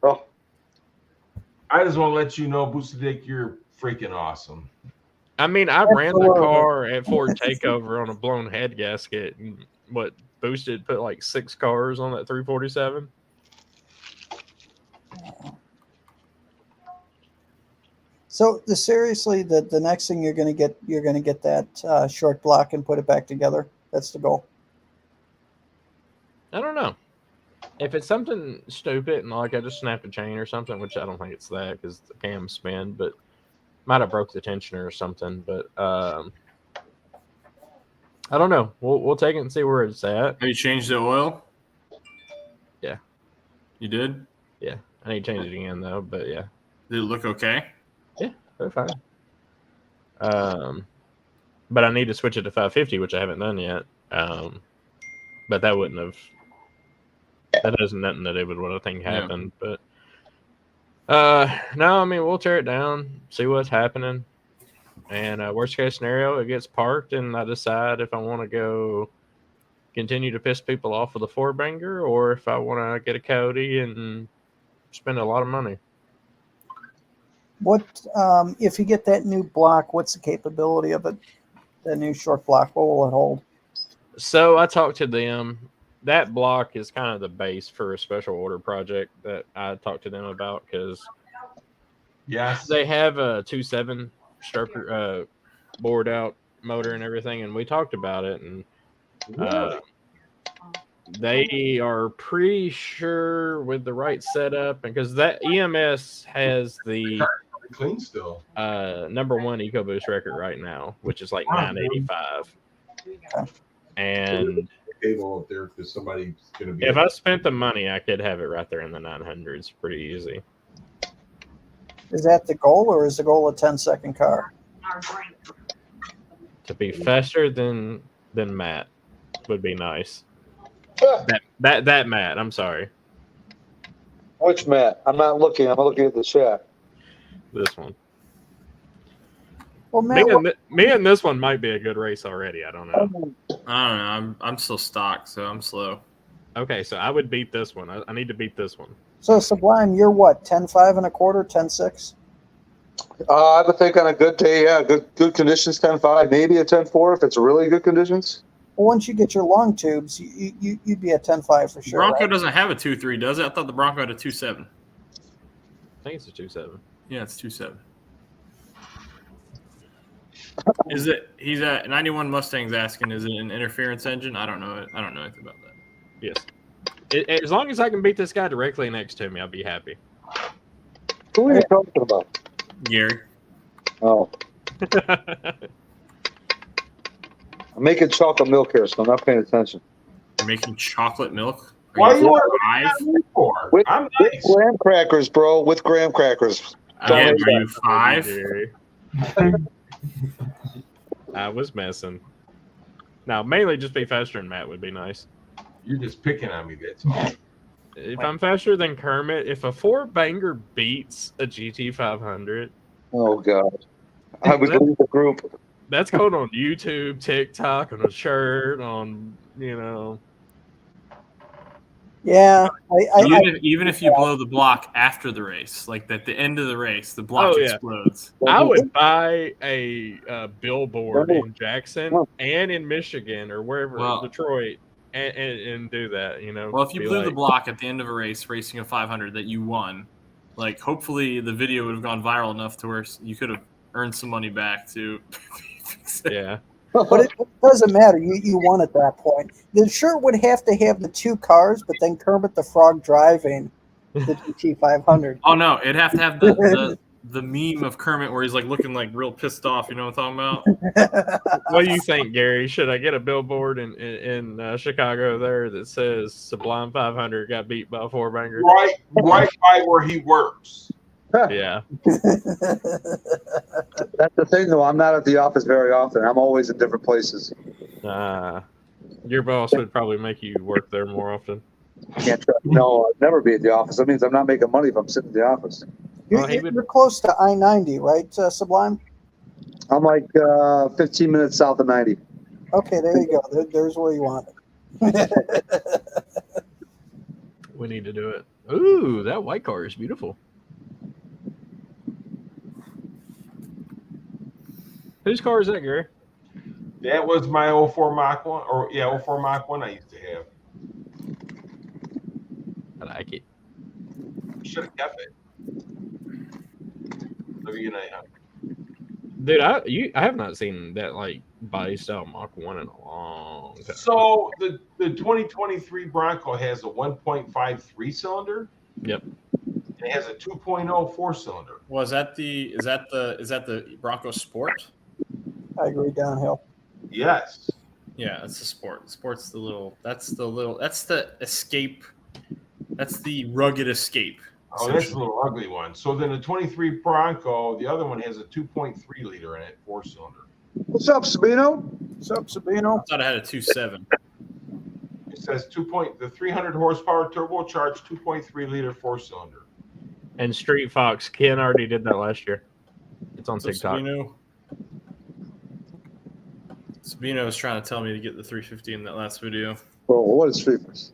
Oh, I just want to let you know, Boosted Dick, you're freaking awesome. I mean, I ran the car at Ford Takeover on a blown head gasket, and Boosted put like 6 cars on that 347. So seriously, the next thing you're gonna get that short block and put it back together. That's the goal. I don't know. If it's something stupid and like I just snapped a chain or something, which I don't think it's that because the cam's spin, but might have broke the tensioner or something. But I don't know. We'll take it and see where it's at. Have you changed the oil? Yeah. You did? Yeah. I need to change it again though, but yeah. Did it look okay? Yeah, they're fine. But I need to switch it to 550, which I haven't done yet. But that wouldn't have. That has nothing to do with what I think happened. Yeah. But no, I mean we'll tear it down, see what's happening, and worst case scenario, it gets parked, and I decide if I want to go continue to piss people off with a 4-banger, or if I want to get a Coyote and spend a lot of money. What if you get that new block? What's the capability of it? The new short block. What will it hold? So I talked to them. That block is kind of the base for a special order project that I talked to them about because Yes. they have a 2.7 Stroker bored out motor and everything, and we talked about it, and they are pretty sure with the right setup, and because that EMS has the clean still. #1 EcoBoost record right now, which is like 985. And Cable up there because somebody's gonna be. if I spent the money, I could have it right there in the 900s, pretty easy. Is that the goal, or is the goal a 10-second car? To be faster than Matt would be nice. That Matt, I'm sorry. Which Matt? I'm not looking. I'm looking at the chat. This one. Well, Matt, Me and this one might be a good race already. I don't know. I don't know. I'm still stock, so I'm slow. Okay, so I would beat this one. I need to beat this one. so Sublime, you're what? 10.5 and a quarter, 10.6? I would think on a good day, yeah, good conditions, 10.5, maybe a 10.4 if it's really good conditions. Well, once you get your long tubes, you'd be at 10.5 for sure. Bronco right? doesn't have a 2.3, does it? I thought the Bronco had a 2.7. I think it's a 2.7. Yeah, it's 2.7. Is it? He's at 91 Mustang's asking. Is it an interference engine? I don't know. I don't know anything about that. Yes. As long as I can beat this guy directly next to me, I'll be happy. Who are you talking about? Gary. Oh, I'm making chocolate milk here, so I'm not paying attention. You're making chocolate milk? Why you alive? want for? With, I'm with nice. graham crackers, bro. With graham crackers. Again, Don't are you 5? Jerry. I was messing. Now, mainly just be faster than Matt would be nice. You're just picking on me. That's all. If I'm faster than Kermit, if a 4-banger beats a GT500, Oh God, I would leave the group. that's going on YouTube, TikTok, on a shirt, on, Yeah, Even if you blow the block after the race, like at the end of the race, the block Oh, yeah. explodes. I would buy a billboard in Jackson and in Michigan or wherever, Well- Detroit, and do that, Well, if you Be blew the like, block at the end of a race, racing a 500 that you won, like hopefully the video would have gone viral enough to where you could have earned some money back to fix it. Yeah. but it doesn't matter. You won at that point. The shirt would have to have the 2 cars, but then Kermit the Frog driving the GT500. Oh no, it'd have to have the meme of Kermit where he's like looking like real pissed off. You know what I'm talking about? What do you think, Gary? Should I get a billboard in Chicago there that says Sublime 500 got beat by a 4-banger? Right by where he works. Yeah. That's the thing, though. I'm not at the office very often. I'm always in different places. Your boss would probably make you work there more often. No, I'd never be at the office. That means I'm not making money if I'm sitting in the office. You're close to I-90, right, Sublime? I'm like 15 minutes south of 90. Okay, there you go. There's where you want it. We need to do it. Ooh, that white car is beautiful. Whose car is that, Gary? That was my 04 Mach 1, 04 Mach 1 I used to have. I like it. Should have kept it. Dude, I have not seen that like body style Mach 1 in a long time. So the 2023 Bronco has a 1.53 cylinder. Yep. And it has a 2.0 4-cylinder. Well, is that the Bronco Sport? I agree, downhill. Yes. Yeah, that's the Sport. Sport's that's the Escape. That's the rugged Escape. Oh, that's a little ugly one. So then the 23 Bronco, the other one has a 2.3 liter in it, 4-cylinder. What's up, Sabino? What's up, Sabino? I thought it had a 2.7. It says the 300 horsepower turbocharged 2.3 liter 4-cylinder. And Street Fox, Ken already did that last year. It's on TikTok. Sabino was trying to tell me to get the 350 in that last video. Bro, what is Street Fox?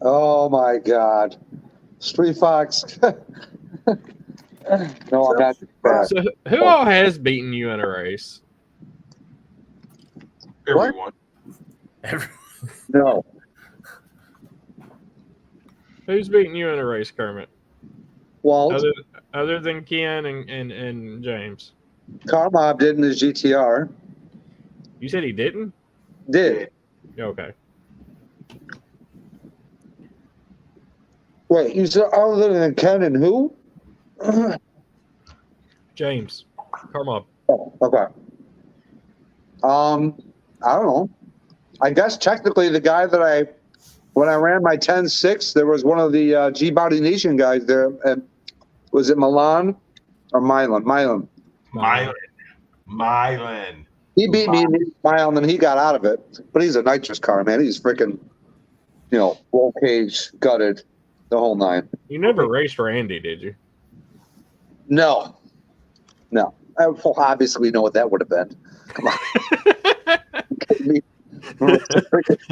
Oh my God, Street Fox. No, I'm not fast. So who all has beaten you in a race? Everyone. No. Who's beaten you in a race, Kermit? Walt, Other than Ken and James. Car Mob did in his GTR. You said he didn't? Did. Okay. Wait, you said other than Ken and who? James. Carmob. Oh, okay. I don't know. I guess technically the guy that when I ran my 10.6, there was one of the G-Body Nation guys there. Was it Milan or Milan? Milan. He beat me in his mile, and then he got out of it. But he's a nitrous car, man. He's freaking, roll cage, gutted, the whole nine. You never raced Randy, did you? No. Well, obviously, we know what that would have been. Come on.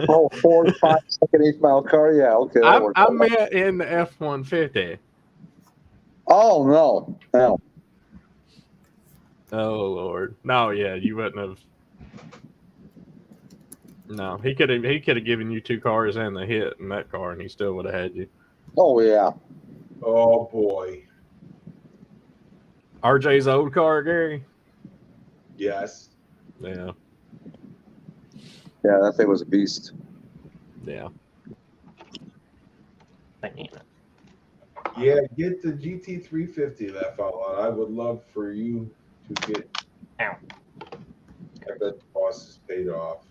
Oh, 4 to 5 second 8 mile car. Yeah, okay. I meant in the F-150. Oh no. Oh Lord, no, yeah, you wouldn't have. No, he could have given you 2 cars and the hit in that car, and he still would have had you. Oh yeah. Oh boy. RJ's old car, Gary. Yes. Yeah. Yeah, that thing was a beast. Yeah. Yeah, get the GT350 that fell out. I would love for you to get. I bet the boss is paid off.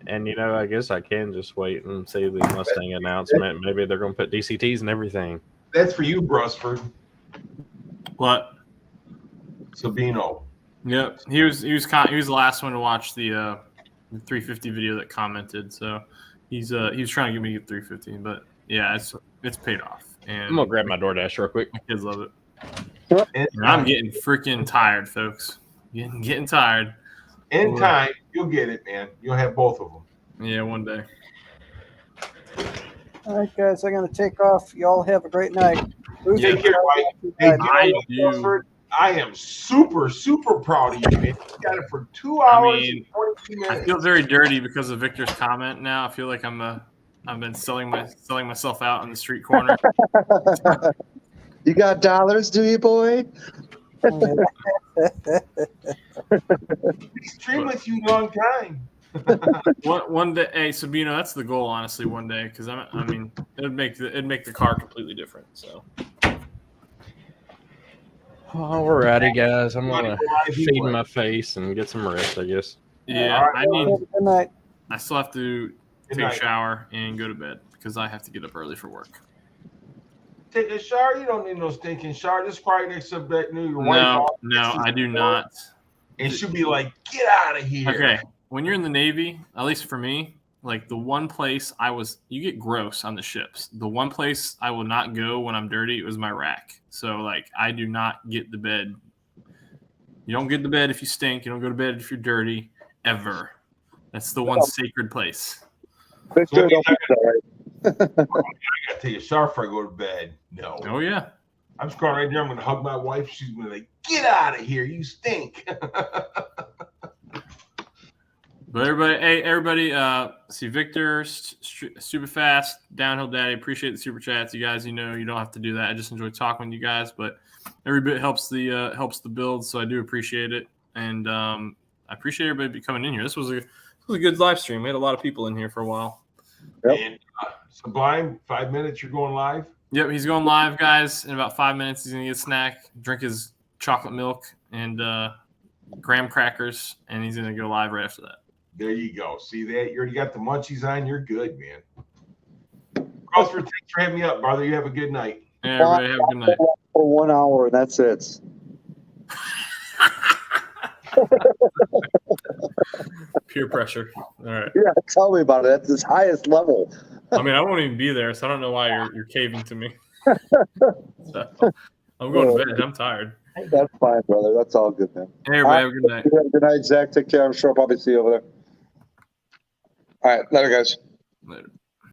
And I guess I can just wait and see the Mustang announcement. Maybe they're going to put DCTs and everything. That's for you, Brusford. What? Sabino. Yep, he was the last one to watch the 350 video that commented. So he was trying to get me to get 350, but yeah, it's paid off. And I'm gonna grab my DoorDash real quick. my kids love it. And I'm getting freaking tired, folks. Getting tired. In time, you'll get it, man. You'll have both of them. Yeah, one day. All right, guys, I'm going to take off. Y'all have a great night. Take care, Mike. Hey, Brusford, I am super, super proud of you, man. You got it for 2 hours and 42 minutes. I feel very dirty because of Victor's comment now. I feel like I've been selling myself out in the street corner. You got dollars, do you, boy? He's streamed with you a long time. One day, hey Sabino, that's the goal, honestly. One day, because it'd make the car completely different. So, alrighty, guys, I'm gonna feed my face and get some rest, I guess. Yeah, Right, good night. I still have to take a shower and go to bed because I have to get up early for work. Take a shower? You don't need no stinking shower. Just quiet next to that new wife. No, I do not. And she'll be like, "Get out of here." Okay, when you're in the Navy, at least for me, like the one place you get gross on the ships. The one place I will not go when I'm dirty was my rack. So like, I do not get the bed. You don't get the bed if you stink. You don't go to bed if you're dirty, ever. That's the one sacred place. Victor, I gotta take a shower before I go to bed. No. Oh yeah. I'm just going right there. I'm gonna hug my wife. She's gonna be like, "Get out of here, you stink." But everybody, see Victor, super fast, downhill daddy. Appreciate the super chats, you guys. You don't have to do that. I just enjoy talking with you guys, but every bit helps the build, so I do appreciate it, and I appreciate everybody coming in here. This was a good live stream. We had a lot of people in here for a while. Yep. And Sublime, 5 minutes. You're going live. Yep, he's going live, guys. In about 5 minutes, he's gonna get a snack, drink his chocolate milk and graham crackers, and he's gonna go live right after that. There you go. See that? You already got the munchies on. You're good, man. Crossford, thanks for having me up, brother. You have a good night. Yeah, everybody have a good night. For 1 hour, and that's it. Peer pressure. All right. Yeah, tell me about it. That's his highest level. I won't even be there, so I don't know why you're caving to me. So, I'm going to bed. I'm tired. That's fine, brother. That's all good, man. Hey, everybody, have a good night. Have a good night, Zach. Take care. I'm sure I'll probably see you over there. All right. Later, guys. Later.